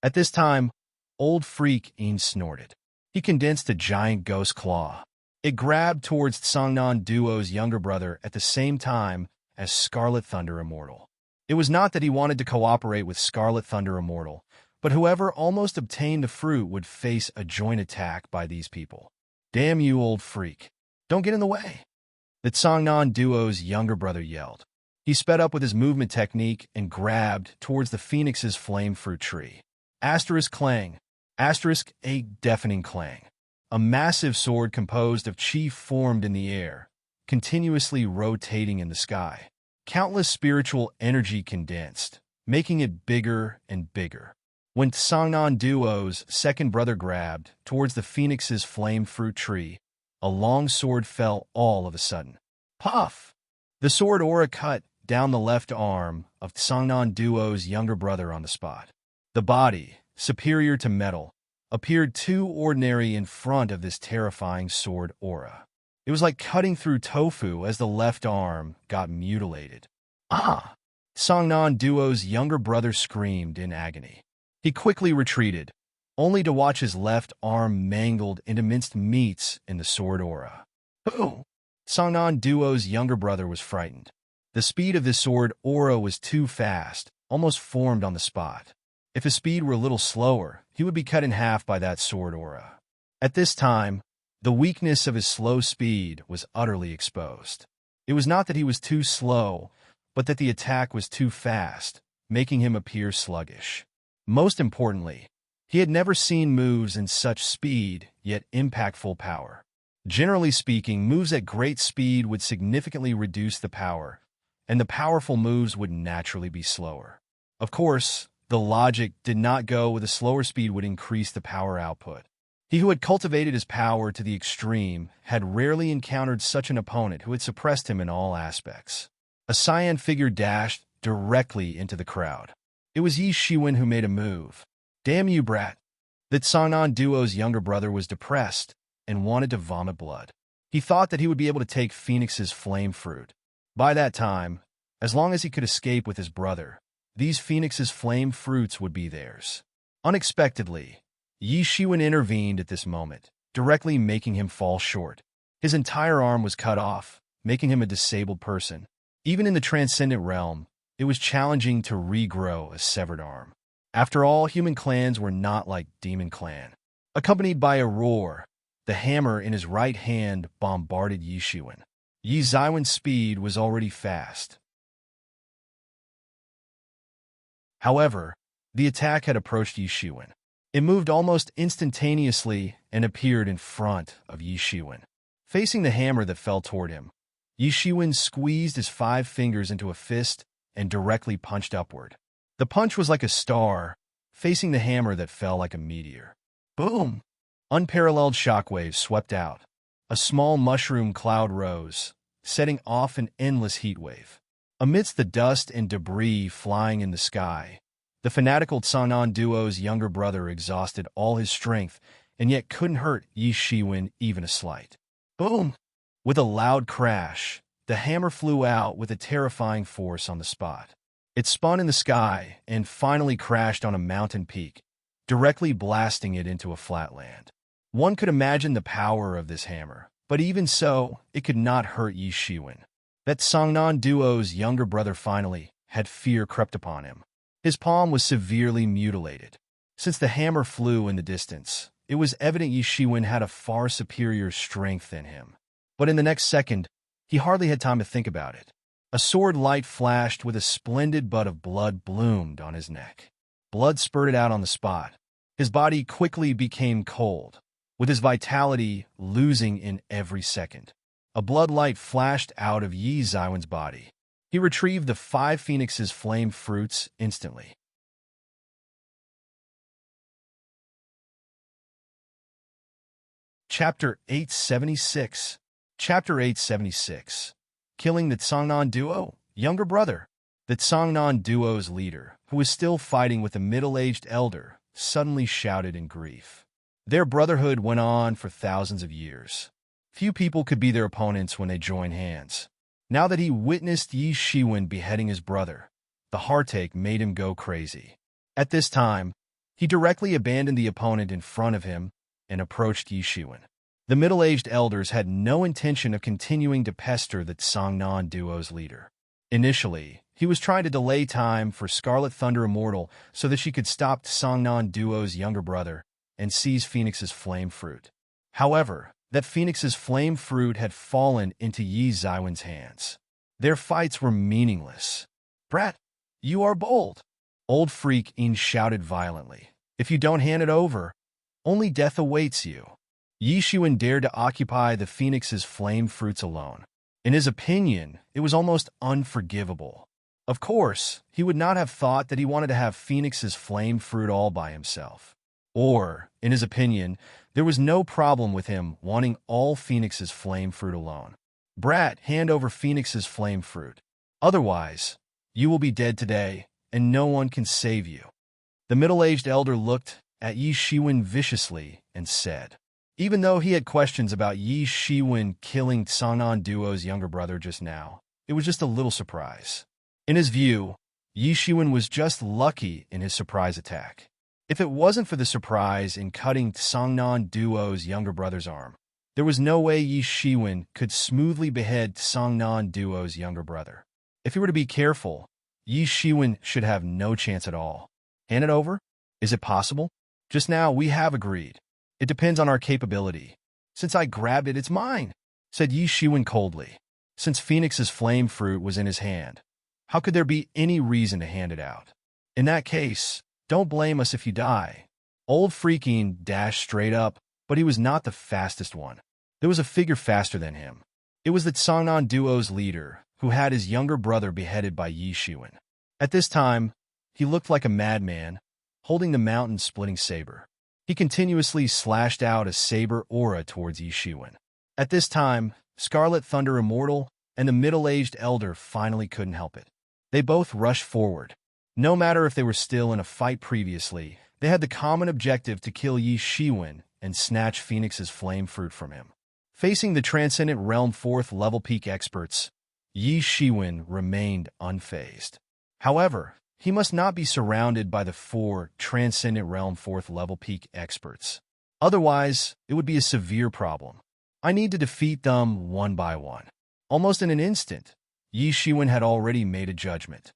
At this time, Old Freak snorted. He condensed a giant ghost claw. It grabbed towards Songnan Duo's younger brother at the same time as Scarlet Thunder Immortal. It was not that he wanted to cooperate with Scarlet Thunder Immortal, but whoever almost obtained the fruit would face a joint attack by these people. Damn you, Old Freak. Don't get in the way. The Songnan Duo's younger brother yelled. He sped up with his movement technique and grabbed towards the Phoenix's flame fruit tree. Asterisk clang. Asterisk a deafening clang. A massive sword composed of chi formed in the air, continuously rotating in the sky. Countless spiritual energy condensed, making it bigger and bigger. When Songnan Duo's second brother grabbed towards the Phoenix's flame fruit tree, a long sword fell all of a sudden. Puff! The sword aura cut down the left arm of Songnan Duo's younger brother on the spot. The body, superior to metal, appeared too ordinary in front of this terrifying sword aura. It was like cutting through tofu as the left arm got mutilated. Ah! Songnan Duo's younger brother screamed in agony. He quickly retreated, only to watch his left arm mangled into minced meats in the sword aura. Who? Songnan Duo's younger brother was frightened. The speed of this sword aura was too fast, almost formed on the spot. If his speed were a little slower, he would be cut in half by that sword aura. At this time, the weakness of his slow speed was utterly exposed. It was not that he was too slow, but that the attack was too fast, making him appear sluggish. Most importantly, he had never seen moves in such speed, yet impactful power. Generally speaking, moves at great speed would significantly reduce the power, and the powerful moves would naturally be slower. Of course, the logic did not go with a slower speed would increase the power output. He who had cultivated his power to the extreme had rarely encountered such an opponent who had suppressed him in all aspects. A cyan figure dashed directly into the crowd. It was Yi Shiwen who made a move. Damn you, brat. That Songnan Duo's younger brother was depressed and wanted to vomit blood. He thought that he would be able to take Phoenix's flame fruit. By that time, as long as he could escape with his brother, these Phoenix's flame fruits would be theirs. Unexpectedly, Yi Shiwen intervened at this moment, directly making him fall short. His entire arm was cut off, making him a disabled person. Even in the transcendent realm, it was challenging to regrow a severed arm. After all, human clans were not like Demon Clan. Accompanied by a roar, the hammer in his right hand bombarded Yi Shiwen. Yi Zaiwen's speed was already fast. However, the attack had approached Yi Shiwen. It moved almost instantaneously and appeared in front of Yi Shiwen. Facing the hammer that fell toward him, Yi Shiwen squeezed his 5 fingers into a fist and directly punched upward. The punch was like a star, facing the hammer that fell like a meteor. Boom! Unparalleled shockwaves swept out. A small mushroom cloud rose, setting off an endless heat wave. Amidst the dust and debris flying in the sky, the fanatical Tsangnan duo's younger brother exhausted all his strength and yet couldn't hurt Yi Shiwen even a slight. Boom! With a loud crash, the hammer flew out with a terrifying force on the spot. It spun in the sky and finally crashed on a mountain peak, directly blasting it into a flat land. One could imagine the power of this hammer, but even so, it could not hurt Yi Shiwen. That Tsangnan duo's younger brother finally had fear crept upon him. His palm was severely mutilated. Since the hammer flew in the distance, it was evident Yi Shiwen had a far superior strength than him. But in the next second, he hardly had time to think about it. A sword light flashed with a splendid bud of blood bloomed on his neck. Blood spurted out on the spot. His body quickly became cold, with his vitality losing in every second. A blood light flashed out of Yi Zaiwen's body. He retrieved the 5 phoenix's flame fruits instantly. Chapter 876. Chapter 876. Killing the Tsangnan duo, younger brother. The Tsangnan duo's leader, who was still fighting with a middle-aged elder, suddenly shouted in grief. Their brotherhood went on for thousands of years. Few people could be their opponents when they joined hands. Now that he witnessed Yi Shiwen beheading his brother, the heartache made him go crazy. At this time, he directly abandoned the opponent in front of him and approached Yi Shiwen. The middle-aged elders had no intention of continuing to pester the Tsangnan duo's leader. Initially, he was trying to delay time for Scarlet Thunder Immortal so that she could stop Tsangnan duo's younger brother and seize Phoenix's flame fruit. However, that Phoenix's flame fruit had fallen into Yi Zaiwen's hands. Their fights were meaningless. "Brat, you are bold!" Old Freak In shouted violently. "If you don't hand it over, only death awaits you." Yi Shiwen dared to occupy the Phoenix's flame fruits alone. In his opinion, it was almost unforgivable. Of course, he would not have thought that he wanted to have Phoenix's flame fruit all by himself. Or, in his opinion, there was no problem with him wanting all Phoenix's flame fruit alone. "Brat, hand over Phoenix's flame fruit. Otherwise, you will be dead today, and no one can save you." The middle-aged elder looked at Yi Shiwen viciously and said, even though he had questions about Yi Shiwen killing Tsangnan duo's younger brother just now, it was just a little surprise. In his view, Yi Shiwen was just lucky in his surprise attack. If it wasn't for the surprise in cutting Tsangnan duo's younger brother's arm, there was no way Yi Shiwen could smoothly behead Tsangnan duo's younger brother. If he were to be careful, Yi Shiwen should have no chance at all. Hand it over? Is it possible? Just now we have agreed. It depends on our capability. Since I grabbed it, it's mine, said Yi Shiwen coldly. Since Phoenix's flame fruit was in his hand, how could there be any reason to hand it out? In that case, don't blame us if you die. Old Freaking dashed straight up, but he was not the fastest one. There was a figure faster than him. It was the Tsangnan duo's leader, who had his younger brother beheaded by Yi Shiwen. At this time, he looked like a madman, holding the mountain-splitting saber. He continuously slashed out a saber aura towards Yi Shiwen. At this time, Scarlet Thunder Immortal and the middle-aged elder finally couldn't help it. They both rushed forward. No matter if they were still in a fight previously, they had the common objective to kill Yi Shiwen and snatch Phoenix's flame fruit from him. Facing the Transcendent Realm 4th level peak experts, Yi Shiwen remained unfazed. However, he must not be surrounded by the 4 Transcendent Realm 4th level peak experts. Otherwise, it would be a severe problem. I need to defeat them one by one. Almost in an instant, Yi Shiwen had already made a judgment.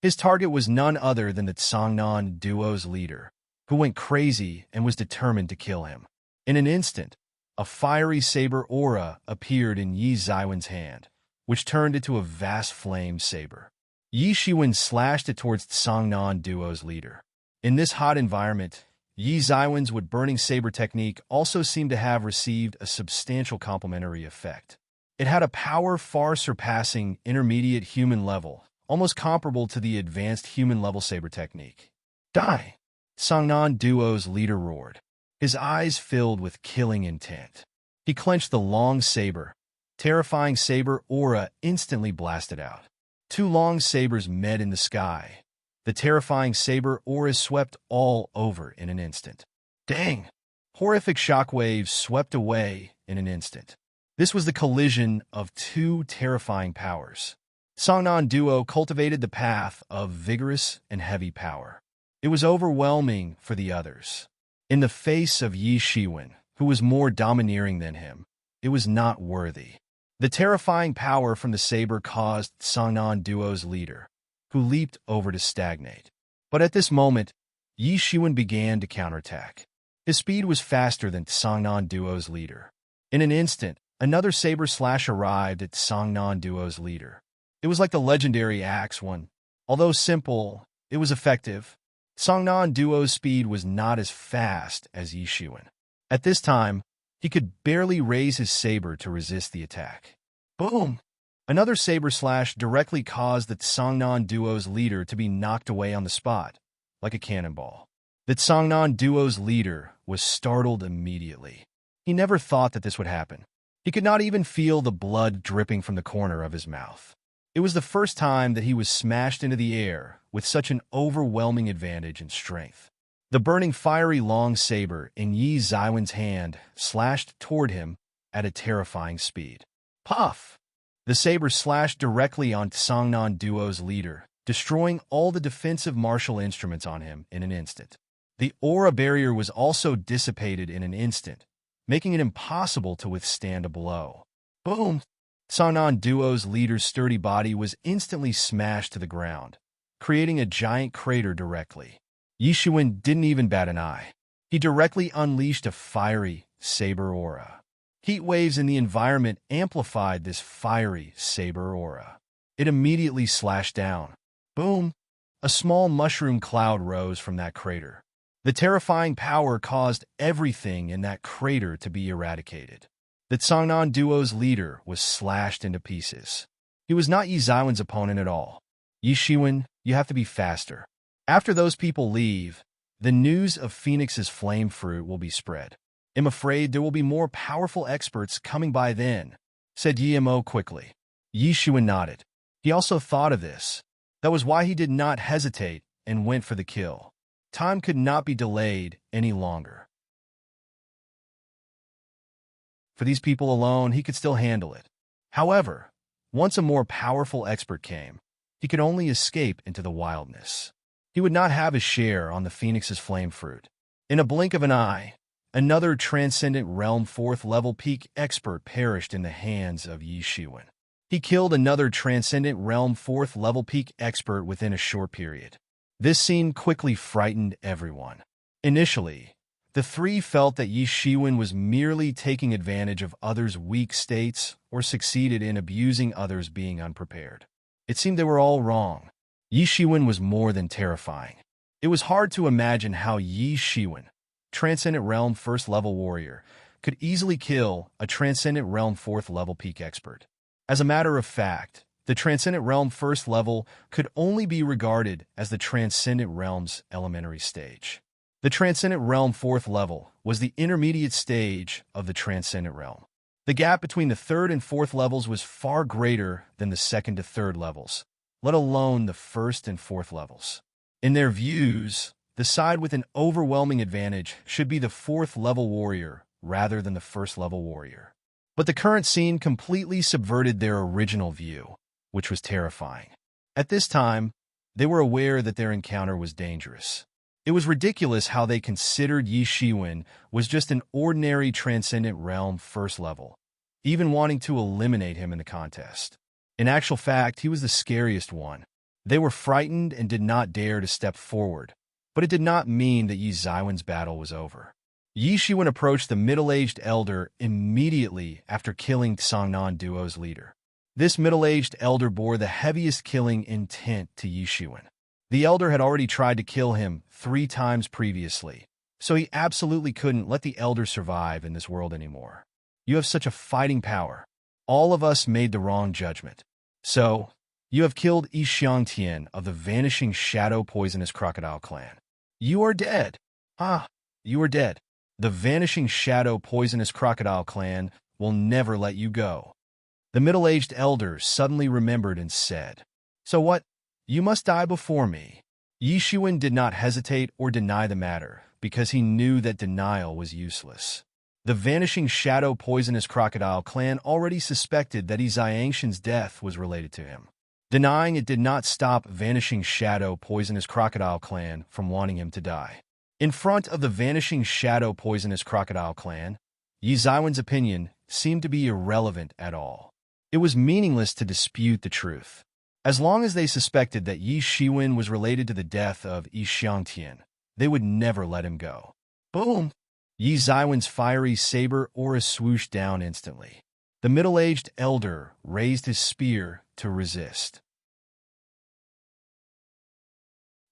His target was none other than the Tsangnan duo's leader, who went crazy and was determined to kill him. In an instant, A fiery saber aura appeared in Yi Zaiwen's hand, which turned into a vast flame saber. Yi Shiwen slashed it towards Songnan Duo's leader. In this hot environment, Yi Zaiwen's wood-burning saber technique also seemed to have received a substantial complementary effect. It had a power far surpassing intermediate human level, almost comparable to the advanced human-level saber technique. Die! Songnan Duo's leader roared, his eyes filled with killing intent. He clenched the long saber. Terrifying saber aura instantly blasted out. Two long sabers met in the sky. The terrifying saber aura swept all over in an instant. Dang! Horrific shockwaves swept away in an instant. This was the collision of two terrifying powers. Songnan Duo cultivated the path of vigorous and heavy power. It was overwhelming for the others. In the face of Yi Shiwen, who was more domineering than him, it was not worthy. The terrifying power from the saber caused Songnan Duo's leader, who leaped over to stagnate. But at this moment, Yi Shiwen began to counterattack. His speed was faster than Songnan Duo's leader. In an instant, another saber slash arrived at Songnan Duo's leader. It was like the legendary Axe one. Although simple, it was effective. Songnan Duo's speed was not as fast as Yi Shiwen. At this time, he could barely raise his saber to resist the attack. Boom! Another saber slash directly caused the Songnan Duo's leader to be knocked away on the spot, like a cannonball. The Songnan Duo's leader was startled immediately. He never thought that this would happen. He could not even feel the blood dripping from the corner of his mouth. It was the first time that he was smashed into the air with such an overwhelming advantage in strength. The burning fiery long saber in Yi Zaiwen's hand slashed toward him at a terrifying speed. Puff! The saber slashed directly on Songnan Duo's leader, destroying all the defensive martial instruments on him in an instant. The aura barrier was also dissipated in an instant, making it impossible to withstand a blow. Boom! Songnan Duo's leader's sturdy body was instantly smashed to the ground, creating a giant crater directly. Yi Shiwen didn't even bat an eye. He directly unleashed a fiery saber aura. Heat waves in the environment amplified this fiery saber aura. It immediately slashed down. Boom! A small mushroom cloud rose from that crater. The terrifying power caused everything in that crater to be eradicated. The Songnan Duo's leader was slashed into pieces. He was not Yi Zaiwen's opponent at all. Yi Shiwen, you have to be faster. After those people leave, the news of Phoenix's flame fruit will be spread. I'm afraid there will be more powerful experts coming by then, said Yimo quickly. Yi Shiwen nodded. He also thought of this. That was why he did not hesitate and went for the kill. Time could not be delayed any longer. For these people alone, he could still handle it. However, once a more powerful expert came, he could only escape into the wildness. He would not have his share on the Phoenix's flame fruit. In a blink of an eye, another Transcendent Realm 4th level peak expert perished in the hands of Yi Shiwen. He killed another Transcendent Realm 4th level peak expert within a short period. This scene quickly frightened everyone. Initially, the three felt that Yi Shiwen was merely taking advantage of others' weak states or succeeded in abusing others being unprepared. It seemed they were all wrong. Yi Shiwen was more than terrifying. It was hard to imagine how Yi Shiwen, Transcendent Realm 1st level warrior, could easily kill a Transcendent Realm 4th level peak expert. As a matter of fact, the Transcendent Realm 1st level could only be regarded as the Transcendent Realm's elementary stage. The Transcendent Realm 4th level was the intermediate stage of the Transcendent Realm. The gap between the 3rd and 4th levels was far greater than the 2nd to 3rd levels, let alone the 1st and 4th levels. In their views, the side with an overwhelming advantage should be the 4th level warrior rather than the 1st level warrior. But the current scene completely subverted their original view, which was terrifying. At this time, they were aware that their encounter was dangerous. It was ridiculous how they considered Yi Shiwen was just an ordinary Transcendent Realm 1st level, even wanting to eliminate him in the contest. In actual fact, he was the scariest one. They were frightened and did not dare to step forward, but it did not mean that Yi Zaiwen's battle was over. Yi Shiwen approached the middle-aged elder immediately after killing Songnan Duo's leader. This middle-aged elder bore the heaviest killing intent to Yi Shiwen. The elder had already tried to kill him 3 times previously, so he absolutely couldn't let the elder survive in this world anymore. You have such a fighting power. All of us made the wrong judgment. So, you have killed Yi Xiangtian of the Vanishing Shadow Poisonous Crocodile clan. You are dead. You are dead. The Vanishing Shadow Poisonous Crocodile clan will never let you go. The middle-aged elder suddenly remembered and said, So what? You must die before me. Yi Shiwen did not hesitate or deny the matter, because he knew that denial was useless. The Vanishing Shadow Poisonous Crocodile clan already suspected that Yi Xiangshan's death was related to him. Denying it did not stop Vanishing Shadow Poisonous Crocodile clan from wanting him to die. In front of the Vanishing Shadow Poisonous Crocodile clan, Yi Xiwen's opinion seemed to be irrelevant at all. It was meaningless to dispute the truth. As long as they suspected that Yi Shiwen was related to the death of Yi Xiangtian, they would never let him go. Boom! Yi Xiwen's fiery saber aura swooshed down instantly. The middle-aged elder raised his spear to resist.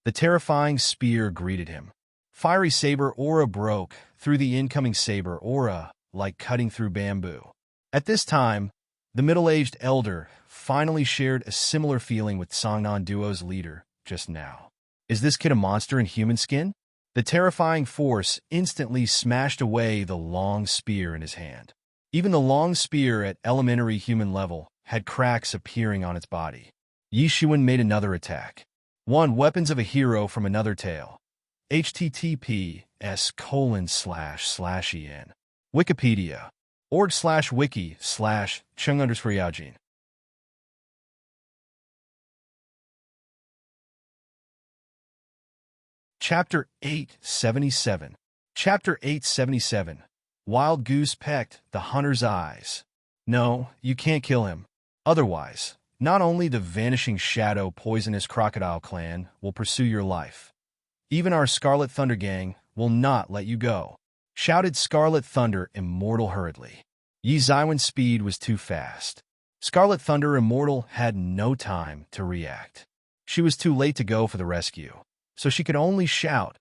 The terrifying spear greeted him. Fiery saber aura broke through the incoming saber aura like cutting through bamboo. At this time, the middle-aged elder finally shared a similar feeling with Songnan Duo's leader just now. Is this kid a monster in human skin? The terrifying force instantly smashed away the long spear in his hand. Even the long spear at elementary human level had cracks appearing on its body. Yi Shiwen made another attack. 1. Weapons of a Hero from Another Tale. https://en. Wikipedia. org/wiki/chung_yajin. Chapter 877. Chapter 877. Wild Goose Pecked the Hunter's Eyes. No, you can't kill him. Otherwise, not only the Vanishing Shadow Poisonous Crocodile clan will pursue your life, even our Scarlet Thunder gang will not let you go, shouted Scarlet Thunder Immortal hurriedly. Yi Xiwen's speed was too fast. Scarlet Thunder Immortal had no time to react. She was too late to go for the rescue, so she could only shout,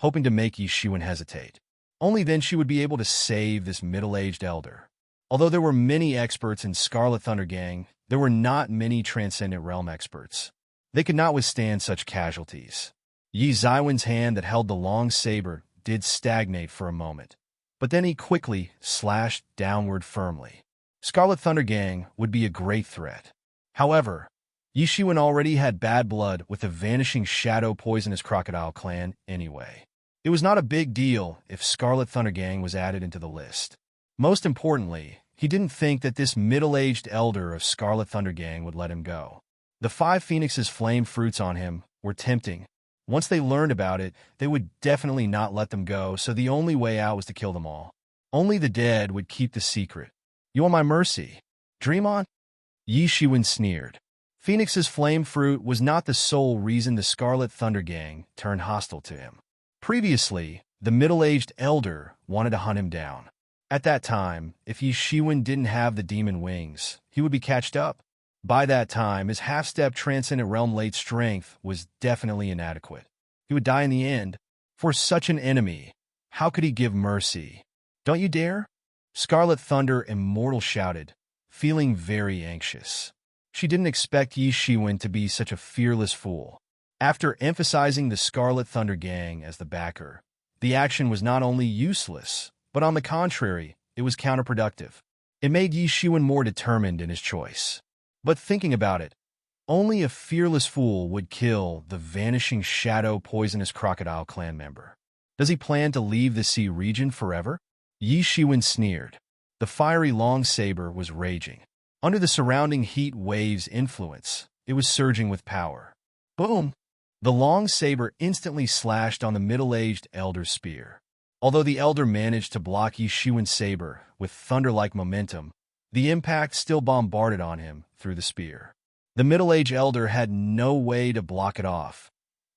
hoping to make Yi Shiwen hesitate. Only then she would be able to save this middle-aged elder. Although there were many experts in Scarlet Thunder Gang, there were not many Transcendent Realm experts. They could not withstand such casualties. Yi Xiwen's hand that held the long saber did stagnate for a moment, but then he quickly slashed downward firmly. Scarlet Thunder Gang would be a great threat. However, Yi Shiwen already had bad blood with the Vanishing Shadow Poisonous Crocodile clan anyway. It was not a big deal if Scarlet Thunder Gang was added into the list. Most importantly, he didn't think that this middle-aged elder of Scarlet Thunder Gang would let him go. The 5 Phoenix's flame fruits on him were tempting. Once they learned about it, they would definitely not let them go, so the only way out was to kill them all. Only the dead would keep the secret. You want my mercy? Dream on? Yi Shiwen sneered. Phoenix's flame fruit was not the sole reason the Scarlet Thunder Gang turned hostile to him. Previously, the middle-aged elder wanted to hunt him down. At that time, if Yi Shiwen didn't have the demon wings, he would be catched up. By that time, his half-step Transcendent Realm late strength was definitely inadequate. He would die in the end. For such an enemy, how could he give mercy? Don't you dare? Scarlet Thunder Immortal shouted, feeling very anxious. She didn't expect Yi Shiwen to be such a fearless fool. After emphasizing the Scarlet Thunder Gang as the backer, the action was not only useless, but on the contrary, it was counterproductive. It made Yi Shiwen more determined in his choice. But thinking about it, only a fearless fool would kill the Vanishing Shadow Poisonous Crocodile clan member. Does he plan to leave the sea region forever? Yi Shiwen sneered. The fiery long saber was raging. Under the surrounding heat wave's influence, it was surging with power. Boom! The long saber instantly slashed on the middle-aged elder's spear. Although the elder managed to block Yi Shiwen's saber with thunder-like momentum, the impact still bombarded on him through the spear. The middle-aged elder had no way to block it off,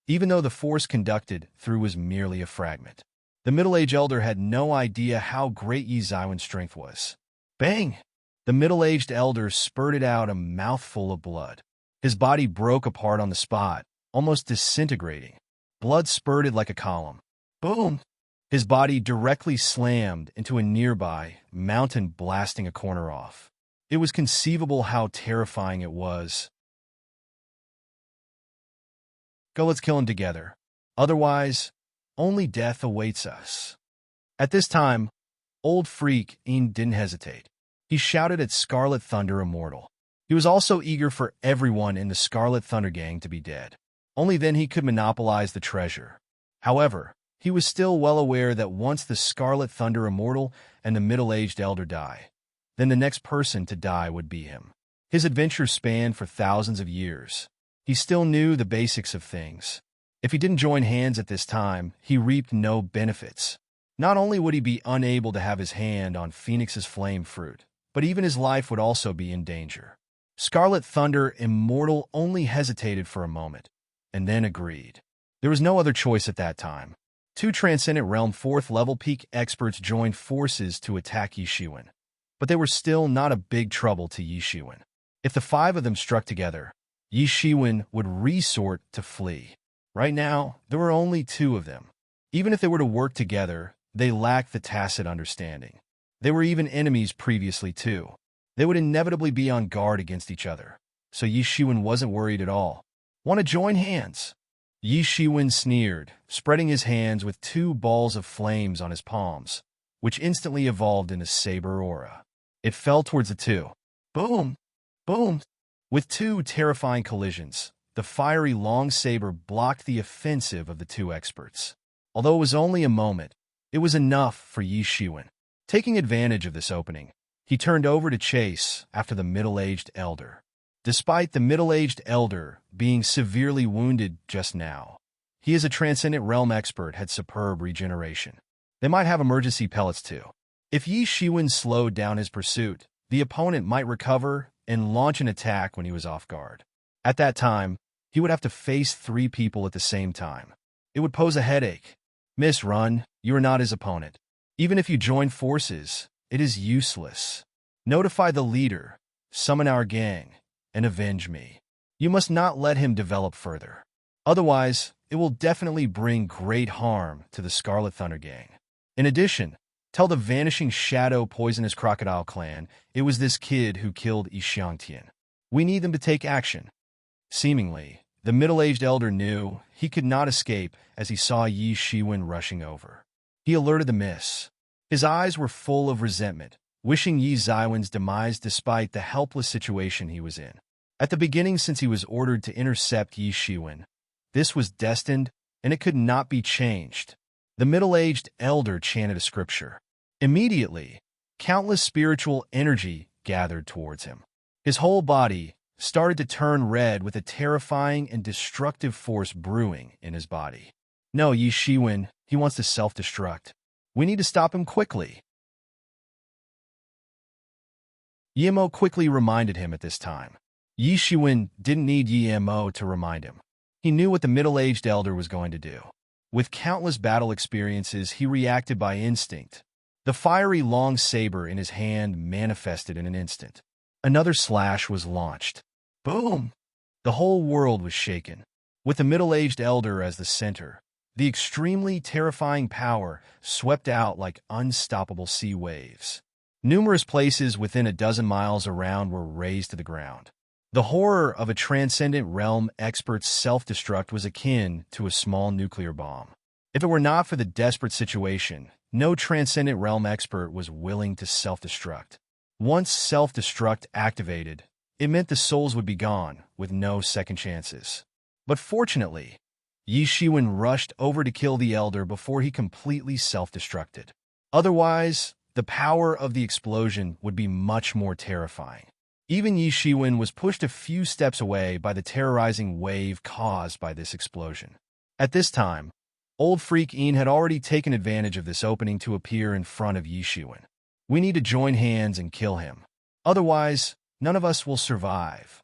even though the force conducted through was merely a fragment. The middle-aged elder had no idea how great Yi Zaiwen's strength was. Bang! The middle-aged elder spurted out a mouthful of blood. His body broke apart on the spot, almost disintegrating. Blood spurted like a column. Boom! His body directly slammed into a nearby mountain, blasting a corner off. It was conceivable how terrifying it was. Go, let's kill him together. Otherwise, only death awaits us. At this time, old freak Ian didn't hesitate. He shouted at Scarlet Thunder Immortal. He was also eager for everyone in the Scarlet Thunder gang to be dead. Only then he could monopolize the treasure. However, he was still well aware that once the Scarlet Thunder Immortal and the middle-aged elder die, then the next person to die would be him. His adventure spanned for thousands of years. He still knew the basics of things. If he didn't join hands at this time, he reaped no benefits. Not only would he be unable to have his hand on Phoenix's flame fruit, but even his life would also be in danger. Scarlet Thunder Immortal only hesitated for a moment, and then agreed. There was no other choice at that time. 2 Transcendent Realm 4th level peak experts joined forces to attack Yi Shiwen. But they were still not a big trouble to Yi Shiwen. If the 5 of them struck together, Yi Shiwen would resort to flee. Right now, there were only 2 of them. Even if they were to work together, they lacked the tacit understanding. They were even enemies previously too. They would inevitably be on guard against each other, so Yi Shiwen wasn't worried at all. Want to join hands? Yi Shiwen sneered, spreading his hands with 2 balls of flames on his palms, which instantly evolved into saber aura. It fell towards the 2. Boom! Boom! With 2 terrifying collisions, the fiery long saber blocked the offensive of the 2 experts. Although it was only a moment, it was enough for Yi Shiwen. Taking advantage of this opening, he turned over to chase after the middle-aged elder. Despite the middle-aged elder being severely wounded just now, he as a Transcendent Realm expert had superb regeneration. They might have emergency pellets too. If Yi Shiwen slowed down his pursuit, the opponent might recover and launch an attack when he was off guard. At that time, he would have to face 3 people at the same time. It would pose a headache. Miss Run, you are not his opponent. Even if you join forces, it is useless. Notify the leader, summon our gang, and avenge me. You must not let him develop further. Otherwise, it will definitely bring great harm to the Scarlet Thunder gang. In addition, tell the Vanishing Shadow Poisonous Crocodile clan it was this kid who killed Yi Xiangtian. We need them to take action. Seemingly, the middle-aged elder knew he could not escape as he saw Yi Shiwen rushing over. He alerted the miss. His eyes were full of resentment, wishing Yi Zaiwen's demise despite the helpless situation he was in. At the beginning, since he was ordered to intercept Yi Shiwen, this was destined, and it could not be changed. The middle-aged elder chanted a scripture. Immediately, countless spiritual energy gathered towards him. His whole body started to turn red with a terrifying and destructive force brewing in his body. No, Yi Shiwen, he wants to self-destruct. We need to stop him quickly. Yimo quickly reminded him at this time. Yi Shiwen didn't need Yimo to remind him. He knew what the middle-aged elder was going to do. With countless battle experiences, he reacted by instinct. The fiery long saber in his hand manifested in an instant. Another slash was launched. Boom! The whole world was shaken. With the middle-aged elder as the center, the extremely terrifying power swept out like unstoppable sea waves. Numerous places within a dozen miles around were razed to the ground. The horror of a Transcendent Realm expert's self-destruct was akin to a small nuclear bomb. If it were not for the desperate situation, no Transcendent Realm expert was willing to self-destruct. Once self-destruct activated, it meant the souls would be gone, with no second chances. But fortunately, Yi Shiwen rushed over to kill the elder before he completely self-destructed. Otherwise, the power of the explosion would be much more terrifying. Even Yi Shiwen was pushed a few steps away by the terrorizing wave caused by this explosion. At this time, Old Freak Ian had already taken advantage of this opening to appear in front of Yi Shiwen. We need to join hands and kill him. Otherwise, none of us will survive.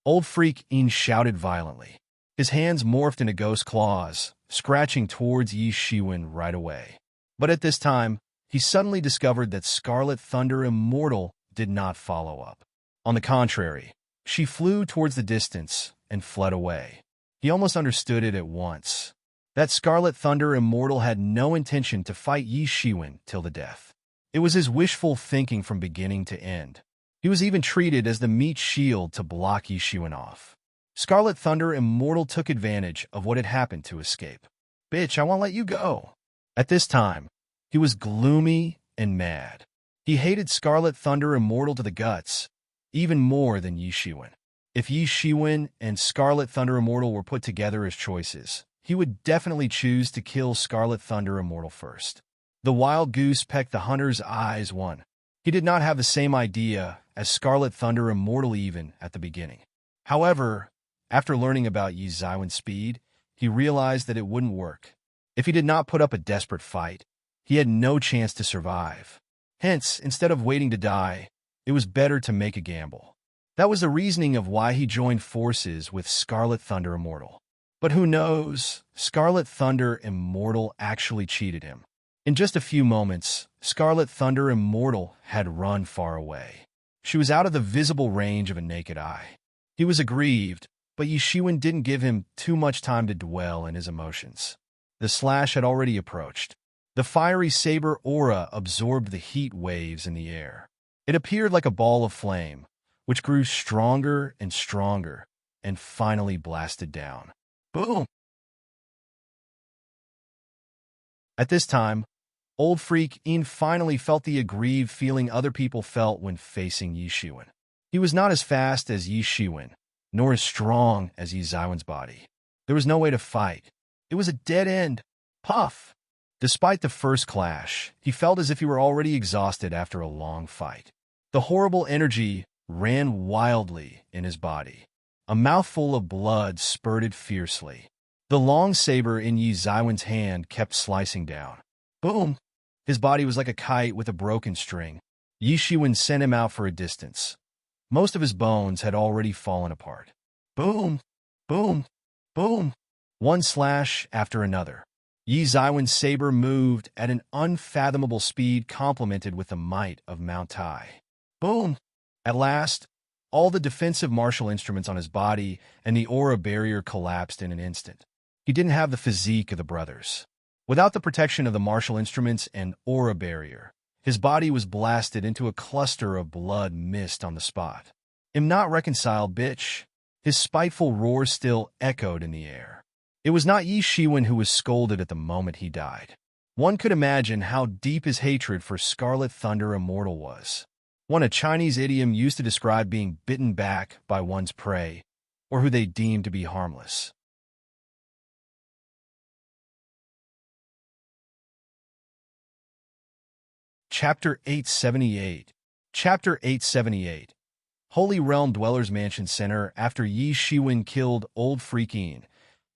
Old Freak Ian shouted violently. His hands morphed into ghost claws, scratching towards Yi Shiwen right away. But at this time, he suddenly discovered that Scarlet Thunder Immortal did not follow up. On the contrary, she flew towards the distance and fled away. He almost understood it at once. That Scarlet Thunder Immortal had no intention to fight Yi Shiwen till the death. It was his wishful thinking from beginning to end. He was even treated as the meat shield to block Yi Shiwen off. Scarlet Thunder Immortal took advantage of what had happened to escape. "Bitch, I won't let you go." At this time, he was gloomy and mad. He hated Scarlet Thunder Immortal to the guts, even more than Yi Shiwen. If Yi Shiwen and Scarlet Thunder Immortal were put together as choices, he would definitely choose to kill Scarlet Thunder Immortal first. The wild goose pecked the hunter's eyes one. He did not have the same idea as Scarlet Thunder Immortal even at the beginning. However, after learning about Yi Xiwen's speed, he realized that it wouldn't work. If he did not put up a desperate fight, he had no chance to survive. Hence, instead of waiting to die, it was better to make a gamble. That was the reasoning of why he joined forces with Scarlet Thunder Immortal. But who knows, Scarlet Thunder Immortal actually cheated him. In just a few moments, Scarlet Thunder Immortal had run far away. She was out of the visible range of a naked eye. He was aggrieved, but Yi Shiwen didn't give him too much time to dwell in his emotions. The slash had already approached. The fiery saber aura absorbed the heat waves in the air. It appeared like a ball of flame, which grew stronger and stronger, and finally blasted down. Boom! At this time, Old Freak Ian finally felt the aggrieved feeling other people felt when facing Yi Shiwen. He was not as fast as Yi Shiwen, nor as strong as Yi Xiwen's body. There was no way to fight. It was a dead end. Puff! Despite the first clash, he felt as if he were already exhausted after a long fight. The horrible energy ran wildly in his body. A mouthful of blood spurted fiercely. The long saber in Yi Xiwen's hand kept slicing down. Boom! His body was like a kite with a broken string. Yi Shiwen sent him out for a distance. Most of his bones had already fallen apart. Boom! Boom! Boom! One slash after another. Yi Xiwen's saber moved at an unfathomable speed complemented with the might of Mount Tai. Boom! At last, all the defensive martial instruments on his body and the aura barrier collapsed in an instant. He didn't have the physique of the brothers. Without the protection of the martial instruments and aura barrier, his body was blasted into a cluster of blood mist on the spot. "Am not reconciled, bitch." His spiteful roar still echoed in the air. It was not Yi Shiwen who was scolded at the moment he died. One could imagine how deep his hatred for Scarlet Thunder Immortal was. One a Chinese idiom used to describe being bitten back by one's prey, or who they deemed to be harmless. Chapter 878. Chapter 878. Holy Realm Dwellers Mansion Center. After Yi Shiwen killed Old Freak Ian,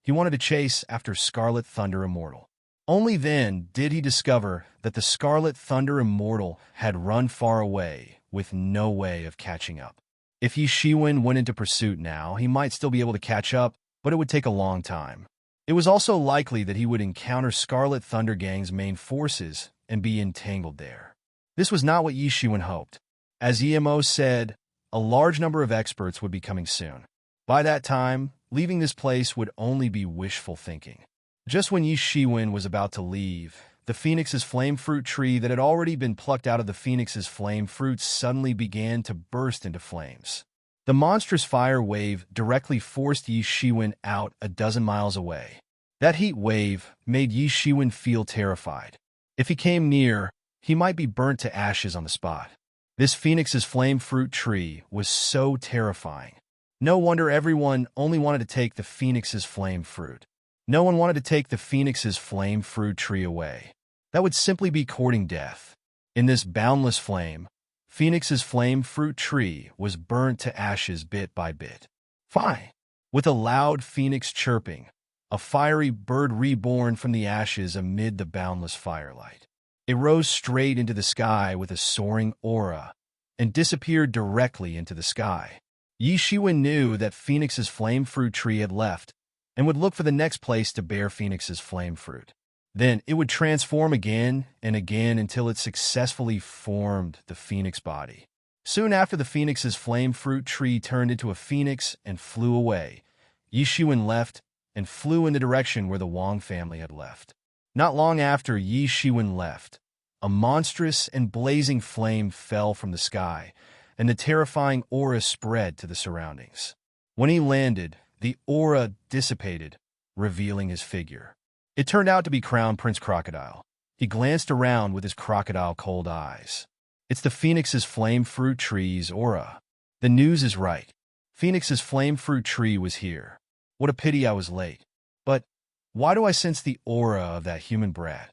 he wanted to chase after Scarlet Thunder Immortal. Only then did he discover that the Scarlet Thunder Immortal had run far away with no way of catching up. If Yi Shiwen went into pursuit now, he might still be able to catch up, but it would take a long time. It was also likely that he would encounter Scarlet Thunder Gang's main forces and be entangled there. This was not what Yi Shiwen hoped. As EMO said, a large number of experts would be coming soon. By that time, leaving this place would only be wishful thinking. Just when Yi Shiwen was about to leave, the Phoenix's flame fruit tree that had already been plucked out of the Phoenix's flame fruit suddenly began to burst into flames. The monstrous fire wave directly forced Yi Shiwen out a dozen miles away. That heat wave made Yi Shiwen feel terrified. If he came near, he might be burnt to ashes on the spot. This Phoenix's flame fruit tree was so terrifying. No wonder everyone only wanted to take the Phoenix's flame fruit. No one wanted to take the Phoenix's flame fruit tree away. That would simply be courting death. In this boundless flame, Phoenix's flame fruit tree was burnt to ashes bit by bit. Fine! With a loud phoenix chirping, a fiery bird reborn from the ashes amid the boundless firelight. It rose straight into the sky with a soaring aura and disappeared directly into the sky. Yi Shiwen knew that Phoenix's flame fruit tree had left and would look for the next place to bear Phoenix's flame fruit. Then it would transform again and again until it successfully formed the phoenix body. Soon after, the phoenix's flame fruit tree turned into a phoenix and flew away. Yi Shiwen left and flew in the direction where the Wang family had left. Not long after Yi Shiwen left, a monstrous and blazing flame fell from the sky, and the terrifying aura spread to the surroundings. When he landed, the aura dissipated, revealing his figure. It turned out to be Crown Prince Crocodile. He glanced around with his crocodile-cold eyes. It's the Phoenix's flame fruit tree's aura. The news is right. Phoenix's flame fruit tree was here. What a pity I was late. But why do I sense the aura of that human brat?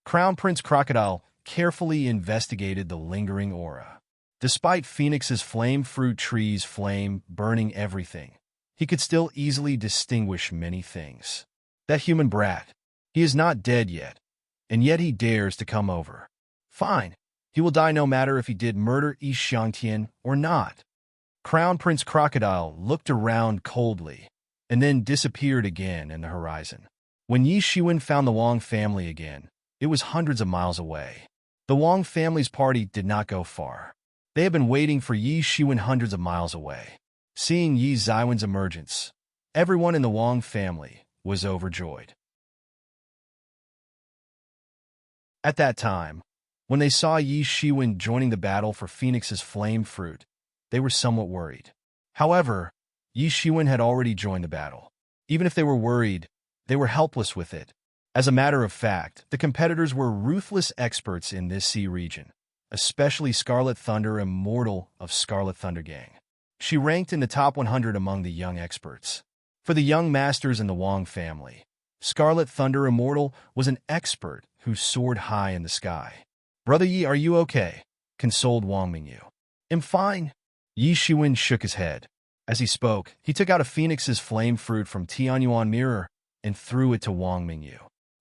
Crown Prince Crocodile carefully investigated the lingering aura. Despite Phoenix's flame fruit tree's flame burning everything, he could still easily distinguish many things. That human brat. He is not dead yet, and yet he dares to come over. Fine. He will die no matter if he did murder Yi Xiangtian or not. Crown Prince Crocodile looked around coldly, and then disappeared again in the horizon. When Yi Shiwen found the Wang family again, it was hundreds of miles away. The Wang family's party did not go far. They had been waiting for Yi Shiwen hundreds of miles away. Seeing Yi Xiwen's emergence, everyone in the Wang family was overjoyed. At that time, when they saw Yi Shiwen joining the battle for Phoenix's flame fruit, they were somewhat worried. However, Yi Shiwen had already joined the battle. Even if they were worried, they were helpless with it. As a matter of fact, the competitors were ruthless experts in this sea region, especially Scarlet Thunder Immortal of Scarlet Thunder Gang. She ranked in the top 100 among the young experts. For the young masters in the Wang family, Scarlet Thunder Immortal was an expert who soared high in the sky. "Brother Yi, are you okay?" consoled Wang Mingyu. "I'm fine." Yi Shiwen shook his head. As he spoke, he took out a phoenix's flame fruit from Tianyuan mirror and threw it to Wang Mingyu.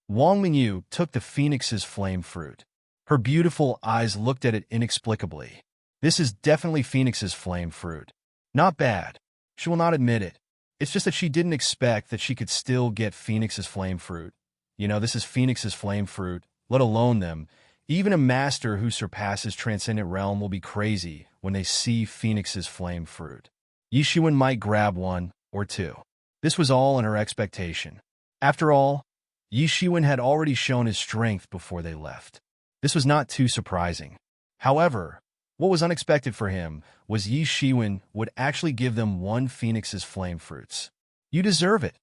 Wang Mingyu took the phoenix's flame fruit. Her beautiful eyes looked at it inexplicably. This is definitely Phoenix's flame fruit. Not bad. She will not admit it. It's just that she didn't expect that she could still get Phoenix's flame fruit. This is Phoenix's flame fruit, let alone them. Even a master who surpasses Transcendent Realm will be crazy when they see Phoenix's flame fruit. Yi Shiwen might grab one or two. This was all in her expectation. After all, Yi Shiwen had already shown his strength before they left. This was not too surprising. However, what was unexpected for him was Yi Shiwen would actually give them one Phoenix's flame fruits. "You deserve it."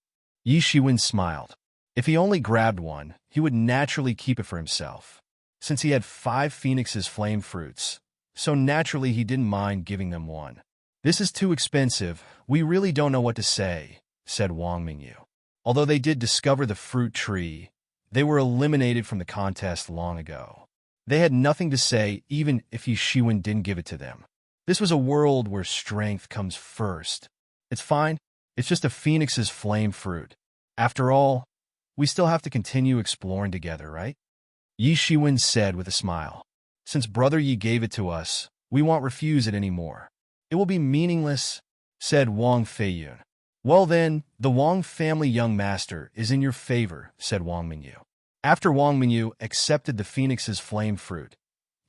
Yi Shiwen smiled. If he only grabbed one, he would naturally keep it for himself. Since he had 5 Phoenix's flame fruits, so naturally he didn't mind giving them one. "This is too expensive. We really don't know what to say," said Wang Mingyu. Although they did discover the fruit tree, they were eliminated from the contest long ago. They had nothing to say even if Yi Shiwen didn't give it to them. This was a world where strength comes first. It's fine. It's just a Phoenix's flame fruit. After all, we still have to continue exploring together, right? Yi Shiwen said with a smile. "Since Brother Yi gave it to us, we won't refuse it anymore." "It will be meaningless," said Wang Feiyun. "Well then, the Wang family young master is in your favor," said Wang Mingyu. After Wang Mingyu accepted the Phoenix's flame fruit,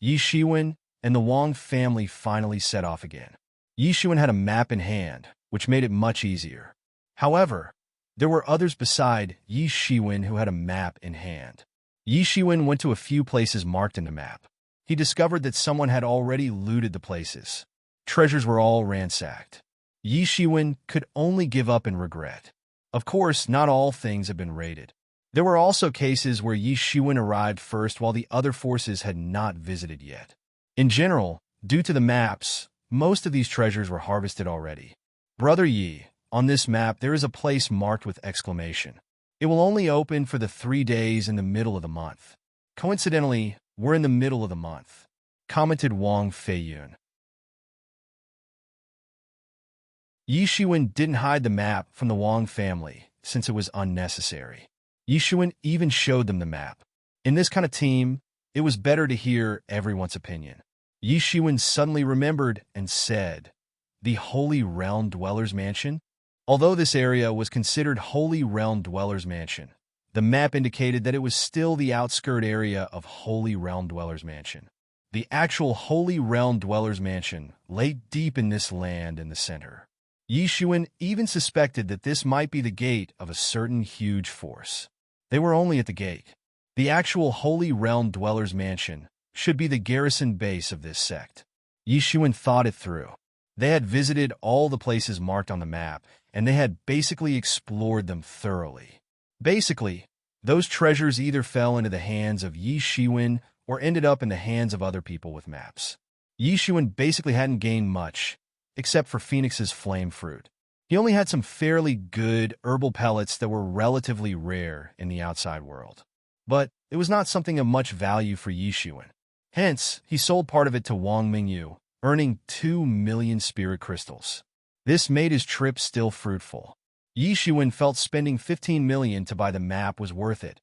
Yi Shiwen and the Wang family finally set off again. Yi Shiwen had a map in hand, which made it much easier. However, there were others beside Yi Shiwen who had a map in hand. Yi Shiwen went to a few places marked in the map. He discovered that someone had already looted the places. Treasures were all ransacked. Yi Shiwen could only give up in regret. Of course, not all things had been raided. There were also cases where Yi Shiwen arrived first while the other forces had not visited yet. In general, due to the maps, most of these treasures were harvested already. "Brother Yi, on this map there is a place marked with exclamation. It will only open for the 3 days in the middle of the month." "Coincidentally, we're in the middle of the month," commented Wang Feiyun. Yi Shiwen didn't hide the map from the Wang family since it was unnecessary. Yi Shiwen even showed them the map. In this kind of team, it was better to hear everyone's opinion. Yi Shiwen suddenly remembered and said, "The Holy Realm Dweller's Mansion?" Although this area was considered Holy Realm Dweller's Mansion, The map indicated that it was still the outskirt area of Holy Realm Dweller's Mansion. The actual Holy Realm Dweller's Mansion lay deep in this land in the center. Yishuan even suspected that this might be the gate of a certain huge force. They were only at the gate. The actual Holy Realm Dweller's Mansion should be the garrison base of this sect. Yishuan thought it through. They had visited all the places marked on the map, and they had basically explored them thoroughly. Basically, those treasures either fell into the hands of Yi Shiwen or ended up in the hands of other people with maps. Yi Shiwen basically hadn't gained much, except for Phoenix's flame fruit. He only had some fairly good herbal pellets that were relatively rare in the outside world. But it was not something of much value for Yi Shiwen. Hence, he sold part of it to Wang Mingyu, earning 2 million spirit crystals. This made his trip still fruitful. Yi Shiwen felt spending 15 million to buy the map was worth it,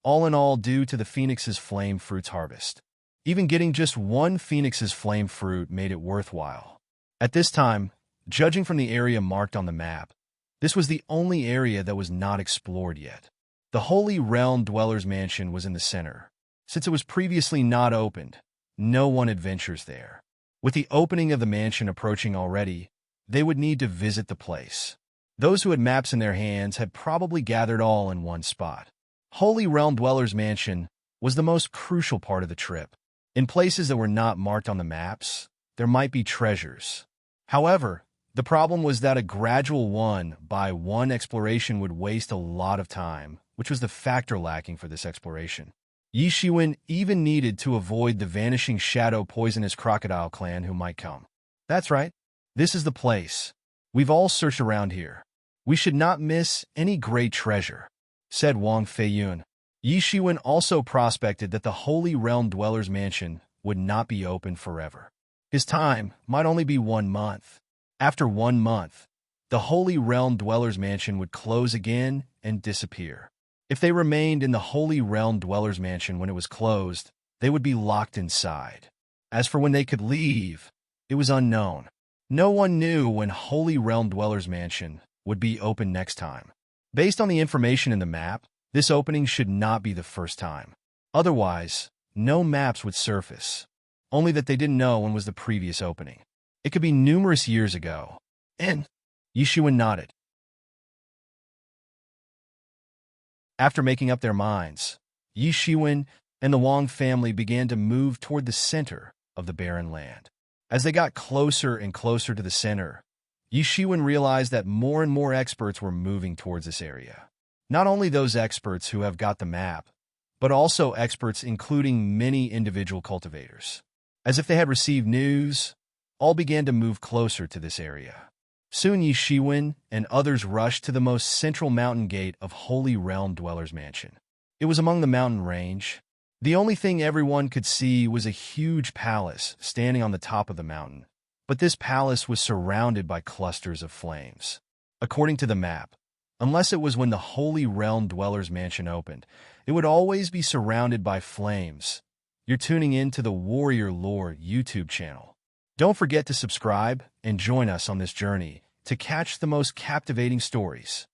all in all due to the Phoenix's flame fruit's harvest. Even getting just one Phoenix's flame fruit made it worthwhile. At this time, judging from the area marked on the map, this was the only area that was not explored yet. The Holy Realm Dweller's Mansion was in the center. Since it was previously not opened, no one adventures there. With the opening of the mansion approaching already, they would need to visit the place. Those who had maps in their hands had probably gathered all in one spot. Holy Realm Dweller's Mansion was the most crucial part of the trip. In places that were not marked on the maps, there might be treasures. However, the problem was that a gradual one-by-one exploration would waste a lot of time, which was the factor lacking for this exploration. Yi Shiwen even needed to avoid the vanishing shadow poisonous crocodile clan who might come. That's right. This is the place. We've all searched around here. We should not miss any great treasure, said Wang Feiyun. Yi Shiwen also prospected that the Holy Realm Dweller's Mansion would not be open forever. His time might only be 1 month. After 1 month, the Holy Realm Dweller's Mansion would close again and disappear. If they remained in the Holy Realm Dweller's Mansion when it was closed, they would be locked inside. As for when they could leave, it was unknown. No one knew when Holy Realm Dweller's Mansion would be open next time. Based on the information in the map, this opening should not be the first time. Otherwise, no maps would surface. Only that they didn't know when was the previous opening. It could be numerous years ago. And Yishuan nodded. After making up their minds, Yi Shiwen and the Wang family began to move toward the center of the barren land. As they got closer and closer to the center, Yi Shiwen realized that more and more experts were moving towards this area. Not only those experts who have got the map, but also experts including many individual cultivators. As if they had received news, all began to move closer to this area. Soon Yi Shiwen and others rushed to the most central mountain gate of Holy Realm Dweller's Mansion. It was among the mountain range. The only thing everyone could see was a huge palace standing on the top of the mountain, but this palace was surrounded by clusters of flames. According to the map, unless it was when the Holy Realm Dweller's Mansion opened, it would always be surrounded by flames. You're tuning in to the Warrior Lore YouTube channel. Don't forget to subscribe and join us on this journey to catch the most captivating stories.